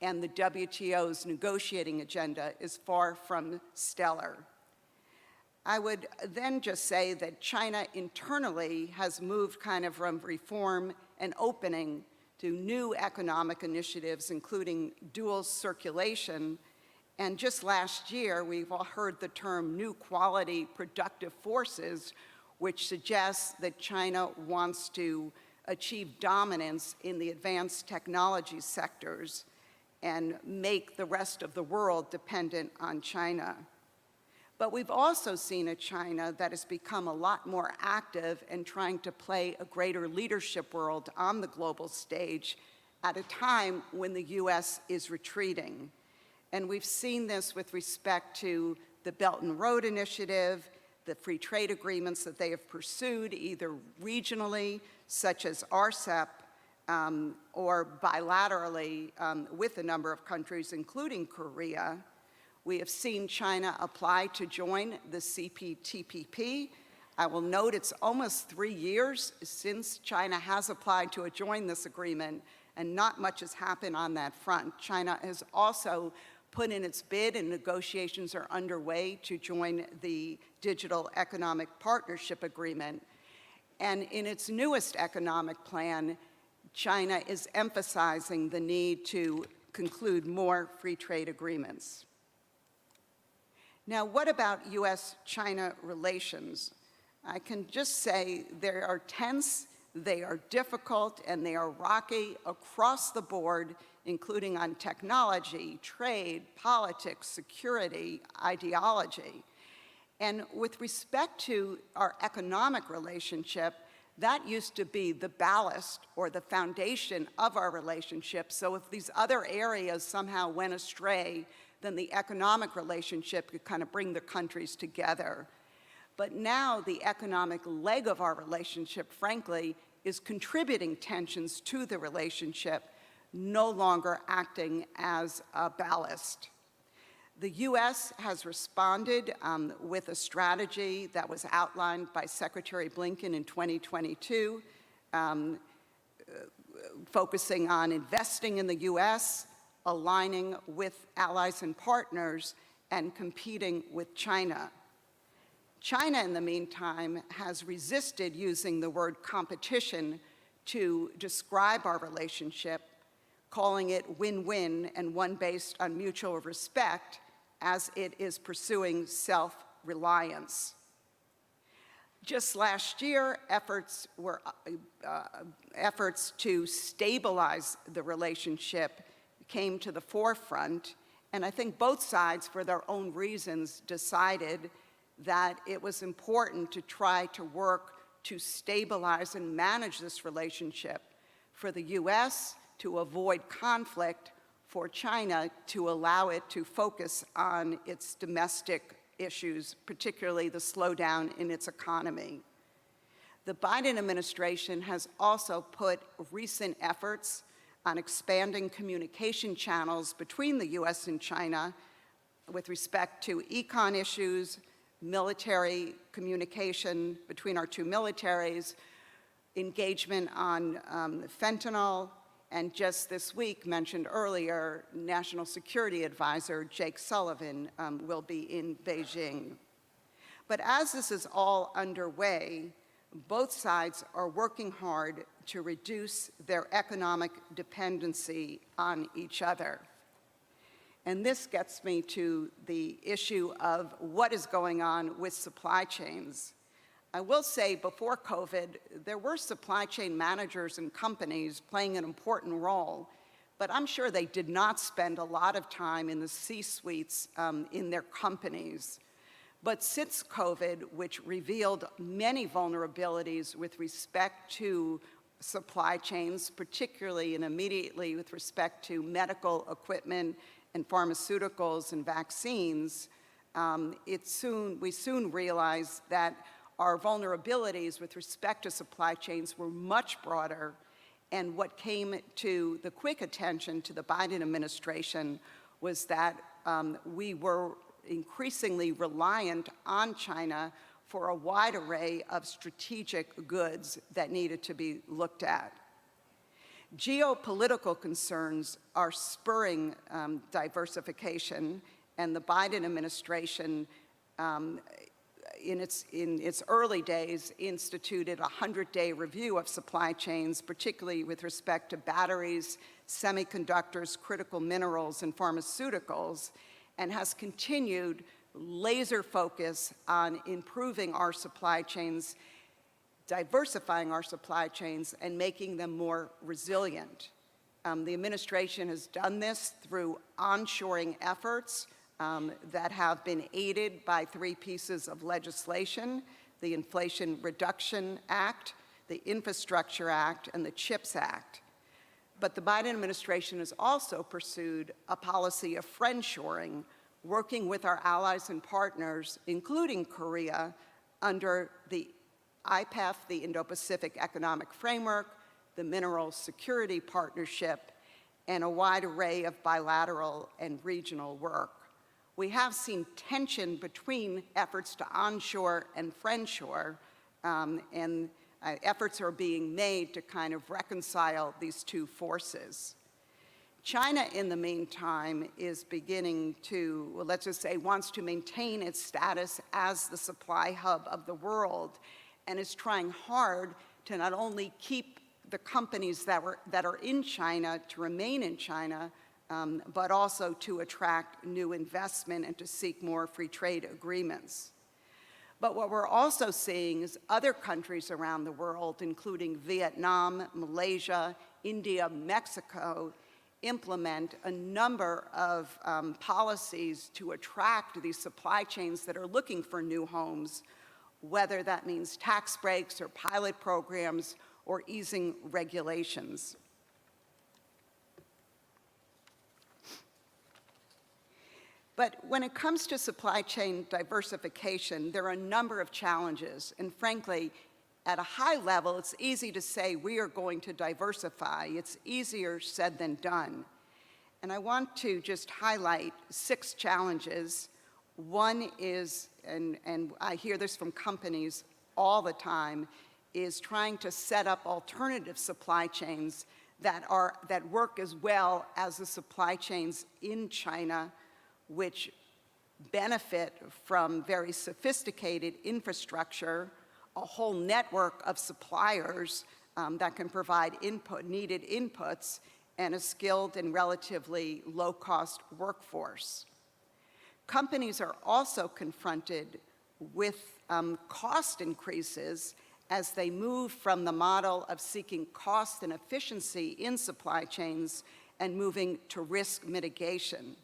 and the WTO's negotiating agenda is far from stellar. I would then just say that China internally has moved kind of from reform and opening to new economic initiatives, including dual circulation. And just last year, we've all heard the term new quality productive forces, which suggests that China wants to achieve dominance in the advanced technology sectors and make the rest of the world dependent on China. But we've also seen a China that has become a lot more active in trying to play a greater leadership role on the global stage at a time when the US is retreating. And we've seen this with respect to the Belt and Road Initiative, the free trade agreements that they have pursued, either regionally, such as RCEP, or bilaterally with a number of countries, including Korea. We have seen China apply to join the CPTPP, I will note it's almost 3 years since China has applied to join this agreement, and not much has happened on that front. China has also put in its bid, and negotiations are underway to join the Digital Economic Partnership Agreement. And in its newest economic plan, China is emphasizing the need to conclude more free trade agreements. Now, what about US-China relations? I can just say they are tense, they are difficult, and they are rocky across the board, including on technology, trade, politics, security, ideology. And with respect to our economic relationship, that used to be the ballast or the foundation of our relationship. So if these other areas somehow went astray, then the economic relationship could kind of bring the countries together. But now the economic leg of our relationship, frankly, is contributing tensions to the relationship, no longer acting as a ballast. The US has responded with a strategy that was outlined by Secretary Blinken in 2022, focusing on investing in the US, aligning with allies and partners, and competing with China. China, in the meantime, has resisted using the word competition to describe our relationship, calling it win-win and one based on mutual respect, as it is pursuing self-reliance. Just last year, efforts to stabilize the relationship came to the forefront, and I think both sides, for their own reasons, decided that it was important to try to work to stabilize and manage this relationship, for the US to avoid conflict, for China to allow it to focus on its domestic issues, particularly the slowdown in its economy. The Biden administration has also put recent efforts on expanding communication channels between the US and China with respect to econ issues, military communication between our two militaries, engagement on fentanyl, and just this week, mentioned earlier, National Security Advisor Jake Sullivan will be in Beijing. But as this is all underway, both sides are working hard to reduce their economic dependency on each other. And this gets me to the issue of what is going on with supply chains. I will say, before COVID, there were supply chain managers and companies playing an important role, but I'm sure they did not spend a lot of time in the C-suites in their companies. But since COVID, which revealed many vulnerabilities with respect to supply chains, particularly and immediately with respect to medical equipment and pharmaceuticals and vaccines, we soon realized that our vulnerabilities with respect to supply chains were much broader, and what came to the quick attention to the Biden administration was that we were increasingly reliant on China for a wide array of strategic goods that needed to be looked at. Geopolitical concerns are spurring diversification, and the Biden administration in its early days, instituted a 100-day review of supply chains, particularly with respect to batteries, semiconductors, critical minerals, and pharmaceuticals, and has continued laser focus on improving our supply chains, diversifying our supply chains, and making them more resilient. The administration has done this through onshoring efforts that have been aided by 3 pieces of legislation: the Inflation Reduction Act, the Infrastructure Act, and the CHIPS Act. But the Biden administration has also pursued a policy of friendshoring, working with our allies and partners, including Korea, under the IPEF, the Indo-Pacific Economic Framework, the Mineral Security Partnership, and a wide array of bilateral and regional work. We have seen tension between efforts to onshore and friendshore, and efforts are being made to kind of reconcile these two forces. China, in the meantime, is beginning to, well, let's just say, wants to maintain its status as the supply hub of the world, and is trying hard to not only keep the companies that are in China to remain in China, but also to attract new investment and to seek more free trade agreements. But what we're also seeing is other countries around the world, including Vietnam, Malaysia, India, Mexico, implement a number of policies to attract these supply chains that are looking for new homes, whether that means tax breaks or pilot programs or easing regulations. But when it comes to supply chain diversification, there are a number of challenges, and frankly, at a high level, it's easy to say we are going to diversify. It's easier said than done. And I want to just highlight 6 challenges. One is, and I hear this from companies all the time, is trying to set up alternative supply chains that work as well as the supply chains in China, which benefit from very sophisticated infrastructure, a whole network of suppliers that can provide needed inputs, and a skilled and relatively low-cost workforce. Companies are also confronted with cost increases as they move from the model of seeking cost and efficiency in supply chains and moving to risk mitigation.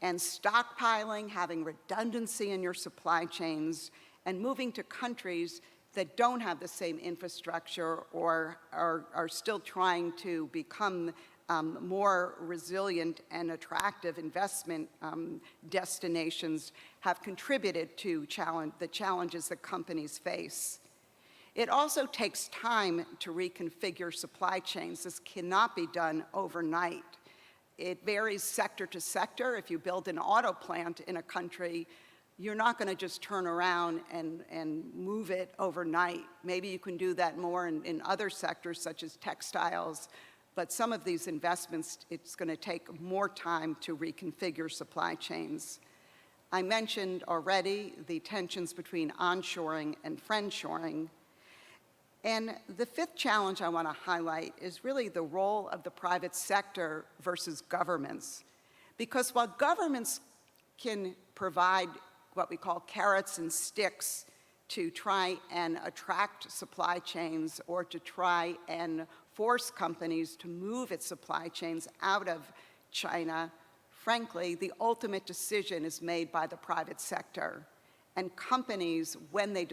And stockpiling, having redundancy in your supply chains, and moving to countries that don't have the same infrastructure or are still trying to become more resilient and attractive investment destinations have contributed to the challenges that companies face. It also takes time to reconfigure supply chains. This cannot be done overnight. It varies sector to sector. If you build an auto plant in a country, you're not going to just turn around and move it overnight. Maybe you can do that more in other sectors, such as textiles, but some of these investments, it's going to take more time to reconfigure supply chains. I mentioned already the tensions between onshoring and friendshoring. And the 5th challenge I want to highlight is really the role of the private sector versus governments. Because while governments can provide what we call carrots and sticks to try and attract supply chains or to try and force companies to move its supply chains out of China, frankly, the ultimate decision is made by the private sector. And companies, when they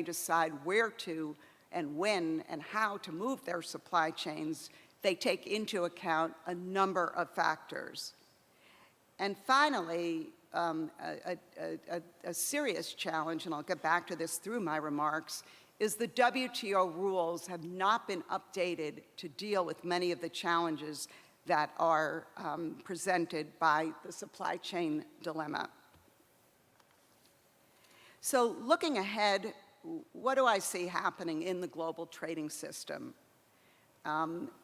decide where to and when and how to move their supply chains, they take into account a number of factors. And finally, a serious challenge, and I'll get back to this through my remarks, is the WTO rules have not been updated to deal with many of the challenges that are presented by the supply chain dilemma. So looking ahead, what do I see happening in the global trading system?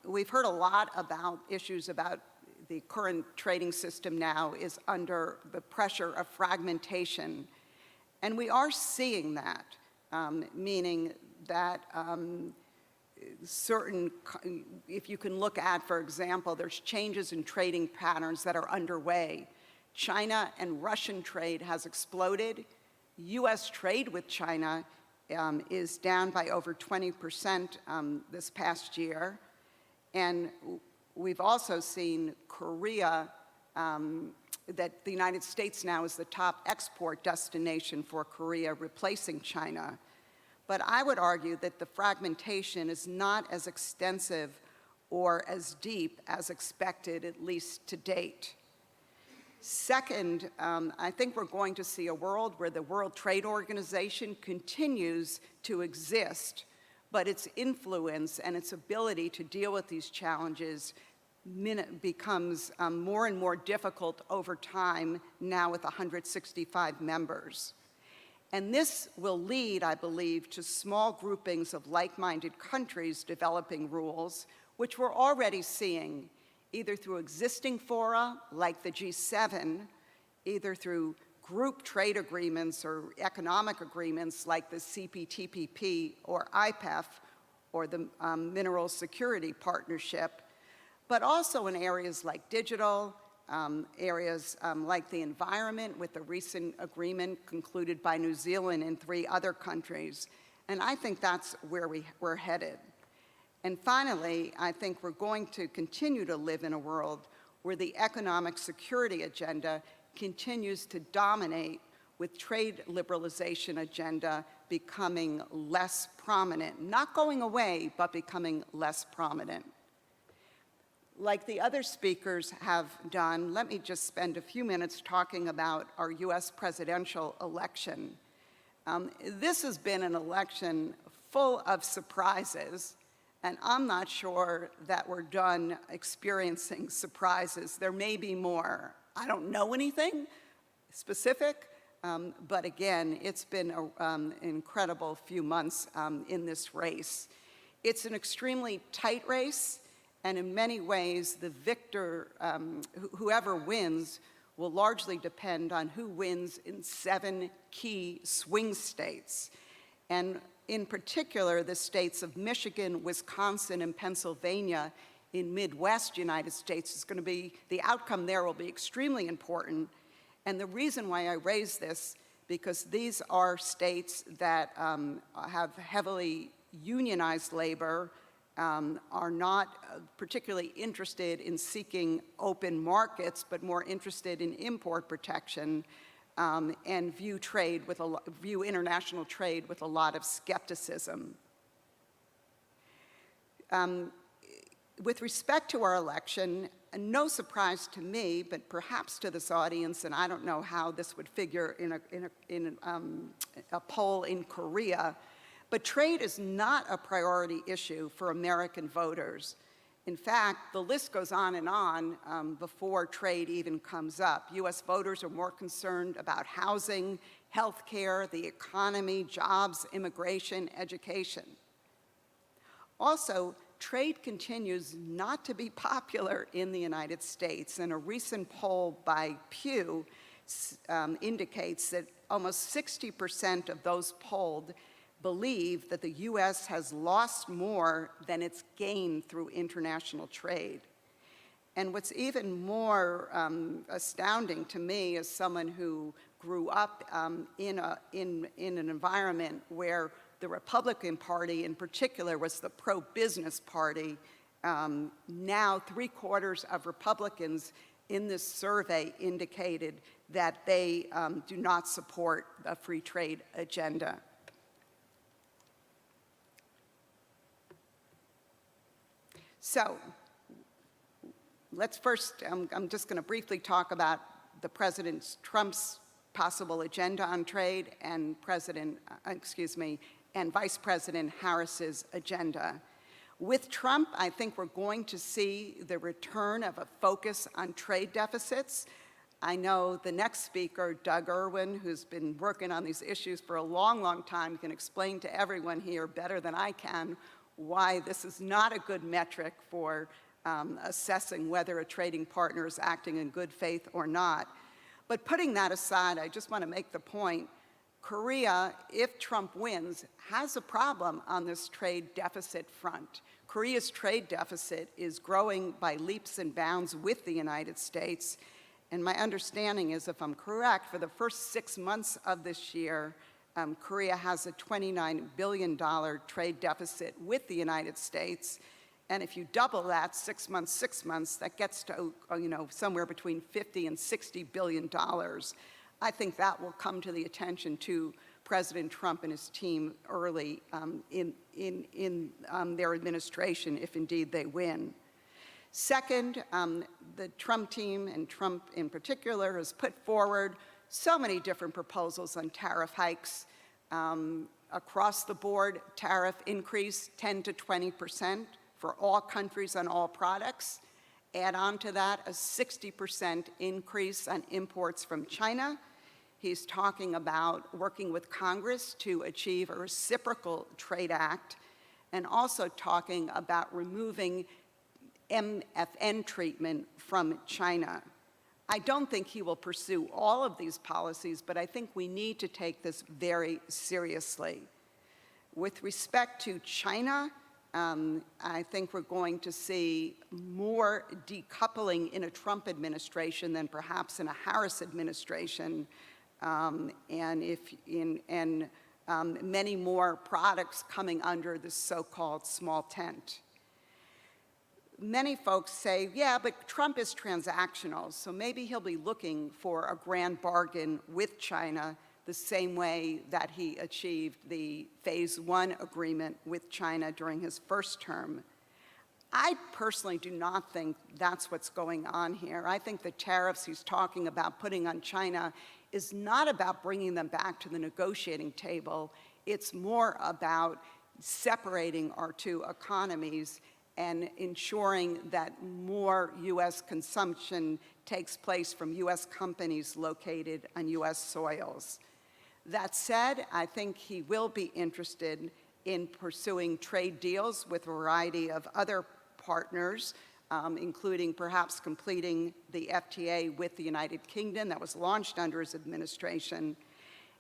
We've heard a lot about issues about the current trading system now is under the pressure of fragmentation. And we are seeing that, meaning that if you can look at, for example, there's changes in trading patterns that are underway. China and Russian trade has exploded. US trade with China is down by over 20% this past year. And we've also seen Korea, that the United States now is the top export destination for Korea, replacing China. But I would argue that the fragmentation is not as extensive or as deep as expected, at least to date. Second, I think we're going to see a world where the World Trade Organization continues to exist, but its influence and its ability to deal with these challenges becomes more and more difficult over time now with 165 members. And this will lead, I believe, to small groupings of like-minded countries developing rules, which we're already seeing either through existing fora like the G7, either through group trade agreements or economic agreements like the CPTPP or IPEF or the Mineral Security Partnership, but also in areas like digital, areas like the environment with the recent agreement concluded by New Zealand and 3 other countries. And I think that's where we're headed. And finally, I think we're going to continue to live in a world where the economic security agenda continues to dominate, with trade liberalization agenda becoming less prominent, not going away, but becoming less prominent. Like the other speakers have done, let me just spend a few minutes talking about our US presidential election. This has been an election full of surprises, and I'm not sure that we're done experiencing surprises. There may be more. I don't know anything specific, but again, it's been an incredible few months in this race. It's an extremely tight race, and in many ways, the victor, whoever wins, will largely depend on who wins in 7 key swing states. And in particular, the states of Michigan, Wisconsin, and Pennsylvania in Midwest United States is going to be, the outcome there will be extremely important. And the reason why I raise this, because these are states that have heavily unionized labor, are not particularly interested in seeking open markets, but more interested in import protection, and view international trade with a lot of skepticism. With respect to our election, no surprise to me, but perhaps to this audience, and I don't know how this would figure in a poll in Korea, but trade is not a priority issue for American voters. In fact, the list goes on before trade even comes up. US voters are more concerned about housing, healthcare, the economy, jobs, immigration, education. Also, trade continues not to be popular in the United States, and a recent poll by Pew indicates that almost 60% of those polled believe that the US has lost more than it's gained through international trade. And what's even more astounding to me as someone who grew up in an environment where the Republican Party in particular was the pro-business party, now 3/4 of Republicans in this survey indicated that they do not support a free trade agenda. So let's first, I'm just going to briefly talk about the President Trump's possible agenda on trade and and Vice President Harris's agenda. With Trump, I think we're going to see the return of a focus on trade deficits. I know the next speaker, Doug Irwin, who's been working on these issues for a long, long time, can explain to everyone here better than I can why this is not a good metric for assessing whether a trading partner is acting in good faith or not. But putting that aside, I just want to make the point, Korea, if Trump wins, has a problem on this trade deficit front. Korea's trade deficit is growing by leaps and bounds with the United States. And my understanding is, if I'm correct, for the first 6 months of this year, Korea has a $29 billion trade deficit with the United States. And if you double that, 6 months, that gets to somewhere between $50 and $60 billion. I think that will come to the attention to President Trump and his team early in their administration, if indeed they win. Second, the Trump team, and Trump in particular, has put forward so many different proposals on tariff hikes. Across the board, tariff increase 10 to 20% for all countries on all products. Add on to that a 60% increase on imports from China. He's talking about working with Congress to achieve a reciprocal trade act, and also talking about removing MFN treatment from China. I don't think he will pursue all of these policies, but I think we need to take this very seriously. With respect to China, I think we're going to see more decoupling in a Trump administration than perhaps in a Harris administration, and many more products coming under the so-called small tent. Many folks say, yeah, but Trump is transactional, so maybe he'll be looking for a grand bargain with China the same way that he achieved the Phase 1 agreement with China during his first term. I personally do not think that's what's going on here. I think the tariffs he's talking about putting on China is not about bringing them back to the negotiating table. It's more about separating our two economies and ensuring that more U.S. consumption takes place from U.S. companies located on U.S. soils. That said, I think he will be interested in pursuing trade deals with a variety of other partners, including perhaps completing the FTA with the United Kingdom that was launched under his administration.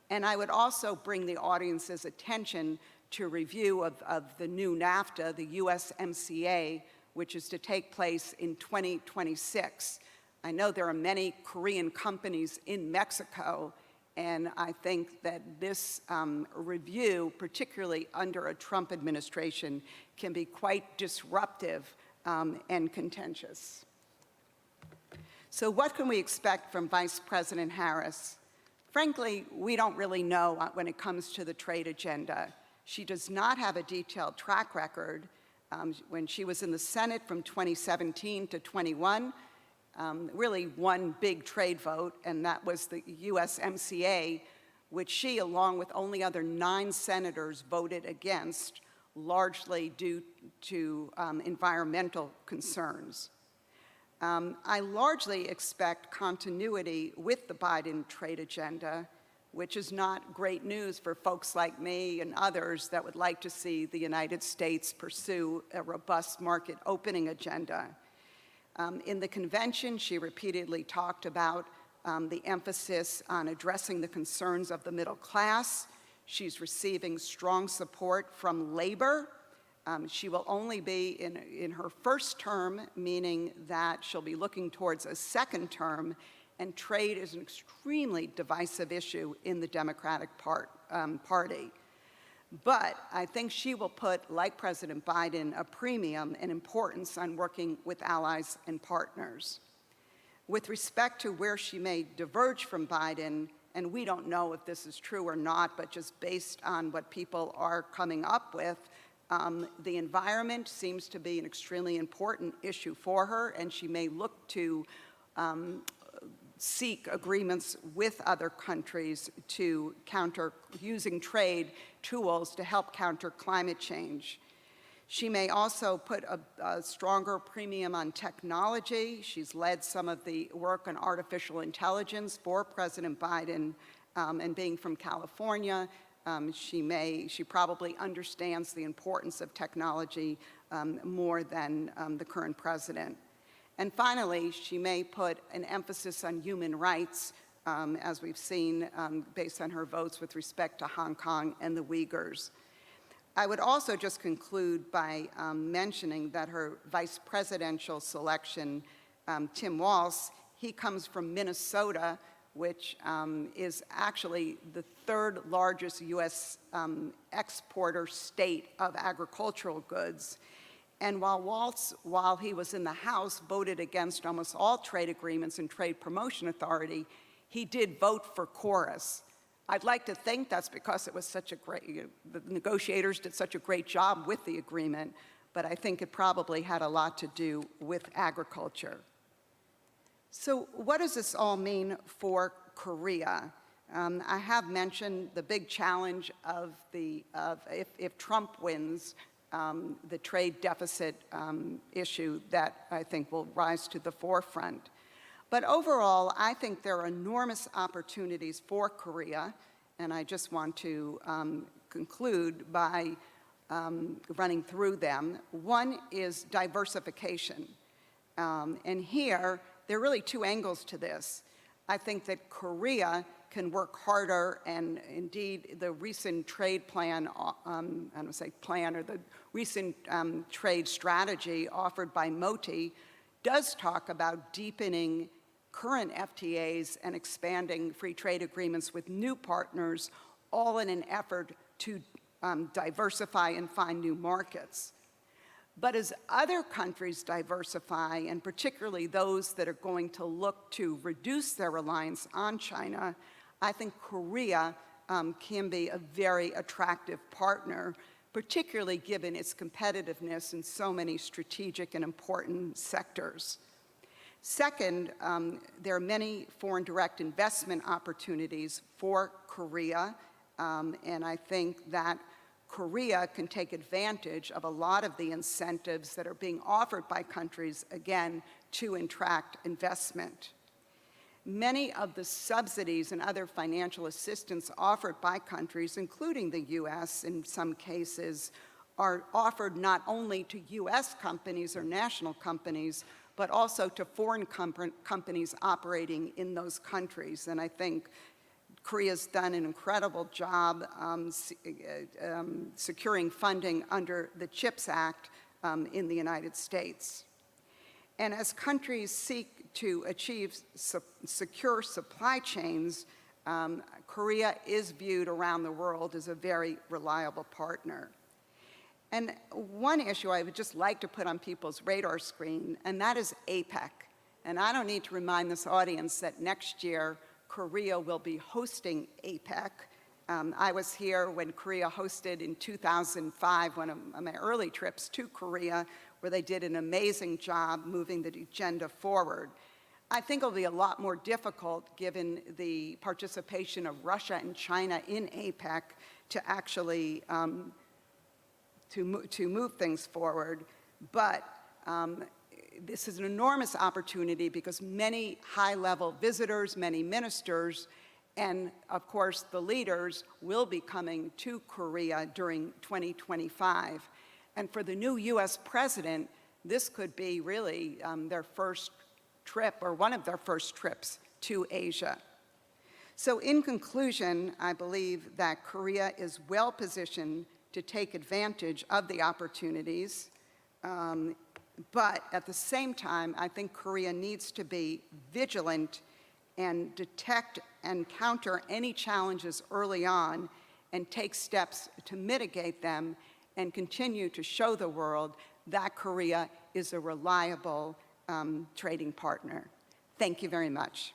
And I would also bring the audience's attention to a review of the new NAFTA, the USMCA, which is to take place in 2026. I know there are many Korean companies in Mexico, and I think that this review, particularly under a Trump administration, can be quite disruptive and contentious. So what can we expect from Vice President Harris? Frankly, we don't really know when it comes to the trade agenda. She does not have a detailed track record. When she was in the Senate from 2017 to 21, really one big trade vote, and that was the USMCA, which she, along with only other 9 senators, voted against, largely due to environmental concerns. I largely expect continuity with the Biden trade agenda, which is not great news for folks like me and others that would like to see the United States pursue a robust market opening agenda. In the convention, she repeatedly talked about the emphasis on addressing the concerns of the middle class. She's receiving strong support from labor. She will only be in her first term, meaning that she'll be looking towards a second term, and trade is an extremely divisive issue in the Democratic Party. But I think she will put, like President Biden, a premium and importance on working with allies and partners. With respect to where she may diverge from Biden, and we don't know if this is true or not, but just based on what people are coming up with, the environment seems to be an extremely important issue for her, and she may look to seek agreements with other countries to counter, using trade tools to help counter climate change. She may also put a stronger premium on technology. She's led some of the work on artificial intelligence for President Biden, and being from California, she probably understands the importance of technology more than the current president. And finally, she may put an emphasis on human rights, as we've seen based on her votes with respect to Hong Kong and the Uyghurs. I would also just conclude by mentioning that her vice presidential selection, Tim Walz, he comes from Minnesota, which is actually the 3rd largest U.S. Exporter state of agricultural goods. And while Walz, while he was in the House, voted against almost all trade agreements and Trade Promotion Authority, he did vote for KORUS. I'd like to think that's because it was such a great, the negotiators did such a great job with the agreement, but I think it probably had a lot to do with agriculture. So what does this all mean for Korea? I have mentioned the big challenge of if Trump wins, the trade deficit issue that I think will rise to the forefront. But overall, I think there are enormous opportunities for Korea, and I just want to conclude by running through them. One is diversification. And here, there are really two angles to this. I think that Korea can work harder, and indeed the recent trade plan, I don't want to say plan, or the recent trade strategy offered by Modi does talk about deepening current FTAs and expanding free trade agreements with new partners, all in an effort to diversify and find new markets. But as other countries diversify, and particularly those that are going to look to reduce their reliance on China, I think Korea can be a very attractive partner, particularly given its competitiveness in so many strategic and important sectors. Second, there are many foreign direct investment opportunities for Korea, and I think that Korea can take advantage of a lot of the incentives that are being offered by countries, again, to attract investment. Many of the subsidies and other financial assistance offered by countries, including the US in some cases, are offered not only to US companies or national companies, but also to foreign companies operating in those countries. And I think Korea's done an incredible job securing funding under the CHIPS Act in the United States. And as countries seek to achieve secure supply chains, Korea is viewed around the world as a very reliable partner. And one issue I would just like to put on people's radar screen, and that is APEC. And I don't need to remind this audience that next year, Korea will be hosting APEC. I was here when Korea hosted in 2005, one of my early trips to Korea, where they did an amazing job moving the agenda forward. I think it'll be a lot more difficult, given the participation of Russia and China in APEC, to actually to move things forward. But this is an enormous opportunity because many high-level visitors, many ministers, and of course the leaders will be coming to Korea during 2025. And for the new US president, this could be really their first trip, or one of their first trips to Asia. So in conclusion, I believe that Korea is well positioned to take advantage of the opportunities. But at the same time, I think Korea needs to be vigilant and detect and counter any challenges early on and take steps to mitigate them and continue to show the world that Korea is a reliable trading partner. Thank you very much.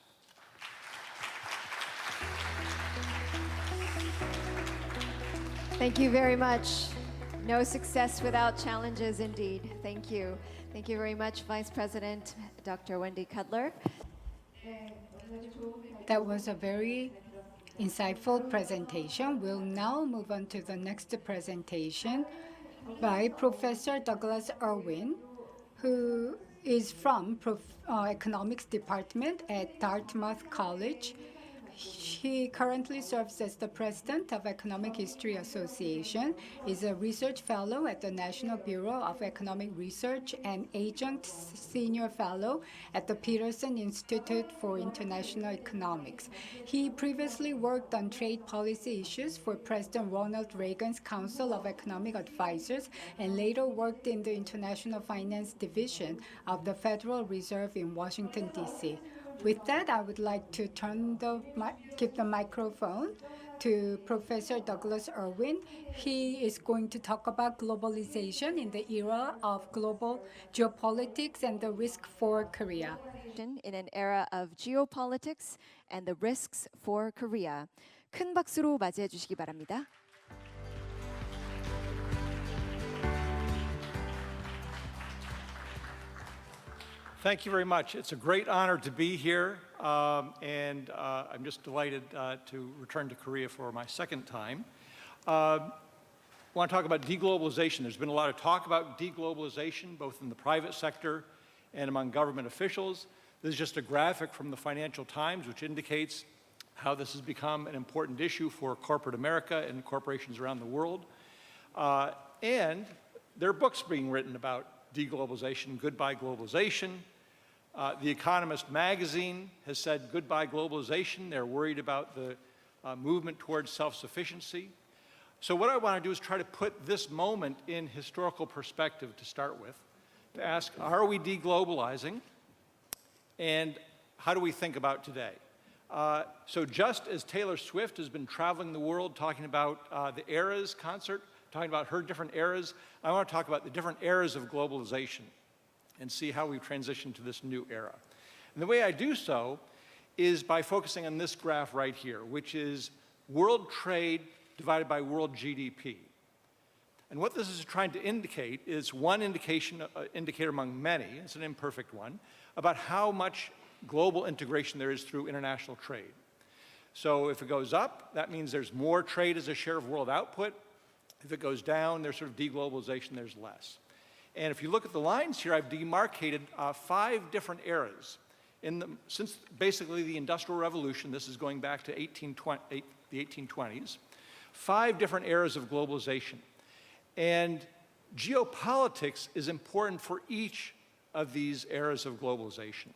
Thank you very much. No success without challenges, indeed. Thank you. Thank you very much, Vice President Dr. Wendy Cutler. That was a very insightful presentation. We'll now move on to the next presentation by Professor Douglas Irwin, who is from Economics Department at Dartmouth College. He currently serves as the president of Economic History Association, is a research fellow at the National Bureau of Economic Research, and adjunct senior fellow at the Peterson Institute for International Economics. He previously worked on trade policy issues for President Ronald Reagan's Council of Economic Advisors, and later worked in the International Finance Division of the Federal Reserve in Washington, D.C. With that, I would like to give the microphone to Professor Douglas Irwin. He is going to talk about globalization in the era of global geopolitics and the risk for Korea. In an era of geopolitics and the risks for Korea. 큰 박수로 맞이해 주시기 바랍니다. Thank you very much. It's a great honor to be here, and I'm just delighted to return to Korea for my second time. want to talk about deglobalization. There's been a lot of talk about deglobalization, both in the private sector and among government officials. This is just a graphic from the Financial Times, which indicates how this has become an important issue for corporate America and corporations around the world. And there are books being written about deglobalization, Goodbye Globalization. The Economist magazine has said goodbye globalization. They're worried about the movement towards self-sufficiency. So what I want to do is try to put this moment in historical perspective to start with, to ask, are we deglobalizing? And how do we think about today? So just as Taylor Swift has been traveling the world talking about the Eras concert, talking about her different eras, I want to talk about the different eras of globalization and see how we've transitioned to this new era. And the way I do so is by focusing on this graph right here, which is world trade divided by world GDP. And what this is trying to indicate is one indicator among many, it's an imperfect one, about how much global integration there is through international trade. So if it goes up, that means there's more trade as a share of world output. If it goes down, there's sort of deglobalization, there's less. And if you look at the lines here, I've demarcated 5 different eras. Since basically the Industrial Revolution, this is going back to the 1820s, 5 different eras of globalization. And geopolitics is important for each of these eras of globalization.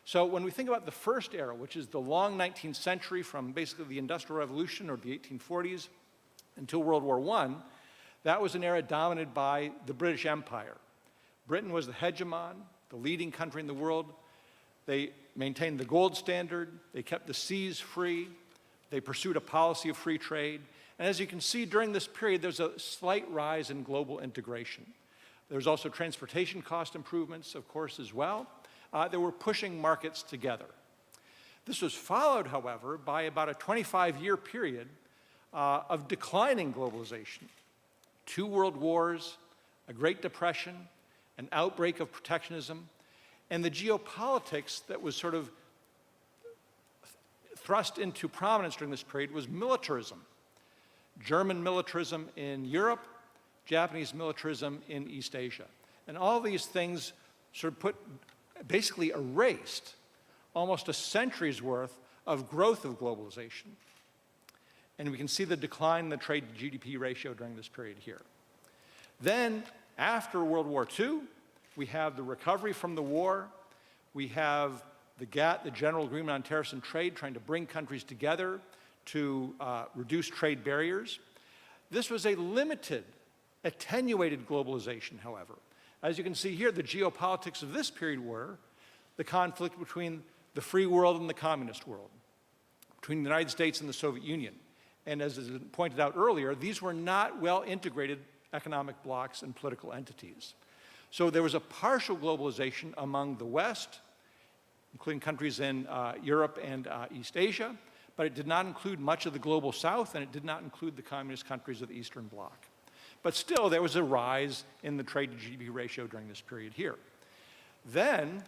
So when we think about the first era, which is the long 19th century from basically the Industrial Revolution or the 1840s until World War I, that was an era dominated by the British Empire. Britain was the hegemon, the leading country in the world. They maintained the gold standard, they kept the seas free, they pursued a policy of free trade. And as you can see, during this period, there's a slight rise in global integration. There's also transportation cost improvements, of course, as well, that were pushing markets together. This was followed, however, by about a 25-year period of declining globalization. 2 world wars, a Great Depression, an outbreak of protectionism, and the geopolitics that was sort of thrust into prominence during this period was militarism. German militarism in Europe, Japanese militarism in East Asia. And all these things sort of basically erased almost a century's worth of growth of globalization. And we can see the decline in the trade to GDP ratio during this period here. Then, after World War II, we have the recovery from the war. We have the GATT, the General Agreement on Tariffs and Trade, trying to bring countries together to reduce trade barriers. This was a limited, attenuated globalization, however. As you can see here, the geopolitics of this period were the conflict between the free world and the communist world, between the United States and the Soviet Union. And as is pointed out earlier, these were not well integrated economic blocs and political entities. So there was a partial globalization among the West, including countries in Europe and East Asia, but it did not include much of the global South, and it did not include the communist countries of the Eastern Bloc. But still, there was a rise in the trade to GDP ratio during this period here. Then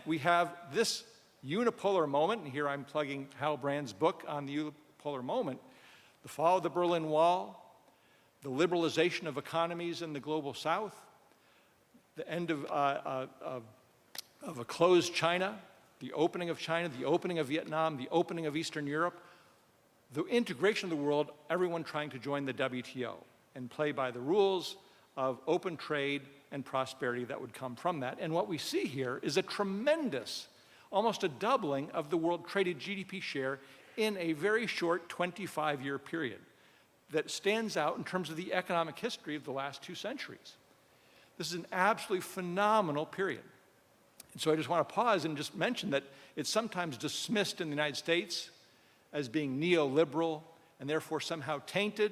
we have this unipolar moment, and here I'm plugging Hal Brand's book on the unipolar moment, the fall of the Berlin Wall, the liberalization of economies in the global South, the end of a closed China, the opening of China, the opening of Vietnam, the opening of Eastern Europe, the integration of the world, everyone trying to join the WTO and play by the rules of open trade and prosperity that would come from that. And what we see here is a tremendous, almost a doubling of the world traded GDP share in a very short 25-year period that stands out in terms of the economic history of the last 2 centuries. This is an absolutely phenomenal period. And so I just want to pause and just mention that it's sometimes dismissed in the United States as being neoliberal and therefore somehow tainted.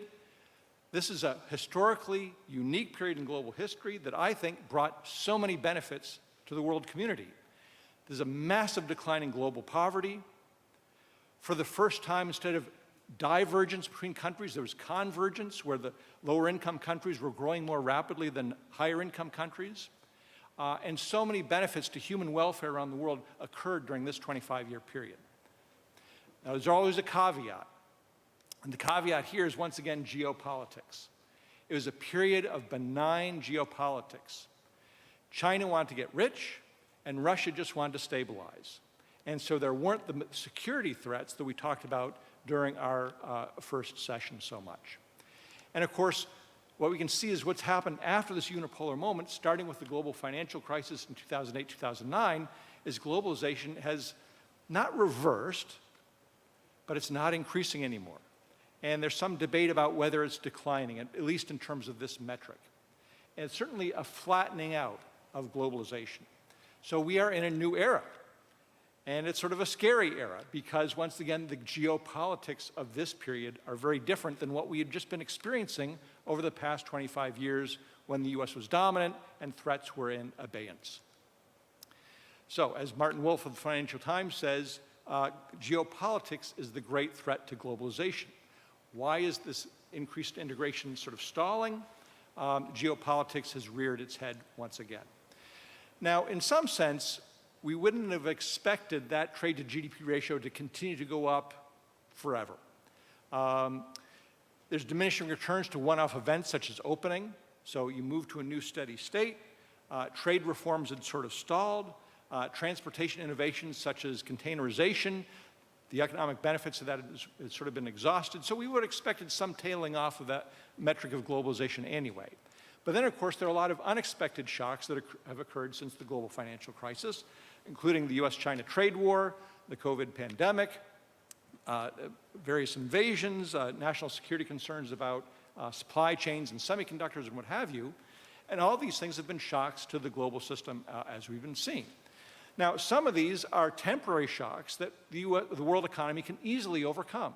This is a historically unique period in global history that I think brought so many benefits to the world community. There's a massive decline in global poverty. For the first time, instead of divergence between countries, there was convergence where the lower income countries were growing more rapidly than higher income countries. And so many benefits to human welfare around the world occurred during this 25-year period. Now, there's always a caveat. And the caveat here is, once again, geopolitics. It was a period of benign geopolitics. China wanted to get rich, and Russia just wanted to stabilize. And so there weren't the security threats that we talked about during our first session so much. And of course, what we can see is what's happened after this unipolar moment, starting with the global financial crisis in 2008, 2009, is globalization has not reversed, but it's not increasing anymore. And there's some debate about whether it's declining, at least in terms of this metric. And it's certainly a flattening out of globalization. So we are in a new era. And it's sort of a scary era because, once again, the geopolitics of this period are very different than what we had just been experiencing over the past 25 years when the US was dominant and threats were in abeyance. So, as Martin Wolf of the Financial Times says, geopolitics is the great threat to globalization. Why is this increased integration sort of stalling? Geopolitics has reared its head once again. Now, in some sense, we wouldn't have expected that trade to GDP ratio to continue to go up forever. There's diminishing returns to one-off events such as opening, so you move to a new steady state. Trade reforms had sort of stalled. Transportation innovations such as containerization, the economic benefits of that has sort of been exhausted. So we would have expected some tailing off of that metric of globalization anyway. But then, of course, there are a lot of unexpected shocks that have occurred since the global financial crisis, including the US-China trade war, the COVID pandemic, various invasions, national security concerns about supply chains and semiconductors and what have you. And all these things have been shocks to the global system as we've been seeing. Now, some of these are temporary shocks that the world economy can easily overcome.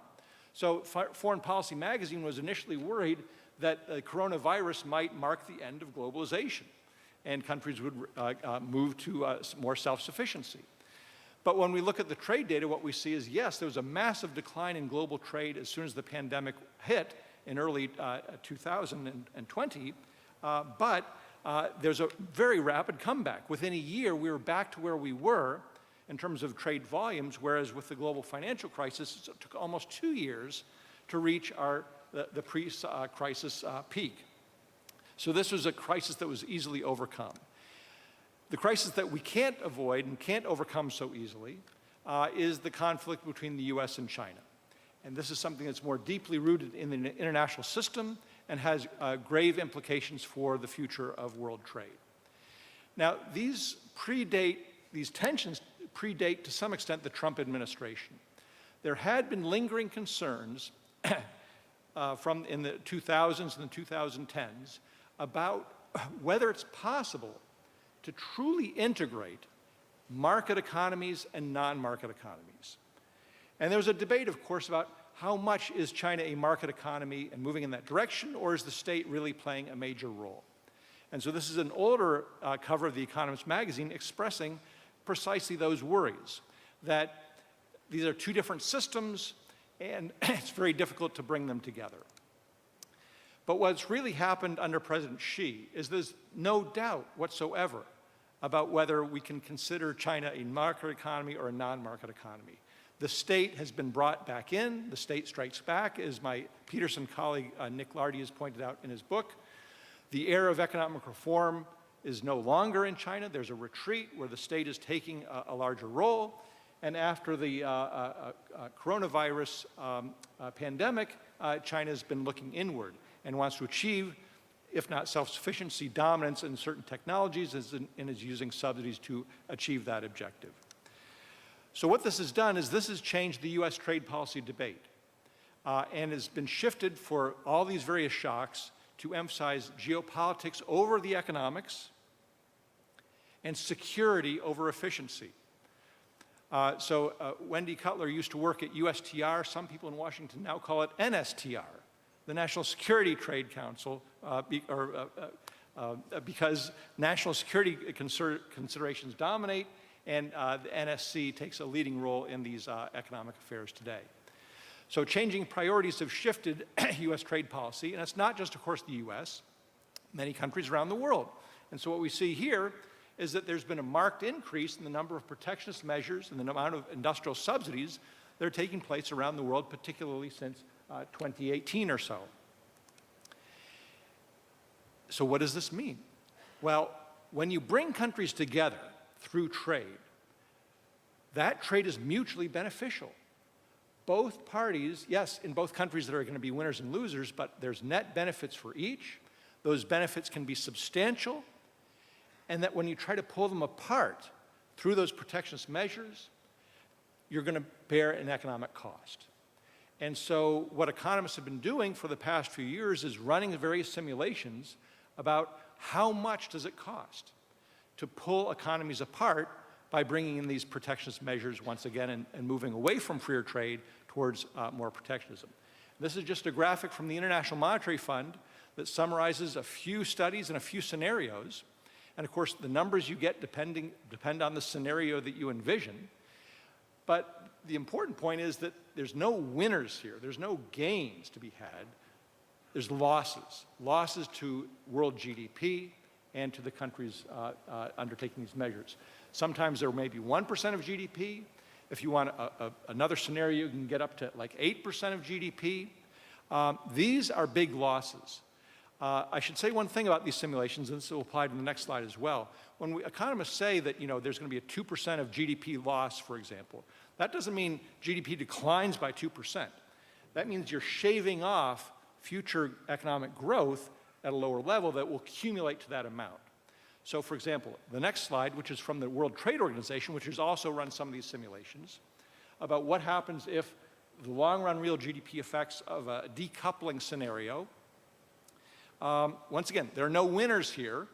So Foreign Policy magazine was initially worried that the coronavirus might mark the end of globalization and countries would move to more self-sufficiency. But when we look at the trade data, what we see is, yes, there was a massive decline in global trade as soon as the pandemic hit in early 2020, but there's a very rapid comeback. Within a year, we were back to where we were in terms of trade volumes, whereas with the global financial crisis, it took almost 2 years to reach the pre-crisis peak. So this was a crisis that was easily overcome. The crisis that we can't avoid and can't overcome so easily is the conflict between the US and China. And this is something that's more deeply rooted in the international system and has grave implications for the future of world trade. Now, these tensions predate to some extent the Trump administration. There had been lingering concerns in the 2000s and the 2010s about whether it's possible to truly integrate market economies and non-market economies. And there was a debate, of course, about how much is China a market economy and moving in that direction, or is the state really playing a major role? And so this is an older cover of The Economist magazine expressing precisely those worries, that these are two different systems and it's very difficult to bring them together. But what's really happened under President Xi is there's no doubt whatsoever about whether we can consider China a market economy or a non-market economy. The state has been brought back in. The state strikes back, as my Peterson colleague Nick Lardy has pointed out in his book. The era of economic reform is no longer in China. There's a retreat where the state is taking a larger role. And after the coronavirus pandemic, China has been looking inward and wants to achieve, if not self-sufficiency, dominance in certain technologies and is using subsidies to achieve that objective. So what this has done is this has changed the US trade policy debate and has been shifted for all these various shocks to emphasize geopolitics over the economics and security over efficiency. Wendy Cutler used to work at USTR. Some people in Washington now call it NSTR, the National Security Trade Council, because national security considerations dominate, and the NSC takes a leading role in these economic affairs today. So changing priorities have shifted US trade policy, and it's not just, of course, the US, many countries around the world. And so what we see here is that there's been a marked increase in the number of protectionist measures and the amount of industrial subsidies that are taking place around the world, particularly since 2018 or so. So what does this mean? Well, when you bring countries together through trade, that trade is mutually beneficial. Both parties, yes, in both countries there are going to be winners and losers, but there's net benefits for each. Those benefits can be substantial, and that when you try to pull them apart through those protectionist measures, you're going to bear an economic cost. And so what economists have been doing for the past few years is running various simulations about how much does it cost to pull economies apart by bringing in these protectionist measures once again and moving away from freer trade towards more protectionism. This is just a graphic from the International Monetary Fund that summarizes a few studies and a few scenarios. And of course, the numbers you get depend on the scenario that you envision. But the important point is that there's no winners here. There's no gains to be had. There's losses. Losses to world GDP and to the countries undertaking these measures. Sometimes there may be 1% of GDP. If you want another scenario, you can get up to like 8% of GDP. These are big losses. I should say one thing about these simulations, and this will apply to the next slide as well. When economists say that there's going to be a 2% of GDP loss, for example, that doesn't mean GDP declines by 2%. That means you're shaving off future economic growth at a lower level that will accumulate to that amount. So, for example, the next slide, which is from the World Trade Organization, which has also run some of these simulations, about what happens if the long-run real GDP effects of a decoupling scenario. Once again, there are no winners here,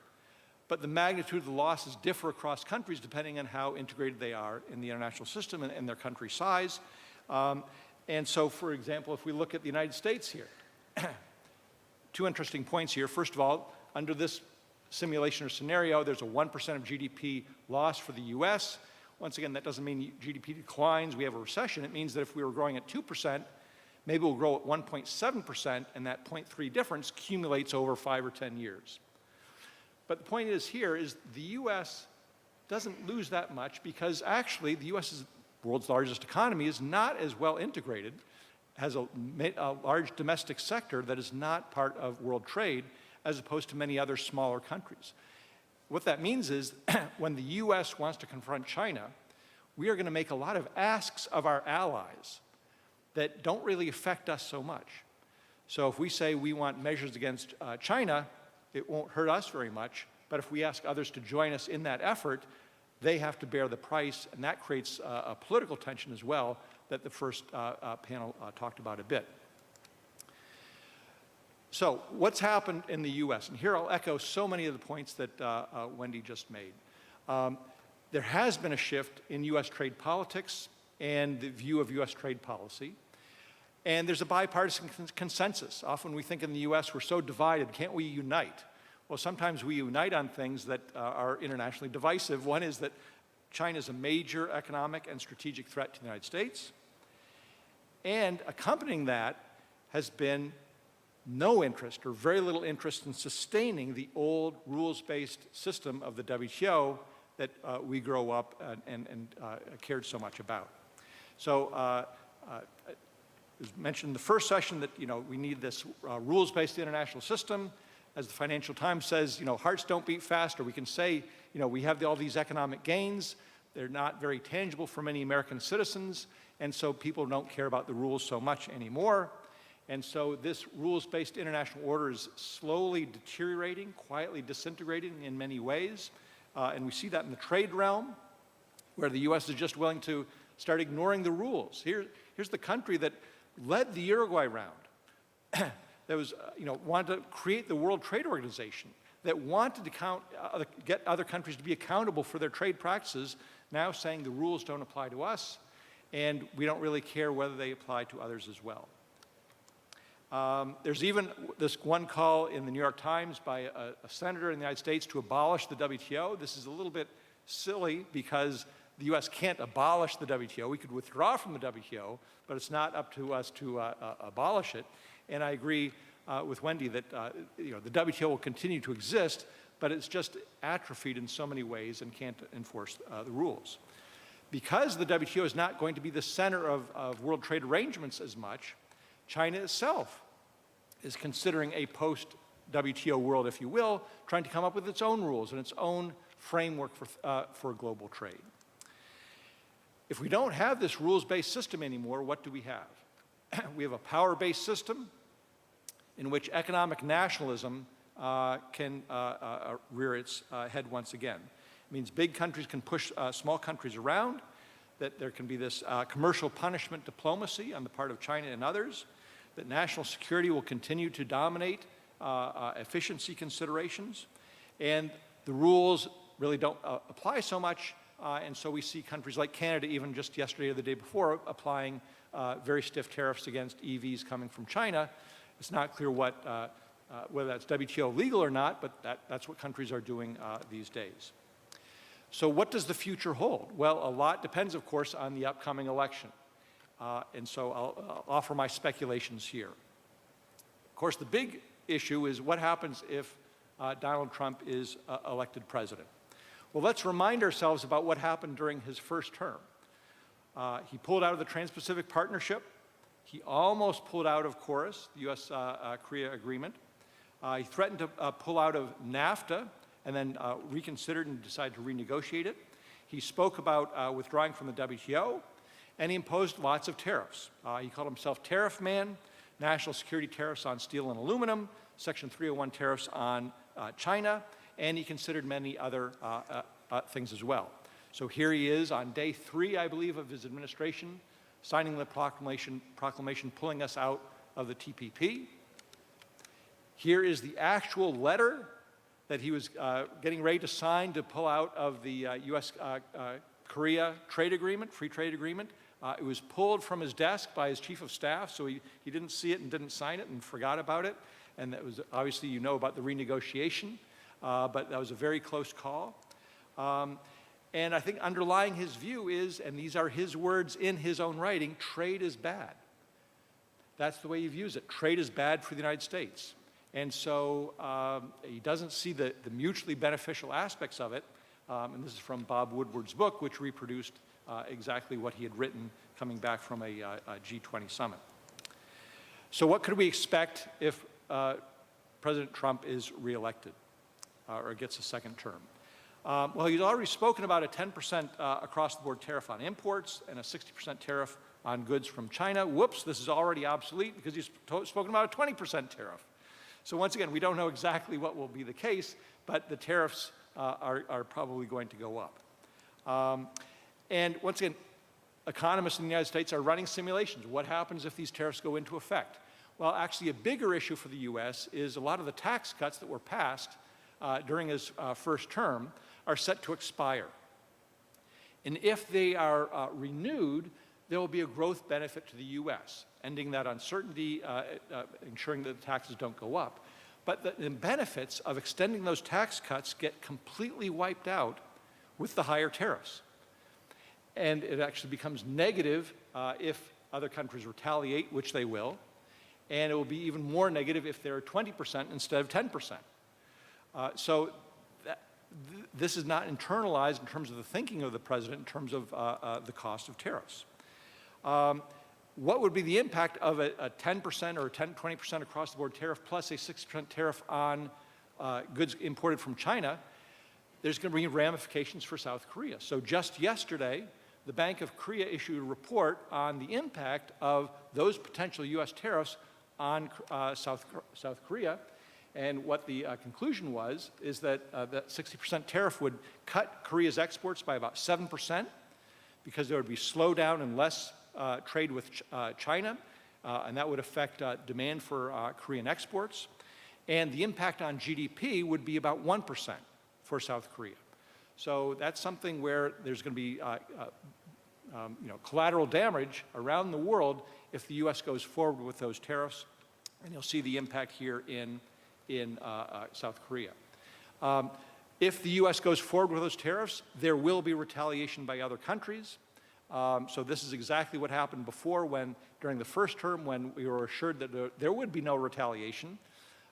but the magnitude of the losses differ across countries depending on how integrated they are in the international system and their country size. And so, for example, if we look at the United States here, two interesting points here. First of all, under this simulation or scenario, there's a 1% of GDP loss for the US. Once again, that doesn't mean GDP declines, we have a recession. It means that if we were growing at 2%, maybe we'll grow at 1.7%, and that 0.3 difference accumulates over 5 or 10 years. But the point is here is the US doesn't lose that much because actually the US is the world's largest economy, is not as well integrated, has a large domestic sector that is not part of world trade, as opposed to many other smaller countries. What that means is when the US wants to confront China, we are going to make a lot of asks of our allies that don't really affect us so much. So if we say we want measures against China, it won't hurt us very much, but if we ask others to join us in that effort, they have to bear the price, and that creates a political tension as well that the first panel talked about a bit. So what's happened in the US? And here I'll echo so many of the points that Wendy just made. There has been a shift in US trade politics and the view of US trade policy. And there's a bipartisan consensus. Often we think in the US we're so divided, can't we unite? Well, sometimes we unite on things that are internationally divisive. One is that China is a major economic and strategic threat to the United States. And accompanying that has been no interest or very little interest in sustaining the old rules-based system of the WTO that we grow up and cared so much about. So it was mentioned in the first session that we need this rules-based international system. As the Financial Times says, hearts don't beat faster. We can say, we have all these economic gains. They're not very tangible for many American citizens, and so people don't care about the rules so much anymore. And so this rules-based international order is slowly deteriorating, quietly disintegrating in many ways. And we see that in the trade realm, where the US is just willing to start ignoring the rules. Here's the country that led the Uruguay round, that was, wanted to create the World Trade Organization, that wanted to get other countries to be accountable for their trade practices, now saying the rules don't apply to us, and we don't really care whether they apply to others as well. There's even this one call in the New York Times by a senator in the United States to abolish the WTO. This is a little bit silly because the US can't abolish the WTO. We could withdraw from the WTO, but it's not up to us to abolish it. And I agree with Wendy that the WTO will continue to exist, but it's just atrophied in so many ways and can't enforce the rules. Because the WTO is not going to be the center of world trade arrangements as much, China itself is considering a WTO world, if you will, trying to come up with its own rules and its own framework for global trade. If we don't have this rules-based system anymore, what do we have? We have a power-based system in which economic nationalism can rear its head once again. It means big countries can push small countries around, that there can be this commercial punishment diplomacy on the part of China and others, that national security will continue to dominate efficiency considerations, and the rules really don't apply so much, and so we see countries like Canada, even just yesterday or the day before, applying very stiff tariffs against EVs coming from China. It's not clear what, whether that's WTO legal or not, but that's what countries are doing these days. So what does the future hold? Well, a lot depends, of course, on the upcoming election. And so I'll offer my speculations here. Of course, the big issue is what happens if Donald Trump is elected president. Well, let's remind ourselves about what happened during his first term. He pulled out of the Trans-Pacific Partnership. He almost pulled out of KORUS, the U.S.-Korea agreement. He threatened to pull out of NAFTA and then reconsidered and decided to renegotiate it. He spoke about withdrawing from the WTO, and he imposed lots of tariffs. He called himself Tariff Man, national security tariffs on steel and aluminum, Section 301 tariffs on China, and he considered many other things as well. So here he is on day 3, I believe, of his administration, signing the proclamation pulling us out of the TPP. Here is the actual letter that he was getting ready to sign to pull out of the U.S.-Korea trade agreement, free trade agreement. It was pulled from his desk by his chief of staff, so he didn't see it and didn't sign it and forgot about it. And that was, obviously, you know about the renegotiation, but that was a very close call. And I think underlying his view is, and these are his words in his own writing, trade is bad. That's the way he views it. Trade is bad for the United States. And so he doesn't see the mutually beneficial aspects of it. And this is from Bob Woodward's book, which reproduced exactly what he had written coming back from a G20 summit. So what could we expect if President Trump is reelected or gets a second term? Well, he's already spoken about a 10% across-the-board tariff on imports and a 60% tariff on goods from China. Whoops, this is already obsolete because he's spoken about a 20% tariff. So once again, we don't know exactly what will be the case, but the tariffs are probably going to go up. And once again, economists in the United States are running simulations. What happens if these tariffs go into effect? Well, actually, a bigger issue for the U.S. is a lot of the tax cuts that were passed during his first term are set to expire. And if they are renewed, there will be a growth benefit to the U.S., ending that uncertainty, ensuring that the taxes don't go up. But the benefits of extending those tax cuts get completely wiped out with the higher tariffs. And it actually becomes negative if other countries retaliate, which they will, and it will be even more negative if they're 20% instead of 10%. So this is not internalized in terms of the thinking of the president in terms of the cost of tariffs. What would be the impact of a 10% or a 20% across-the-board tariff plus a 6% tariff on goods imported from China? There's going to be ramifications for South Korea. So just yesterday, the Bank of Korea issued a report on the impact of those potential U.S. tariffs on South Korea. And what the conclusion was is that that 60% tariff would cut Korea's exports by about 7% because there would be slowdown and less trade with China, and that would affect demand for Korean exports. And the impact on GDP would be about 1% for South Korea. So that's something where there's going to be collateral damage around the world if the U.S. goes forward with those tariffs, and you'll see the impact here in South Korea. If the U.S. goes forward with those tariffs, there will be retaliation by other countries. So this is exactly what happened before during the first term when we were assured that there would be no retaliation.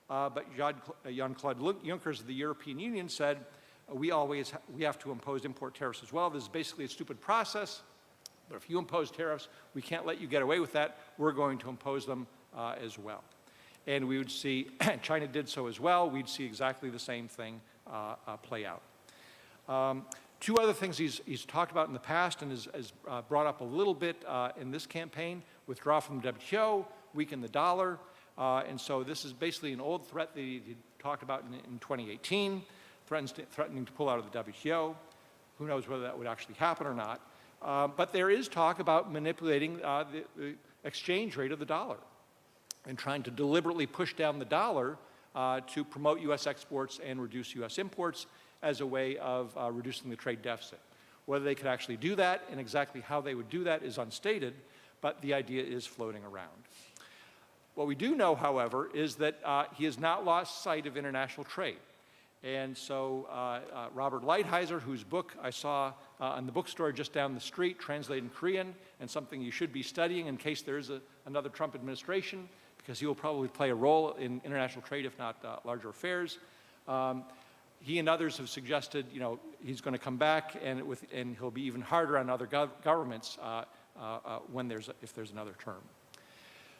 But Jean-Claude Juncker of the European Union said, we have to impose import tariffs as well. This is basically a stupid process, but if you impose tariffs, we can't let you get away with that. We're going to impose them as well. and we would see, China did so as well, we'd see exactly the same thing play out. Two other things he's talked about in the past and has brought up a little bit in this campaign: withdraw from the WTO, weaken the dollar, and so this is basically an old threat that he talked about in 2018, threatening to pull out of the WTO. Who knows whether that would actually happen or not. But there is talk about manipulating the exchange rate of the dollar and trying to deliberately push down the dollar to promote U.S. exports and reduce U.S. imports as a way of reducing the trade deficit. Whether they could actually do that and exactly how they would do that is unstated, but the idea is floating around. What we do know, however, is that he has not lost sight of international trade. And so Robert Lighthizer, whose book I saw in the bookstore just down the street, translated in Korean, and something you should be studying in case there is another Trump administration, because he will probably play a role in international trade, if not larger affairs. He and others have suggested, he's going to come back and he'll be even harder on other governments if there's another term.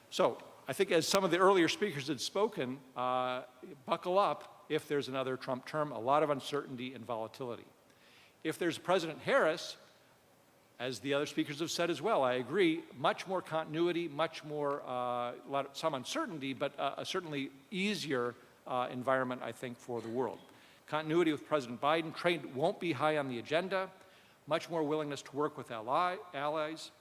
So I think, as some of the earlier speakers had spoken, buckle up if there's another Trump term, a lot of uncertainty and volatility. If there's President Harris, as the other speakers have said as well, I agree, much more continuity, much more, some uncertainty, but a certainly easier environment, I think, for the world. Continuity with President Biden, trade won't be high on the agenda, much more willingness to work with allies.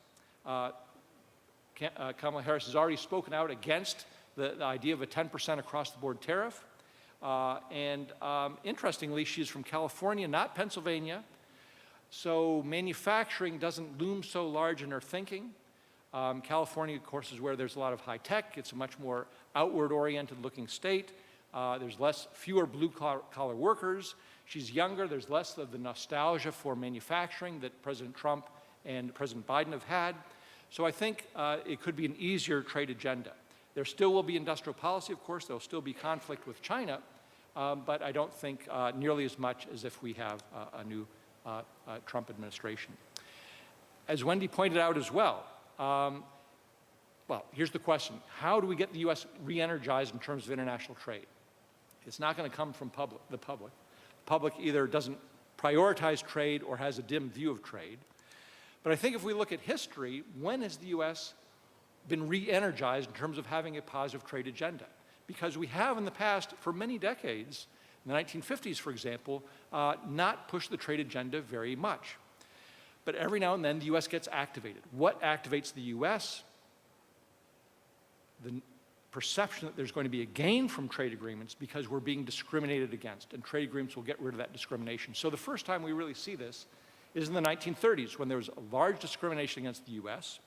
Kamala Harris has already spoken out against the idea of a 10% across-the-board tariff. Interestingly, she's from California, not Pennsylvania, so manufacturing doesn't loom so large in her thinking. California, of course, is where there's a lot of high tech. It's a much more outward-oriented looking state. There's fewer blue-collar workers. She's younger. There's less of the nostalgia for manufacturing that President Trump and President Biden have had. So I think it could be an easier trade agenda. There still will be industrial policy, of course. There will still be conflict with China, but I don't think nearly as much as if we have a new Trump administration. As Wendy pointed out as well, here's the question. How do we get the U.S. re-energized in terms of international trade? It's not going to come from the public. The public either doesn't prioritize trade or has a dim view of trade. But I think if we look at history, when has the U.S. been re-energized in terms of having a positive trade agenda? Because we have in the past, for many decades, in the 1950s, for example, not pushed the trade agenda very much. But every now and then, the U.S. gets activated. What activates the U.S.? The perception that there's going to be a gain from trade agreements because we're being discriminated against, and trade agreements will get rid of that discrimination. So the first time we really see this is in the 1930s, when there was a large discrimination against the U.S.,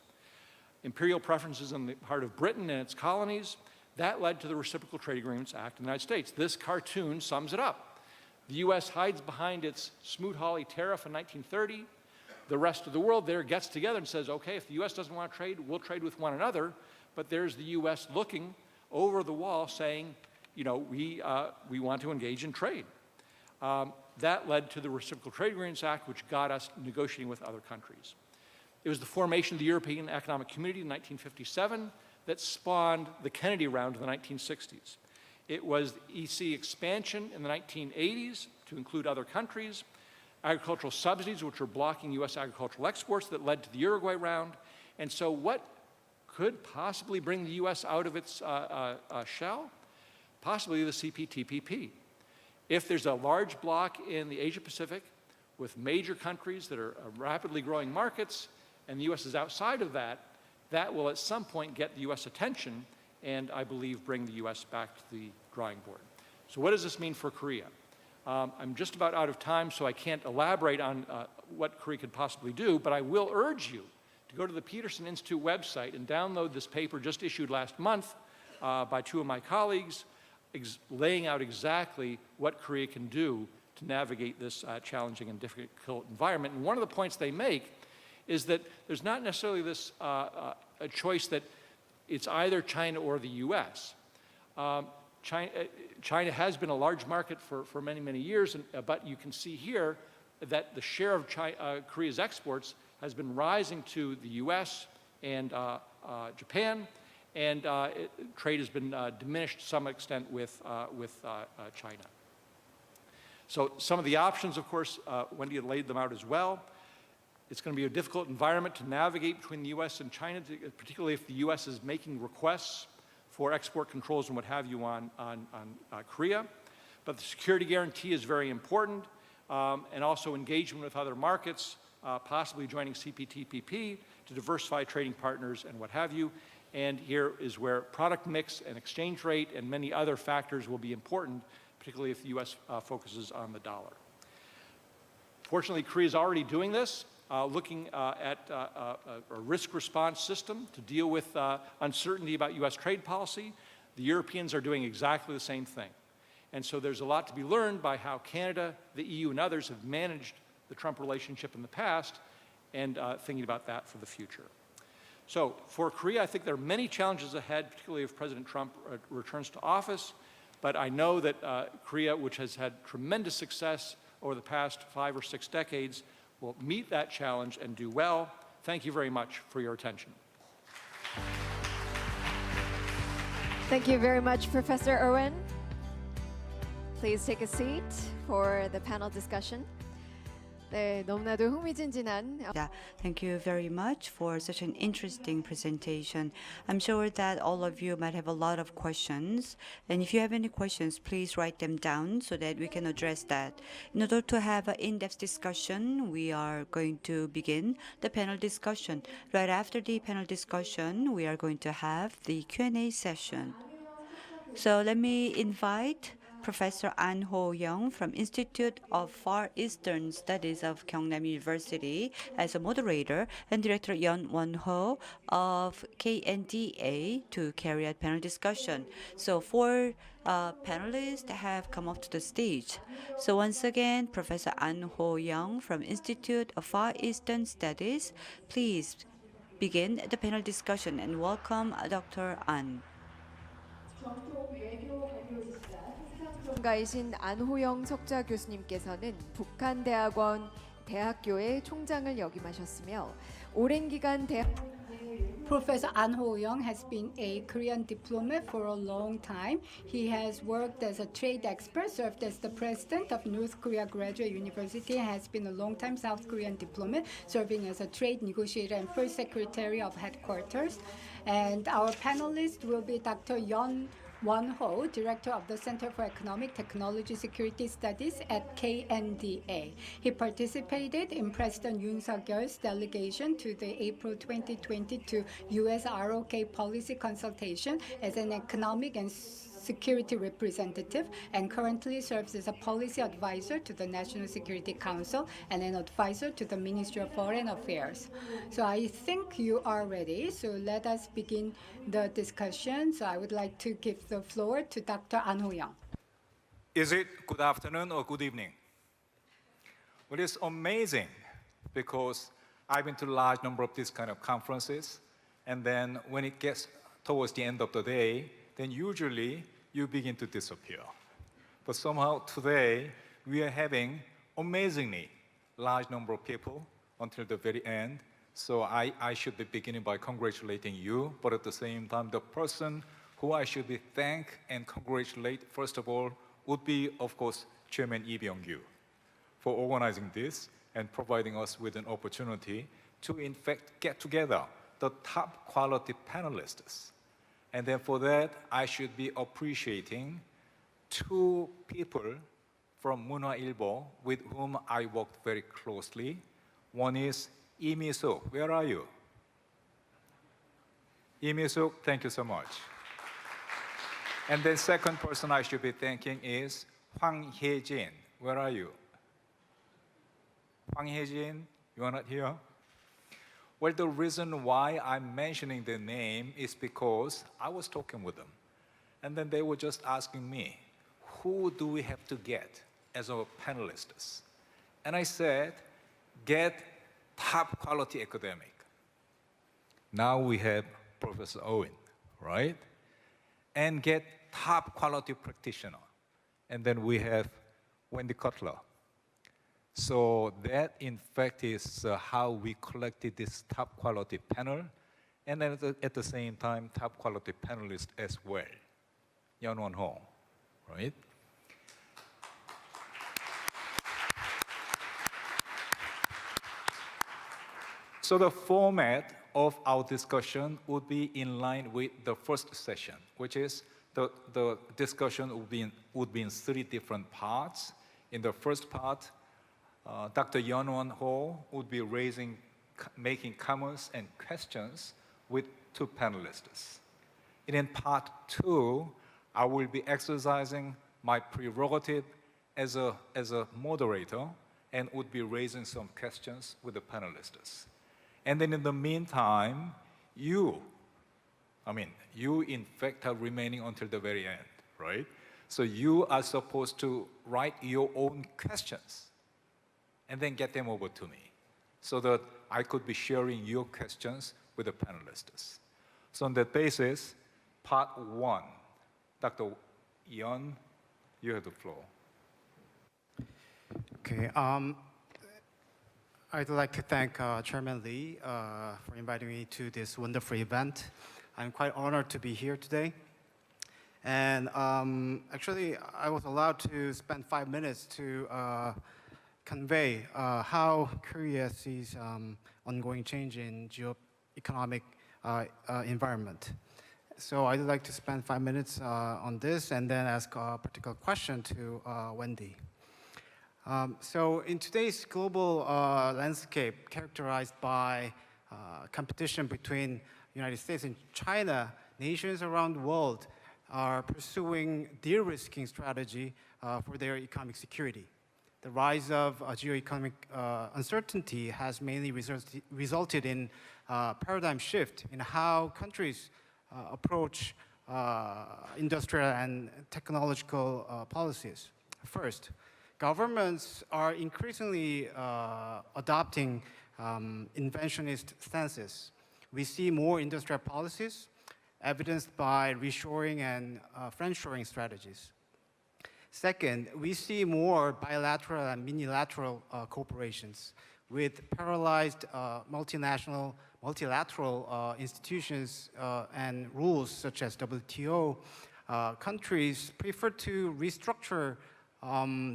imperial preferences on the part of Britain and its colonies. That led to the Reciprocal Trade Agreements Act in the United States. This cartoon sums it up. The U.S. hides behind its Smoot-Hawley tariff in 1930. The rest of the world there gets together and says, okay, if the U.S. doesn't want to trade, we'll trade with one another. But there's the U.S. looking over the wall saying, we want to engage in trade. That led to the Reciprocal Trade Agreements Act, which got us negotiating with other countries. It was the formation of the European Economic Community in 1957 that spawned the Kennedy Round in the 1960s. It was EC expansion in the 1980s to include other countries, agricultural subsidies, which were blocking U.S. agricultural exports, that led to the Uruguay Round. And so what could possibly bring the U.S. out of its shell? Possibly the CPTPP. If there's a large bloc in the Asia-Pacific with major countries that are rapidly growing markets, and the U.S. is outside of that, that will at some point get the U.S. attention and, I believe, bring the U.S. back to the drawing board. So what does this mean for Korea? I'm just about out of time, so I can't elaborate on what Korea could possibly do, but I will urge you to go to the Peterson Institute website and download this paper just issued last month by two of my colleagues, laying out exactly what Korea can do to navigate this challenging and difficult environment. And one of the points they make is that there's not necessarily this a choice that it's either China or the U.S. China has been a large market for many, many years, but you can see here that the share of Korea's exports has been rising to the U.S. and Japan, and trade has been diminished to some extent with China. So some of the options, of course, Wendy had laid them out as well. It's going to be a difficult environment to navigate between the U.S. and China, particularly if the U.S. is making requests for export controls and what have you on Korea. But the security guarantee is very important, and also engagement with other markets, possibly joining CPTPP to diversify trading partners and what have you. And here is where product mix and exchange rate and many other factors will be important, particularly if the U.S. focuses on the dollar. Fortunately, Korea is already doing this, looking at a risk response system to deal with uncertainty about U.S. trade policy. The Europeans are doing exactly the same thing. And so there's a lot to be learned by how Canada, the EU, and others have managed the Trump relationship in the past, and thinking about that for the future. So for Korea, I think there are many challenges ahead, particularly if President Trump returns to office. But I know that Korea, which has had tremendous success over the past 5 or 6 decades, will meet that challenge and do well. Thank you very much for your attention. Thank you very much, Professor Irwin. Please take a seat for the panel discussion. 네, 너무나도 흥미진진한 Yeah, thank you very much for such an interesting presentation. I'm sure that all of you might have a lot of questions. And if you have any questions, please write them down so that we can address that. In order to have an in-depth discussion, we are going to begin the panel discussion. Right after the panel discussion, we are going to have the Q&A session. So let me invite Professor An Ho-young from Institute of Far Eastern Studies of Gyeongnam University as a moderator, and Director Yeon Won-ho of KNDA to carry out panel discussion. So 4 panelists have come up to the stage. So once again, Professor An Ho-young from Institute of Far Eastern Studies, please begin the panel discussion and welcome Dr. An. 전문가이신 안호영 석좌 교수님께서는 북한대학원 대학교의 총장을 역임하셨으며 오랜 기간 Professor An Ho-young has been a Korean diplomat for a long time. He has worked as a trade expert, served as the president of North Korea Graduate University, has been a long-time South Korean diplomat, serving as a trade negotiator and first secretary of headquarters. And our panelist will be Dr. Yeon Won-ho, Director of the Center for Economic Technology Security Studies at KNDA. He participated in President Yoon Suk-yeol's delegation to the April 2022 U.S. ROK policy consultation as an economic and security representative, and currently serves as a policy advisor to the National Security Council and an advisor to the Ministry of Foreign Affairs. So I think you are ready. So let us begin the discussion. So I would like to give the floor to Dr. An Ho-young. Is it good afternoon or good evening? Well, it's amazing because I've been to a large number of these kind of conferences, and then when it gets towards the end of the day, then usually you begin to disappear. But somehow today, we are having amazingly large number of people until the very end. So I should be beginning by congratulating you, but at the same time, the person who I should be thank and congratulate, first of all, would be, of course, Chairman Lee Byung-gyu for organizing this and providing us with an opportunity to, in fact, get together the top quality panelists. And then for that, I should be appreciating 2 people from Munhwa Ilbo with whom I worked very closely. One is Lee Mi-suk. Where are you? Lee Mi-suk, thank you so much. And the second person I should be thanking is Hwang Hye-jin. Where are you? Hwang Hye-jin, you are not here? Well, the reason why I'm mentioning the name is because I was talking with them. And then they were just asking me, who do we have to get as our panelists? And I said, get top quality academic. Now we have Professor Owen, right? And get top quality practitioner. And then we have Wendy Cutler. So that, in fact, is how we collected this top quality panel. and then at the same time, top quality panelists as well. Yeonwon Ho, right? So the format of our discussion would be in line with the first session, which is the discussion would be in 3 different parts. In the first part, Dr. Yeonwon Ho would be making comments and questions with 2 panelists. And in part 2, I will be exercising my prerogative as a moderator and would be raising some questions with the panelists. And then in the meantime, you in fact are remaining until the very end, right? So you are supposed to write your own questions and then get them over to me so that I could be sharing your questions with the panelists. So on that basis, part 1, Dr. Yeon, you have the floor. Okay. I'd like to thank Chairman Lee for inviting me to this wonderful event. I'm quite honored to be here today. And actually, I was allowed to spend 5 minutes to convey how Korea sees ongoing change in geo-economic environment. So I'd like to spend 5 minutes on this and then ask a particular question to Wendy. So in today's global landscape characterized by competition between United States and China, nations around the world are pursuing de-risking strategy for their economic security. The rise of geo-economic uncertainty has mainly resulted in paradigm shift in how countries approach industrial and technological policies. First, governments are increasingly adopting inventionist stances. We see more industrial policies evidenced by reshoring and friendshoring strategies. Second, we see more bilateral and unilateral cooperations with parallelized multilateral institutions and rules such as WTO. Countries prefer to restructure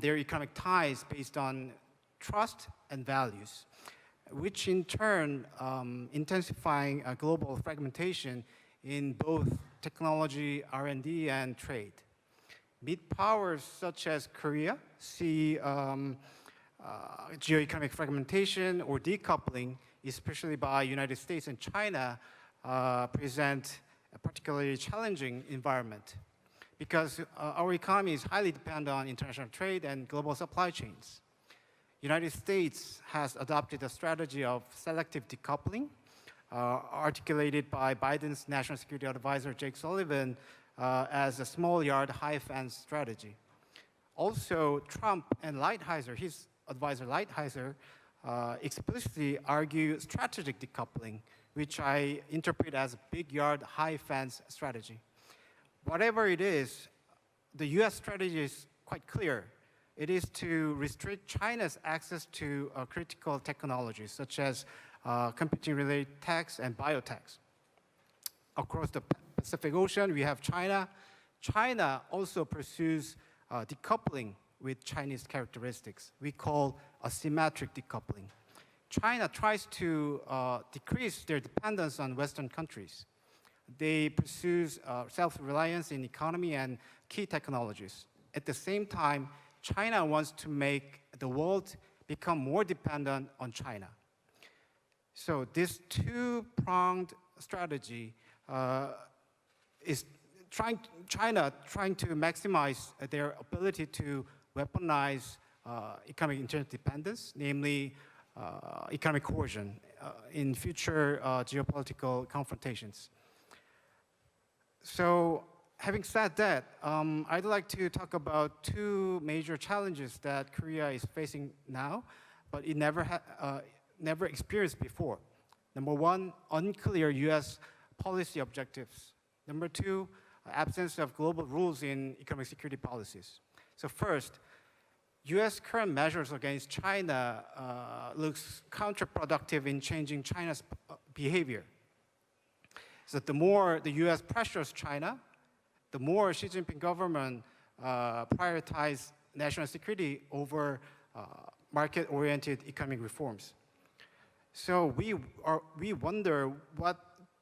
their economic ties based on trust and values, which in turn intensifying global fragmentation in both technology, R&D, and trade. Mid-powers such as Korea see geo-economic fragmentation or decoupling, especially by United States and China, present a particularly challenging environment because our economy is highly dependent on international trade and global supply chains. United States has adopted a strategy of selective decoupling, articulated by Biden's National Security Advisor, Jake Sullivan, as a small yard, high fence strategy. Also, Trump and Lighthizer, his advisor Lighthizer, explicitly argue strategic decoupling, which I interpret as a big yard, high fence strategy. Whatever it is, the US strategy is quite clear. It is to restrict China's access to critical technologies, such as computing-related techs and biotechs. Across the Pacific Ocean, we have China. China also pursues decoupling with Chinese characteristics. We call asymmetric decoupling. China tries to decrease their dependence on Western countries. They pursue self-reliance in economy and key technologies. At the same time, China wants to make the world become more dependent on China. So this two-pronged strategy is China trying to maximize their ability to weaponize economic interdependence, namely economic coercion in future geopolitical confrontations. So having said that, I'd like to talk about 2 major challenges that Korea is facing now, but it never experienced before. Number 1, unclear US policy objectives. Number 2, absence of global rules in economic security policies. So first, US current measures against China looks counterproductive in changing China's behavior. So the more the U.S. pressures China, the more Xi Jinping government prioritize national security over market-oriented economic reforms. So we wonder what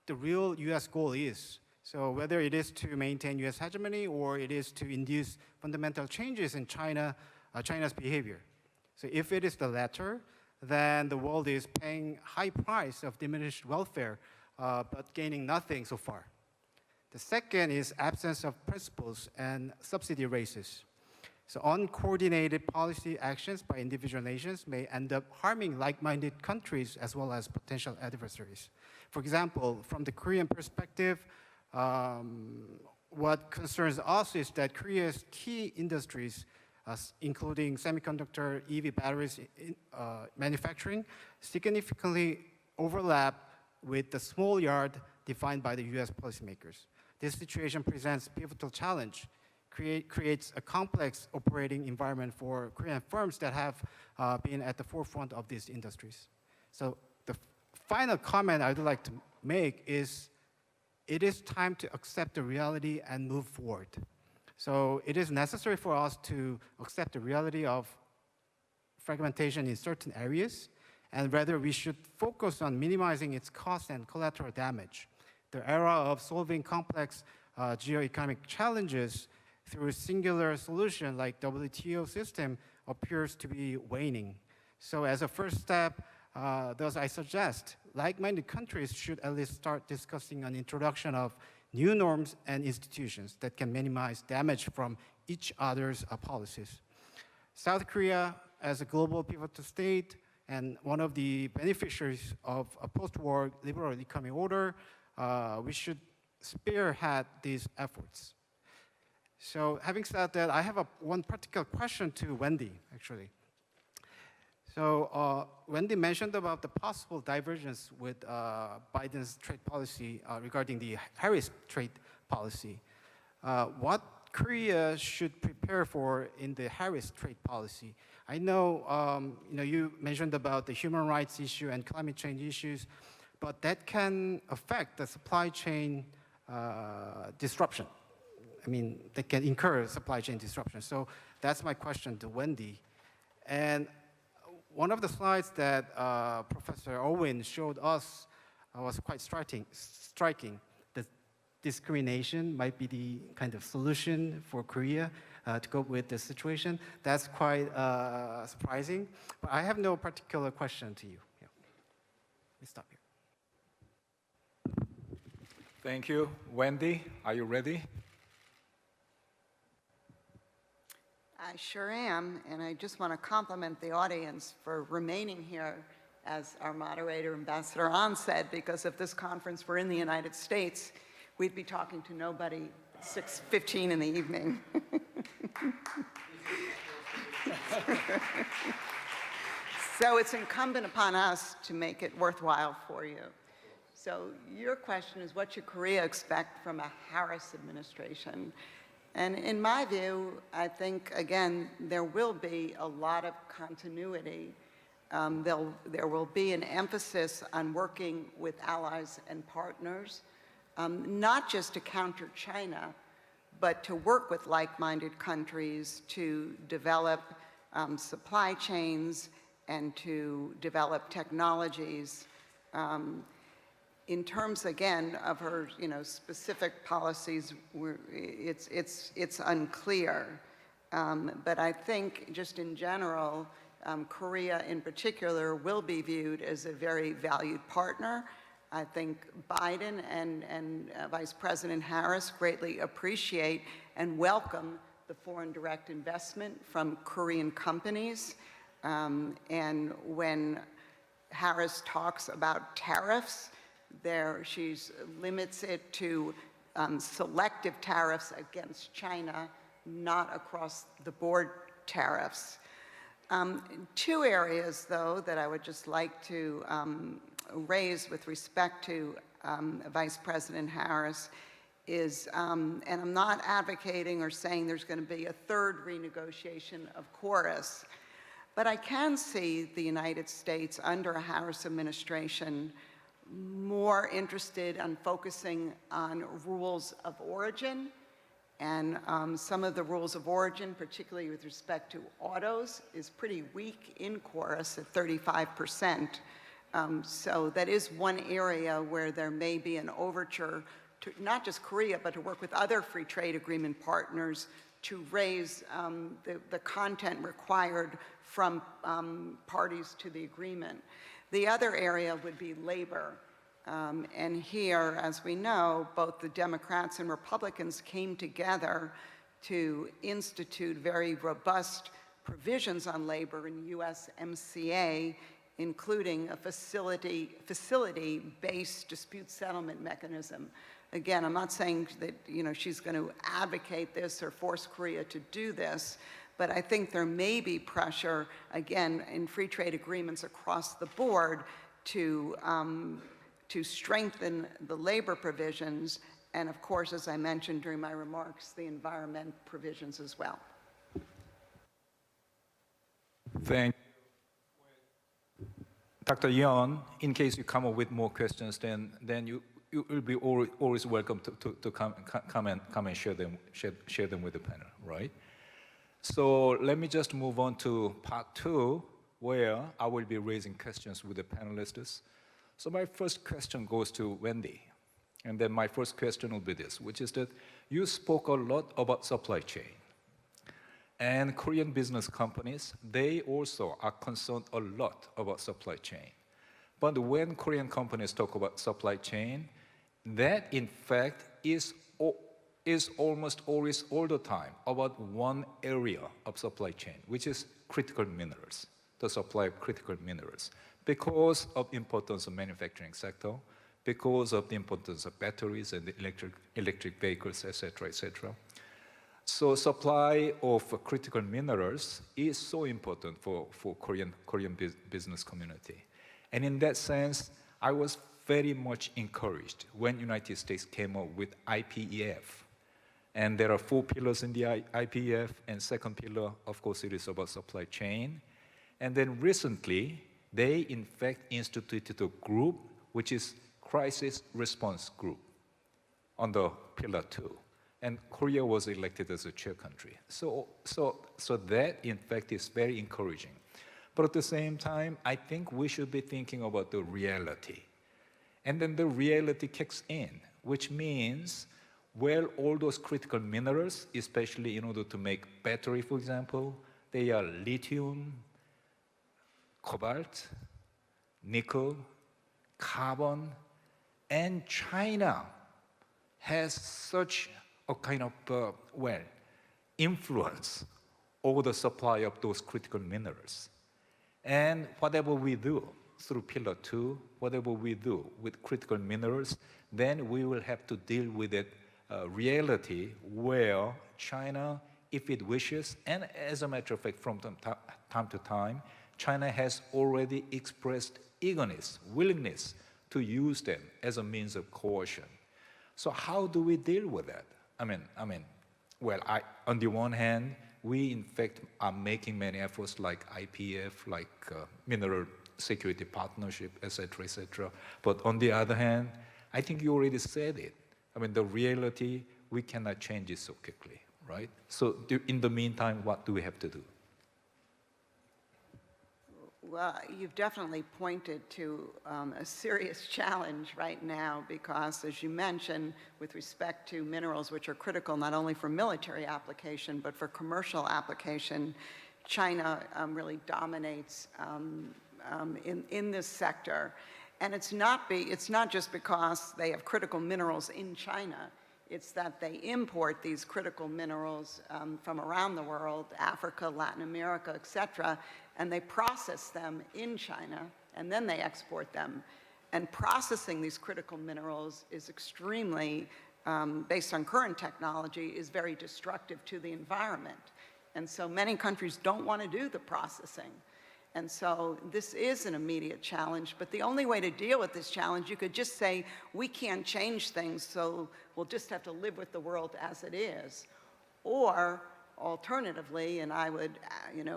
the real U.S. goal is. So whether it is to maintain U.S. hegemony or it is to induce fundamental changes in China's behavior. So if it is the latter, then the world is paying high price of diminished welfare, but gaining nothing so far. The second is absence of principles and subsidy races. So uncoordinated policy actions by individual nations may end up harming like-minded countries as well as potential adversaries. For example, from the Korean perspective, what concerns us is that Korea's key industries, including semiconductor, EV batteries manufacturing, significantly overlap with the small yard defined by the US policymakers. This situation presents a pivotal challenge, creates a complex operating environment for Korean firms that have been at the forefront of these industries. So the final comment I'd like to make is, it is time to accept the reality and move forward. So it is necessary for us to accept the reality of fragmentation in certain areas, and rather we should focus on minimizing its cost and collateral damage. The era of solving complex geo-economic challenges through a singular solution like WTO system appears to be waning. So as a first step, thus I suggest like-minded countries should at least start discussing an introduction of new norms and institutions that can minimize damage from each other's policies. South Korea, as a global pivotal state and one of the beneficiaries of a post-war liberal economic order, we should spearhead these efforts. So having said that, I have one particular question to Wendy, actually. So Wendy mentioned about the possible divergence with Biden's trade policy regarding the Harris trade policy. What Korea should prepare for in the Harris trade policy? I know, you mentioned about the human rights issue and climate change issues, but that can affect the supply chain disruption. I mean, they can incur supply chain disruption. So that's my question to Wendy. And one of the slides that Professor Owen showed us was quite striking. The discrimination might be the kind of solution for Korea to cope with the situation. That's quite surprising. But I have no particular question to you. Yeah. Let me stop here. Thank you. Wendy, are you ready? I sure am, and I just want to compliment the audience for remaining here, as our moderator, Ambassador Ahn, said, because if this conference were in the United States, we'd be talking to nobody 6:15 in the evening. So it's incumbent upon us to make it worthwhile for you. So your question is, what should Korea expect from a Harris administration? And in my view, I think, again, there will be a lot of continuity. There will be an emphasis on working with allies and partners, not just to counter China, but to work with like-minded countries to develop supply chains and to develop technologies. In terms, again, of her, specific policies, it's unclear. But I think, just in general, Korea in particular will be viewed as a very valued partner. I think Biden and Vice President Harris greatly appreciate and welcome the foreign direct investment from Korean companies. And when Harris talks about tariffs, she limits it to selective tariffs against China, not across-the-board tariffs. Two areas, though, that I would just like to raise with respect to Vice President Harris is, and I'm not advocating or saying there's going to be a third renegotiation of KORUS, but I can see the United States under a Harris administration more interested in focusing on rules of origin. And some of the rules of origin, particularly with respect to autos, is pretty weak in chorus at 35%. So that is one area where there may be an overture to not just Korea, but to work with other free trade agreement partners to raise the content required from parties to the agreement. The other area would be labor. And here, as we know, both the Democrats and Republicans came together to institute very robust provisions on labor in USMCA, including a facility-based dispute settlement mechanism. Again, I'm not saying that she's going to advocate this or force Korea to do this, but I think there may be pressure, again, in free trade agreements across the board to strengthen the labor provisions, and of course, as I mentioned during my remarks, the environment provisions as well. Thank you. Dr. Yeon, in case you come up with more questions, then you will be always welcome to come and share them with the panel, right? So let me just move on to part 2, where I will be raising questions with the panelists. So my first question goes to Wendy. And then my first question will be this, which is that you spoke a lot about supply chain. And Korean business companies, they also are concerned a lot about supply chain. But when Korean companies talk about supply chain, that in fact is almost always all the time about one area of supply chain, which is critical minerals, the supply of critical minerals, because of importance of manufacturing sector, because of the importance of batteries and electric vehicles, et cetera. So supply of critical minerals is so important for Korean business community. And in that sense, I was very much encouraged when United States came up with IPEF. And there are 4 pillars in the IPEF, and second pillar, of course, it is about supply chain. And then recently, they in fact instituted a group, which is Crisis Response Group, under Pillar 2. And Korea was elected as a chair country. So that, in fact, is very encouraging. But at the same time, I think we should be thinking about the reality. And then the reality kicks in, which means, well, all those critical minerals, especially in order to make battery, for example, they are lithium, cobalt, nickel, carbon, and China has such a kind of, influence over the supply of those critical minerals. And whatever we do through Pillar 2, whatever we do with critical minerals, then we will have to deal with that reality where China, if it wishes, and as a matter of fact, from time to time, China has already expressed eagerness, willingness to use them as a means of coercion. So how do we deal with that? On the one hand, we in fact are making many efforts like IPF, like Mineral Security Partnership, et cetera. But on the other hand, I think you already said it. The reality, we cannot change it so quickly, right? So in the meantime, what do we have to do? Well, you've definitely pointed to a serious challenge right now because, as you mentioned, with respect to minerals which are critical not only for military application but for commercial application, China really dominates in this sector. And it's not just because they have critical minerals in China. It's that they import these critical minerals from around the world, Africa, Latin America, et cetera, and they process them in China, and then they export them. And processing these critical minerals is extremely, based on current technology, is very destructive to the environment. And so many countries don't want to do the processing. And so this is an immediate challenge, but the only way to deal with this challenge, you could just say, we can't change things, so we'll just have to live with the world as it is. Or alternatively, and I would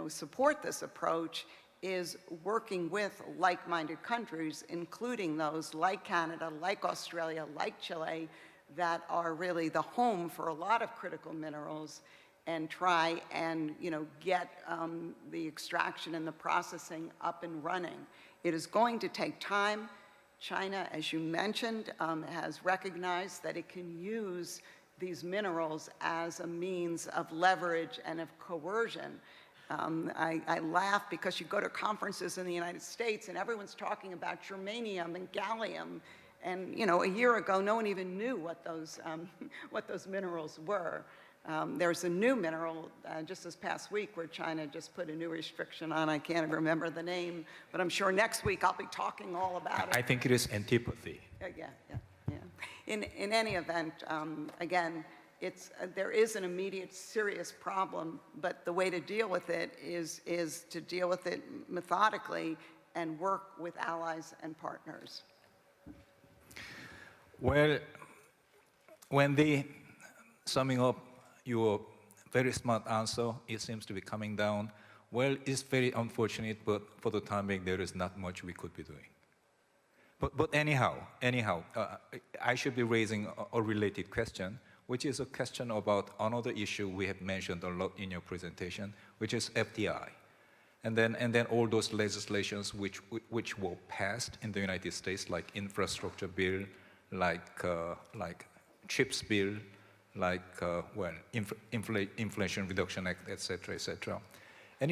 support this approach, is working with like-minded countries, including those like Canada, like Australia, like Chile, that are really the home for a lot of critical minerals, and try and get the extraction and the processing up and running. It is going to take time. China, as you mentioned, has recognized that it can use these minerals as a means of leverage and of coercion. I laugh because you go to conferences in the United States and everyone's talking about germanium and gallium, and a year ago no one even knew what those minerals were. There's a new mineral just this past week where China just put a new restriction on. I can't remember the name, but I'm sure next week I'll be talking all about it. I think it is antipathy. Yeah. In any event, again, there is an immediate serious problem, but the way to deal with it is to deal with it methodically and work with allies and partners. Well, Wendy, summing up your very smart answer, it seems to be coming down. Well, it's very unfortunate, but for the time being, there is not much we could be doing. But anyhow, I should be raising a related question, which is a question about another issue we have mentioned a lot in your presentation, which is FDI. And then all those legislations which were passed in the United States, like infrastructure bill, like CHIPS bill, like Inflation Reduction Act, etc., etc. And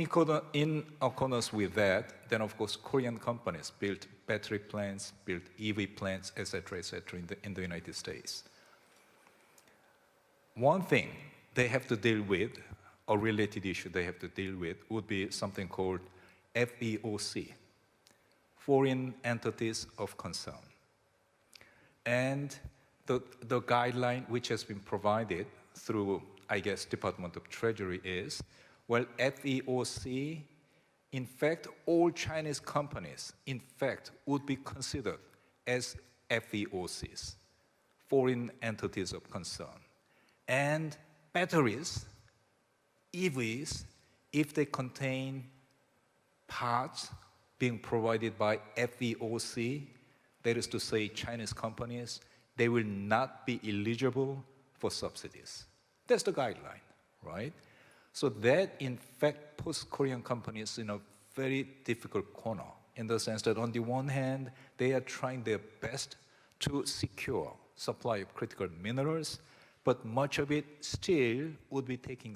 in accordance with that, then of course Korean companies built battery plants, built EV plants, etc., etc. in the United States. One thing they have to deal with, a related issue they have to deal with, would be something called FEOC, Foreign Entities of Concern. And the guideline which has been provided through, I guess, Department of Treasury is, well, FEOC, in fact, all Chinese companies, in fact, would be considered as FEOCs, Foreign Entities of Concern. And batteries, EVs, if they contain parts being provided by FEOC, that is to say Chinese companies, they will not be eligible for subsidies. That's the guideline, right? So that, in fact, puts Korean companies in a very difficult corner, in the sense that on the one hand, they are trying their best to secure supply of critical minerals, but much of it still would be taking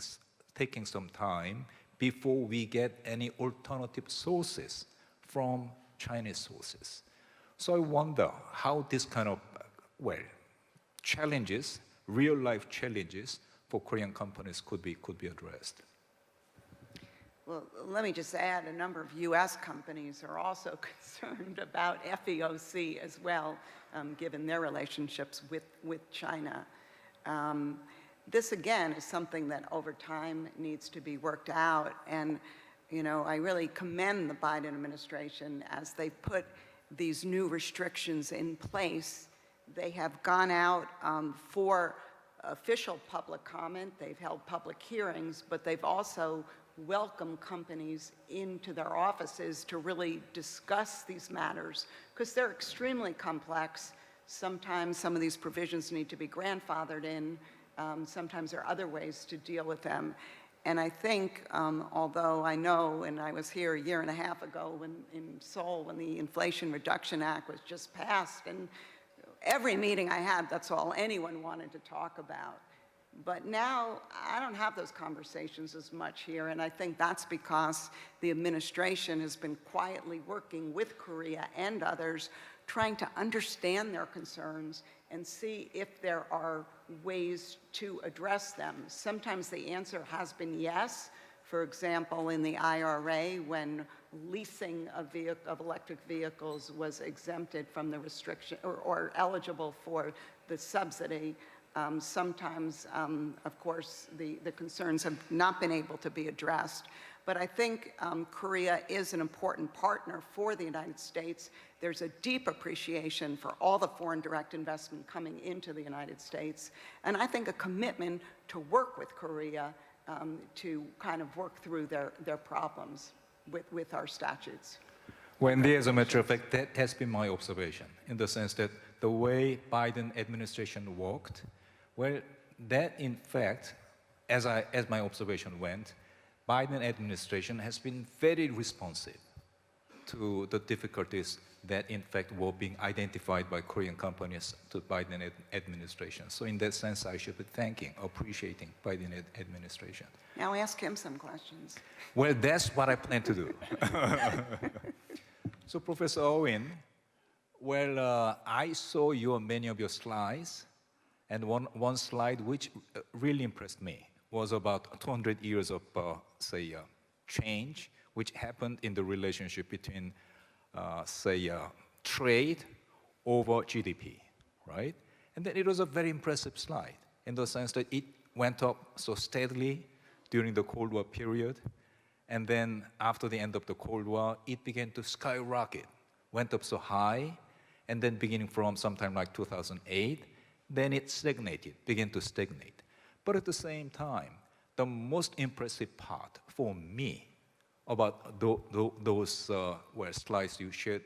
some time before we get any alternative sources from Chinese sources. So I wonder how this kind of, challenges, real-life challenges for Korean companies could be addressed. Well, let me just add, a number of U.S. companies are also concerned about FEOC as well, given their relationships with China. This, again, is something that over time needs to be worked out. And, I really commend the Biden administration as they put these new restrictions in place. They have gone out for official public comment. They've held public hearings, but they've also welcomed companies into their offices to really discuss these matters, because they're extremely complex. Sometimes some of these provisions need to be grandfathered in. Sometimes there are other ways to deal with them. And I think, although I know, and I was here a year and a half ago in Seoul when the Inflation Reduction Act was just passed, and every meeting I had, that's all anyone wanted to talk about. But now I don't have those conversations as much here, and I think that's because the administration has been quietly working with Korea and others, trying to understand their concerns and see if there are ways to address them. Sometimes the answer has been yes. For example, in the IRA, when leasing of electric vehicles was exempted from the restriction or eligible for the subsidy, sometimes, of course, the concerns have not been able to be addressed. But I think Korea is an important partner for the United States. There's a deep appreciation for all the foreign direct investment coming into the United States. And I think a commitment to work with Korea to kind of work through their problems. with our statutes. Well, indeed, as a matter of fact, that has been my observation, in the sense that the way Biden administration worked, well, that in fact, as my observation went, Biden administration has been very responsive to the difficulties that in fact were being identified by Korean companies to Biden administration. So in that sense, I should be appreciating Biden administration. Now ask him some questions. Well, that's what I plan to do. So Professor Owen, well, I saw many of your slides, and one slide which really impressed me was about 200 years of, change, which happened in the relationship between, trade over GDP, right? And then it was a very impressive slide in the sense that it went up so steadily during the Cold War period, and then after the end of the Cold War, it began to skyrocket, went up so high, and then beginning from sometime like 2008, then it began to stagnate. But at the same time, the most impressive part for me about those slides you shared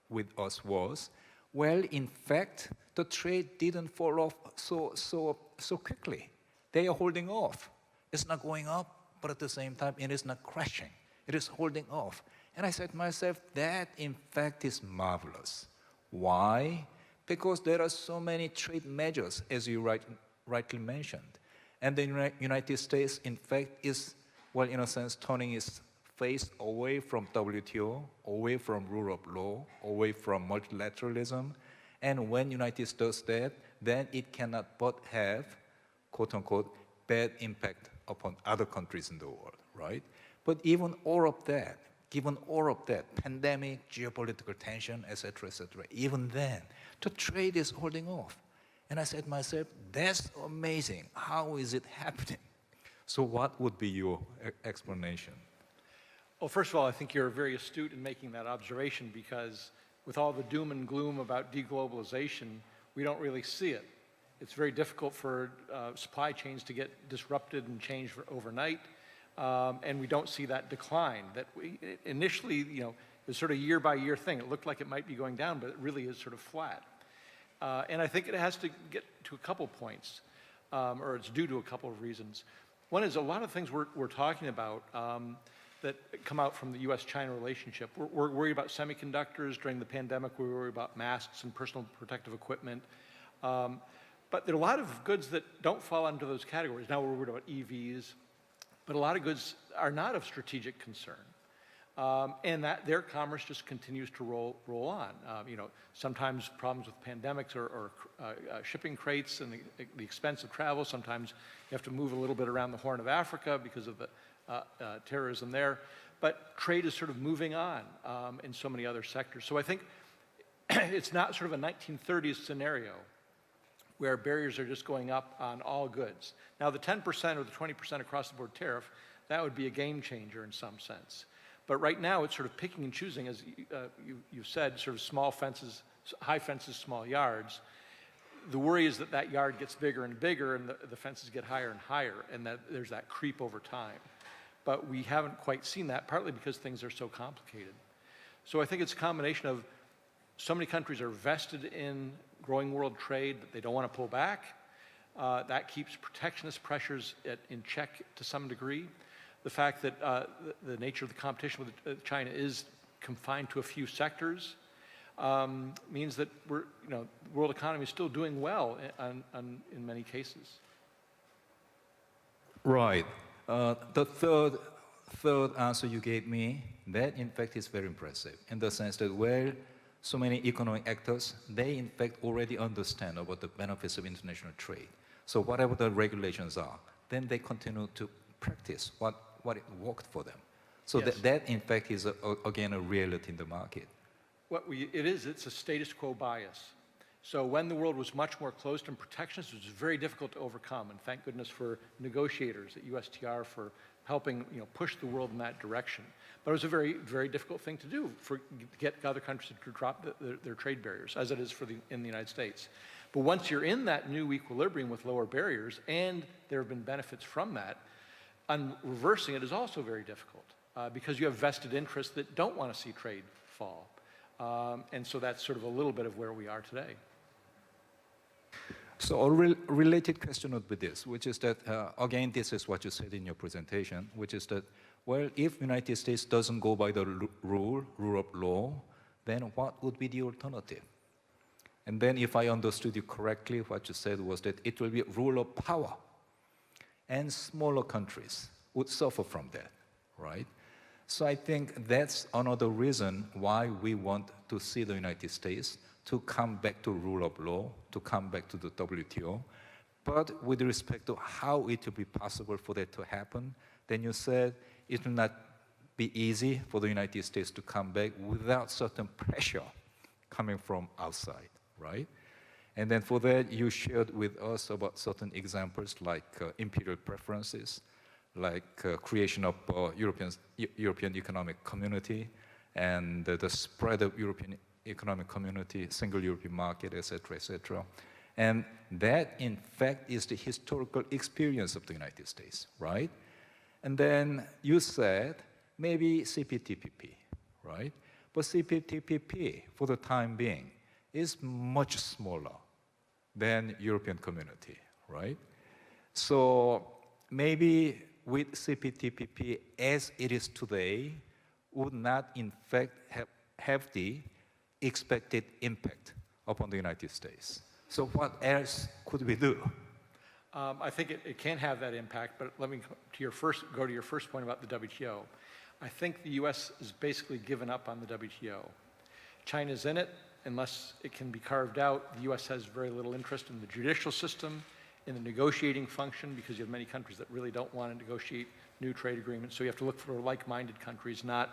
with us was, well, in fact, the trade didn't fall off so quickly. They are holding off. It's not going up, but at the same time, it is not crashing. It is holding off. And I said to myself, that in fact is marvelous. Why? Because there are so many trade measures, as you rightly mentioned. And the United States, in fact, is, well, in a sense, turning its face away from WTO, away from rule of law, away from multilateralism. And when United States does that, then it cannot but have, quote unquote, bad impact upon other countries in the world, right? But even all of that, given all of that, pandemic, geopolitical tension, et cetera, even then, the trade is holding off. And I said to myself, that's amazing. How is it happening? So what would be your explanation? Well, first of all, I think you're very astute in making that observation, because with all the doom and gloom about deglobalization, we don't really see it. It's very difficult for supply chains to get disrupted and changed overnight, and we don't see that decline. That initially, it was sort of year-by-year thing. It looked like it might be going down, but it really is sort of flat. And I think it has to get to a couple points, or it's due to a couple of reasons. One is a lot of things we're talking about that come out from the U.S.-China relationship. We're worried about semiconductors. During the pandemic, we were worried about masks and personal protective equipment. But there are a lot of goods that don't fall into those categories. Now we're worried about EVs, but a lot of goods are not of strategic concern. And that their commerce just continues to roll on. Sometimes problems with pandemics or shipping crates and the expense of travel. Sometimes you have to move a little bit around the Horn of Africa because of the terrorism there. But trade is sort of moving on in so many other sectors. So I think it's not sort of a 1930s scenario where barriers are just going up on all goods. Now the 10% or the 20% across the board tariff, that would be a game changer in some sense. But right now it's sort of picking and choosing, as you've said, sort of small fences, high fences, small yards. The worry is that that yard gets bigger and bigger and the fences get higher and higher, and that there's that creep over time. But we haven't quite seen that, partly because things are so complicated. So I think it's a combination of so many countries are vested in growing world trade that they don't want to pull back. That keeps protectionist pressures in check to some degree. The fact that the nature of the competition with China is confined to a few sectors means that the world economy is still doing well in many cases. Right. The third answer you gave me, that in fact is very impressive in the sense that where so many economic actors, they in fact already understand about the benefits of international trade. So whatever the regulations are, then they continue to practice what it worked for them. So Yes. that in fact is again a reality in the market. It's a status quo bias. So when the world was much more closed and protectionist, it was very difficult to overcome. And thank goodness for negotiators at USTR for helping push the world in that direction. But it was a very, very difficult thing to do to get other countries to drop their trade barriers, as it is in the United States. But once you're in that new equilibrium with lower barriers, and there have been benefits from that, reversing it is also very difficult. because you have vested interests that don't want to see trade fall. And so that's sort of a little bit of where we are today. So a related question would be this, which is that, again, this is what you said in your presentation, which is that, well, if United States doesn't go by the rule of law, then what would be the alternative? And then if I understood you correctly, what you said was that it will be rule of power. And smaller countries would suffer from that, right? So I think that's another reason why we want to see the United States to come back to rule of law, to come back to the WTO. But with respect to how it will be possible for that to happen, then you said it will not be easy for the United States to come back without certain pressure coming from outside, right? And then for that, you shared with us about certain examples like imperial preferences, like creation of European Economic Community, and the spread of European Economic Community, single European market, et cetera, and that, in fact, is the historical experience of the United States, right? And then you said, maybe CPTPP, right? But CPTPP, for the time being, is much smaller than European Community, right? So maybe with CPTPP as it is today, would not in fact have the expected impact upon the United States. So what else could we do? I think it can have that impact, but let me go to your first point about the WTO. I think the U.S. has basically given up on the WTO. China's in it. Unless it can be carved out, the U.S. has very little interest in the judicial system, in the negotiating function, because you have many countries that really don't want to negotiate new trade agreements. So you have to look for like-minded countries, not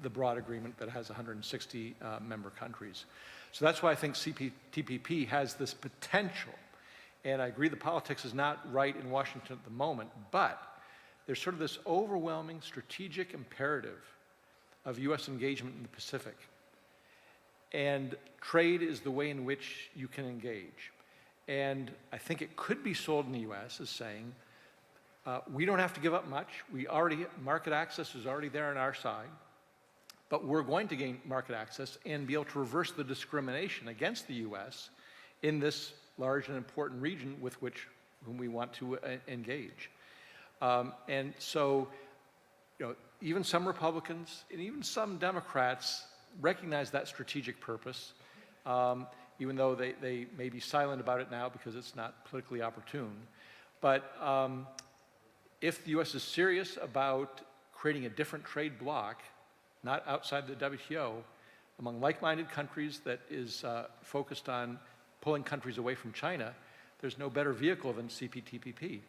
the broad agreement that has 160 member countries. So that's why I think CPTPP has this potential. And I agree the politics is not right in Washington at the moment, but there's sort of this overwhelming strategic imperative of U.S. engagement in the Pacific. And trade is the way in which you can engage. And I think it could be sold in the U.S. as saying, we don't have to give up much. Market access is already there on our side, but we're going to gain market access and be able to reverse the discrimination against the U.S. in this large and important region with whom we want to engage. And so, even some Republicans and even some Democrats recognize that strategic purpose, even though they may be silent about it now because it's not politically opportune. But if the U.S. is serious about creating a different trade bloc, not outside the WTO, among like-minded countries that is focused on pulling countries away from China, there's no better vehicle than CPTPP.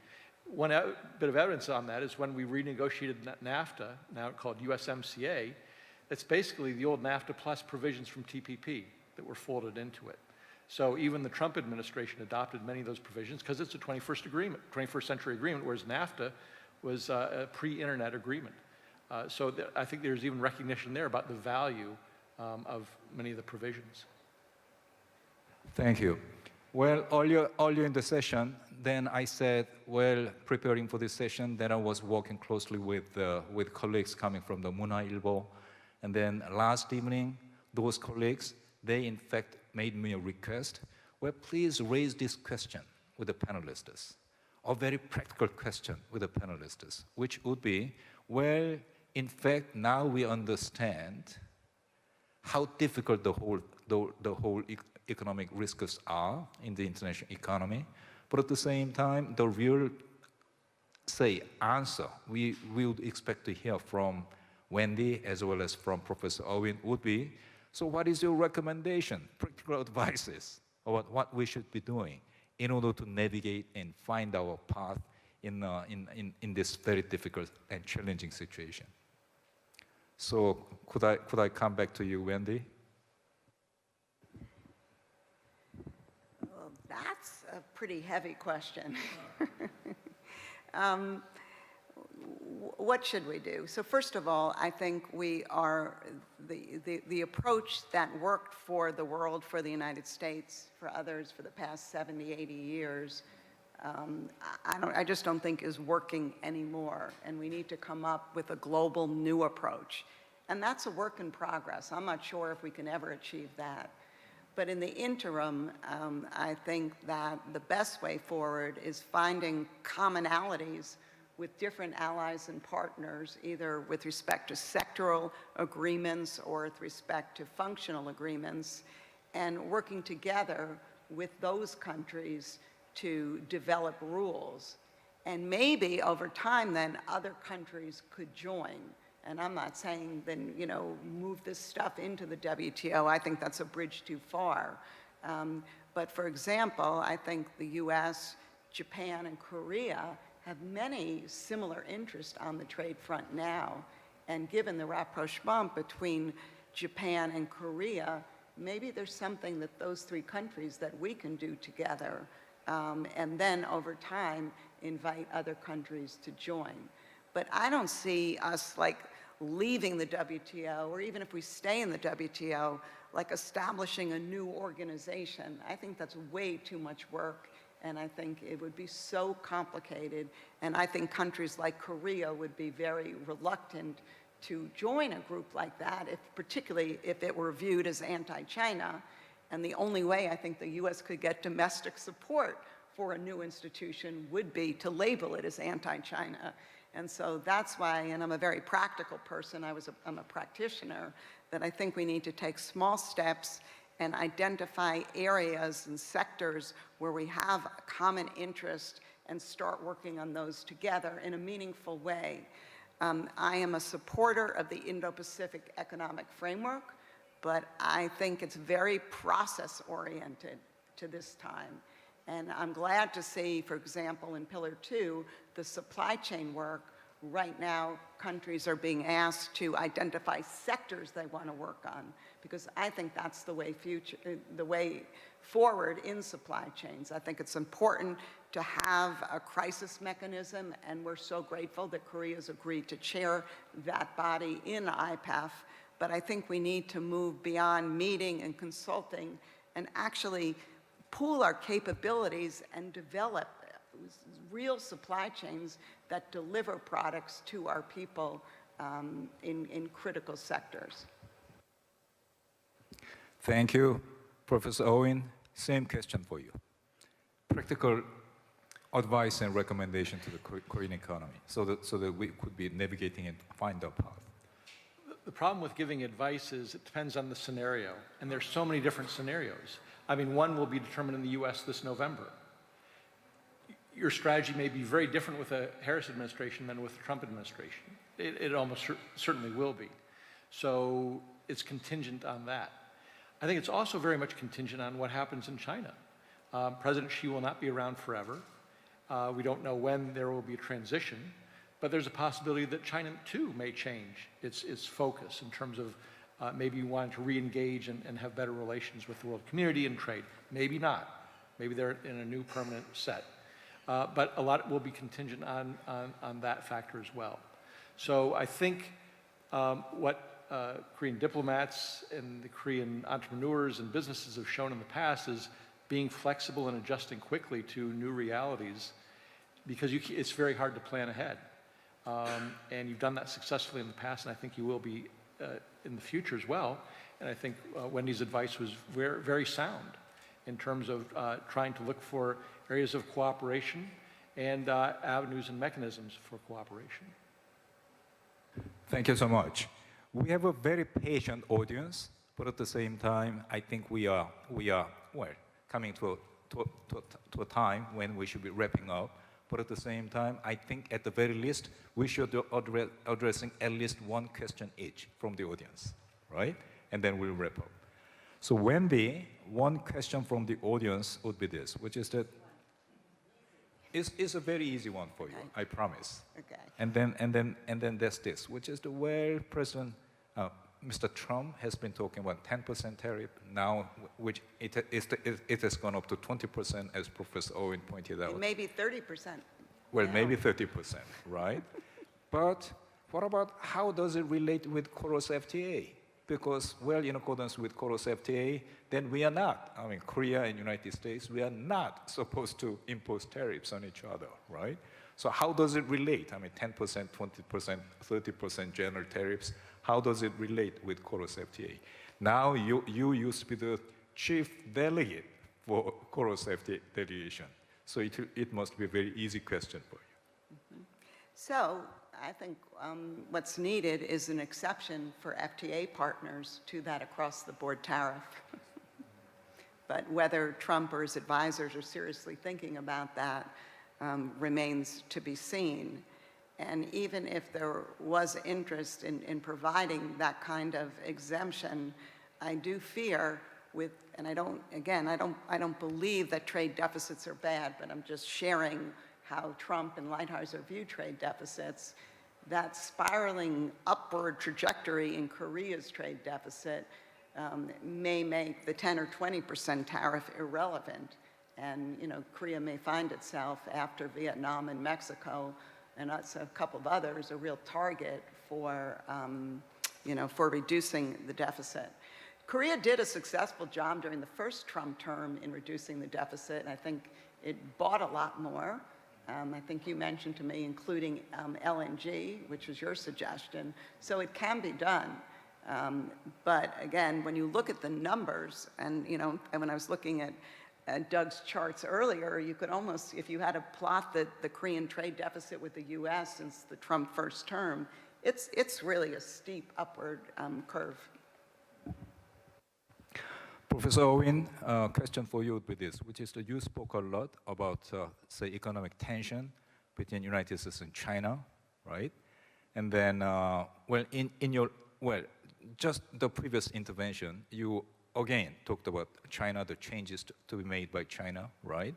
One bit of evidence on that is when we renegotiated NAFTA, now called USMCA, it's basically the old NAFTA plus provisions from TPP that were folded into it. So even the Trump administration adopted many of those provisions because it's a 21st century agreement, whereas NAFTA was a pre-internet agreement. So I think there's even recognition there about the value of many of the provisions. Thank you. Well, earlier in the session, then I said, well, preparing for this session, then I was working closely with colleagues coming from the Munhwa Ilbo. And then last evening, those colleagues, they in fact made me a request, well, please raise this question with the panelists, a very practical question with the panelists, which would be, well, in fact, now we understand how difficult the whole economic risks are in the international economy, but at the same time, the real, answer we would expect to hear from Wendy as well as from Professor Owen would be, so what is your recommendation, practical advices about what we should be doing in order to navigate and find our path in this very difficult and challenging situation? So could I come back to you, Wendy? Well, that's a pretty heavy question. What should we do? So first of all, I think we are, the approach that worked for the world, for the United States, for others for the past 70, 80 years, I just don't think is working anymore, and we need to come up with a global new approach. And that's a work in progress. I'm not sure if we can ever achieve that. But in the interim, I think that the best way forward is finding commonalities with different allies and partners, either with respect to sectoral agreements or with respect to functional agreements, and working together with those countries to develop rules. And maybe over time then other countries could join. And I'm not saying then, you know, move this stuff into the WTO. I think that's a bridge too far. But for example, I think the US, Japan, and Korea have many similar interests on the trade front now. And given the rapprochement between Japan and Korea, maybe there's something that those three countries that we can do together, and then over time invite other countries to join. But I don't see us like leaving the WTO, or even if we stay in the WTO, like establishing a new organization. I think that's way too much work, and I think it would be so complicated, and I think countries like Korea would be very reluctant to join a group like that, particularly if it were viewed as anti-China. And the only way I think the US could get domestic support for a new institution would be to label it as anti-China. And so that's why, and I'm a very practical person, I'm a practitioner, that I think we need to take small steps and identify areas and sectors where we have a common interest and start working on those together in a meaningful way. I am a supporter of the Indo-Pacific Economic Framework, but I think it's very process-oriented to this time. And I'm glad to see, for example, in Pillar 2, the supply chain work. Right now, countries are being asked to identify sectors they want to work on, because I think that's the way forward in supply chains. I think it's important to have a crisis mechanism, and we're so grateful that Korea's agreed to chair that body in IPAF. But I think we need to move beyond meeting and consulting and actually pool our capabilities and develop real supply chains that deliver products to our people in critical sectors. Thank you, Professor Owen. Same question for you. Practical advice and recommendation to the Korean economy so that we could be navigating and find our path. The problem with giving advice is it depends on the scenario, and there's so many different scenarios. I mean, one will be determined in the US this November. Your strategy may be very different with the Harris administration than with the Trump administration. It almost certainly will be. So it's contingent on that. I think it's also very much contingent on what happens in China. President Xi will not be around forever. We don't know when there will be a transition, but there's a possibility that China too may change its focus in terms of maybe wanting to re-engage and have better relations with the world community and trade. Maybe not. Maybe they're in a new permanent set. But a lot will be contingent on that factor as well. So I think what Korean diplomats and the Korean entrepreneurs and businesses have shown in the past is being flexible and adjusting quickly to new realities, because it's very hard to plan ahead. And you've done that successfully in the past, and I think you will be in the future as well. And I think Wendy's advice was very, very sound in terms of trying to look for areas of cooperation and avenues and mechanisms for cooperation. Thank you so much. We have a very patient audience, but at the same time, I think we are well, coming to a time when we should be wrapping up. But at the same time, I think at the very least, we should addressing at least one question each from the audience, right? And then we'll wrap up. So Wendy, one question from the audience would be this, which is that it's a very easy one for you, I promise. Okay. And then there's this, which is the where President Mr. Trump has been talking about 10% tariff now, which it has gone up to 20%, as Professor Owen pointed out. Maybe 30%. Well, maybe 30%, right? But what about how does it relate with Korea's FTA? because, well, in accordance with Coros FTA, then we are not, I mean, Korea and United States, we are not supposed to impose tariffs on each other, right? So how does it relate? I mean, 10%, 20%, 30% general tariffs, how does it relate with Coros FTA? Now you used to be the chief delegate for Coros FTA delegation. So it must be a very easy question for you. So I think what's needed is an exception for FTA partners to that across-the-board tariff. But whether Trump or his advisors are seriously thinking about that remains to be seen. And even if there was interest in providing that kind of exemption, I do fear with, and I don't believe that trade deficits are bad, but I'm just sharing how Trump and Lighthizer view trade deficits, that spiraling upward trajectory in Korea's trade deficit may make the 10 or 20% tariff irrelevant. And Korea may find itself, after Vietnam and Mexico and a couple of others, a real target for, for reducing the deficit. Korea did a successful job during the first Trump term in reducing the deficit, and I think it bought a lot more. I think you mentioned to me including LNG, which was your suggestion, so it can be done. But again, when you look at the numbers, and and when I was looking at Doug's charts earlier, you could almost, if you had to plot the Korean trade deficit with the US since the Trump first term, it's really a steep upward curve. Professor Owen, question for you would be this, which is that you spoke a lot about, say, economic tension between United States and China, right? And then, well, in your, well, just the previous intervention, you again talked about China, the changes to be made by China, right?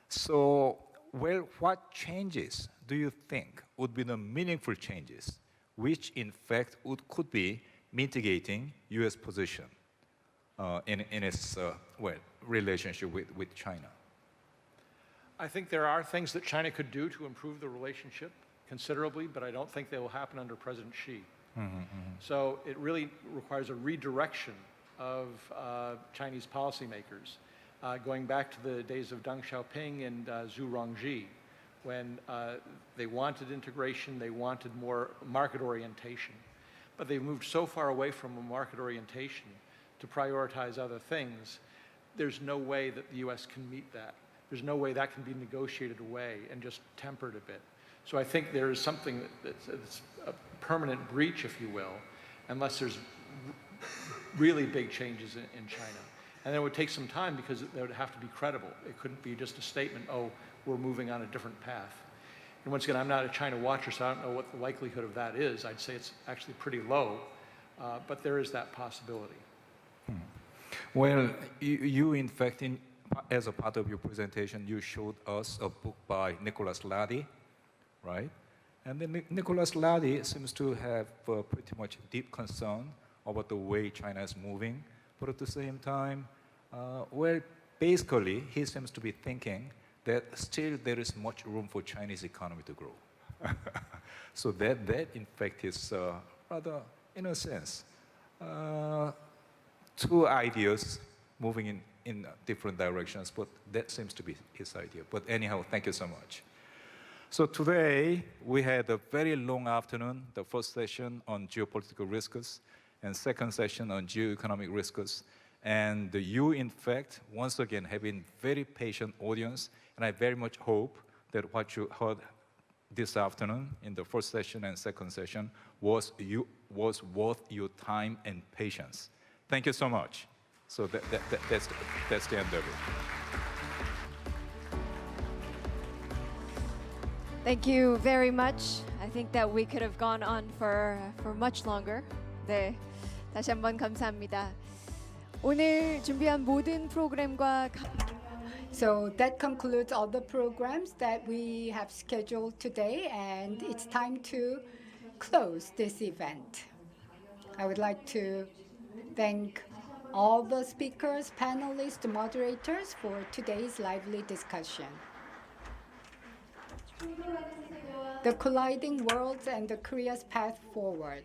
So, well, what changes do you think would be the meaningful changes, which in fact could be mitigating U.S. position in its well, relationship with China? I think there are things that China could do to improve the relationship considerably, but I don't think they will happen under President Xi. So it really requires a redirection of Chinese policymakers, going back to the days of Deng Xiaoping and Zhu Rongji, when they wanted integration, they wanted more market orientation. But they've moved so far away from a market orientation to prioritize other things, there's no way that the US can meet that. There's no way that can be negotiated away and just tempered a bit. So I think there is something that's a permanent breach, if you will, unless there's really big changes in China. And it would take some time because they would have to be credible. It couldn't be just a statement, oh, we're moving on a different path. And once again, I'm not a China watcher, so I don't know what the likelihood of that is. I'd say it's actually pretty low, but there is that possibility. Well, you in fact, as a part of your presentation, you showed us a book by Nicholas Lady, right? And then Nicholas Lady seems to have pretty much deep concern about the way China is moving, but at the same time, well, basically, he seems to be thinking that still there is much room for Chinese economy to grow. So that in fact is rather, in a sense, two ideas moving in different directions, but that seems to be his idea. But anyhow, thank you so much. So today, we had a very long afternoon, the first session on geopolitical risks, and second session on geoeconomic risks. And you, in fact, once again, have been very patient audience, and I very much hope that what you heard this afternoon in the first session and second session was worth your time and patience. Thank you so much. So that's the end of it. Thank you very much. I think that we could have gone on for much longer. 네, 다시 한번 감사합니다. 오늘 준비한 모든 프로그램과 So that concludes all the programs that we have scheduled today, and it's time to close this event. I would like to thank all the speakers, panelists, moderators for today's lively discussion. The Colliding Worlds and the Korea's Path Forward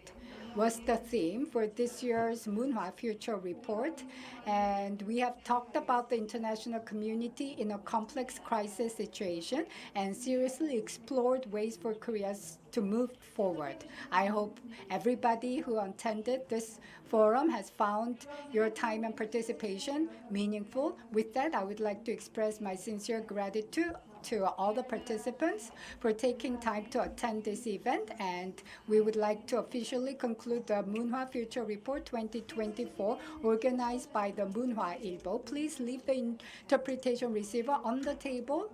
was the theme for this year's Munhwa Future Report. And we have talked about the international community in a complex crisis situation and seriously explored ways for Korea to move forward. I hope everybody who attended this forum has found your time and participation meaningful. With that, I would like to express my sincere gratitude to all the participants for taking time to attend this event, and we would like to officially conclude the Munhwa Future Report 2024 organized by the Munhwa Ilbo. Please leave the interpretation receiver on the table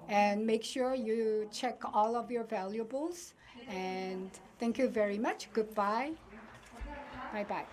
and make sure you check all of your valuables. And thank you very much. Goodbye. Bye-bye.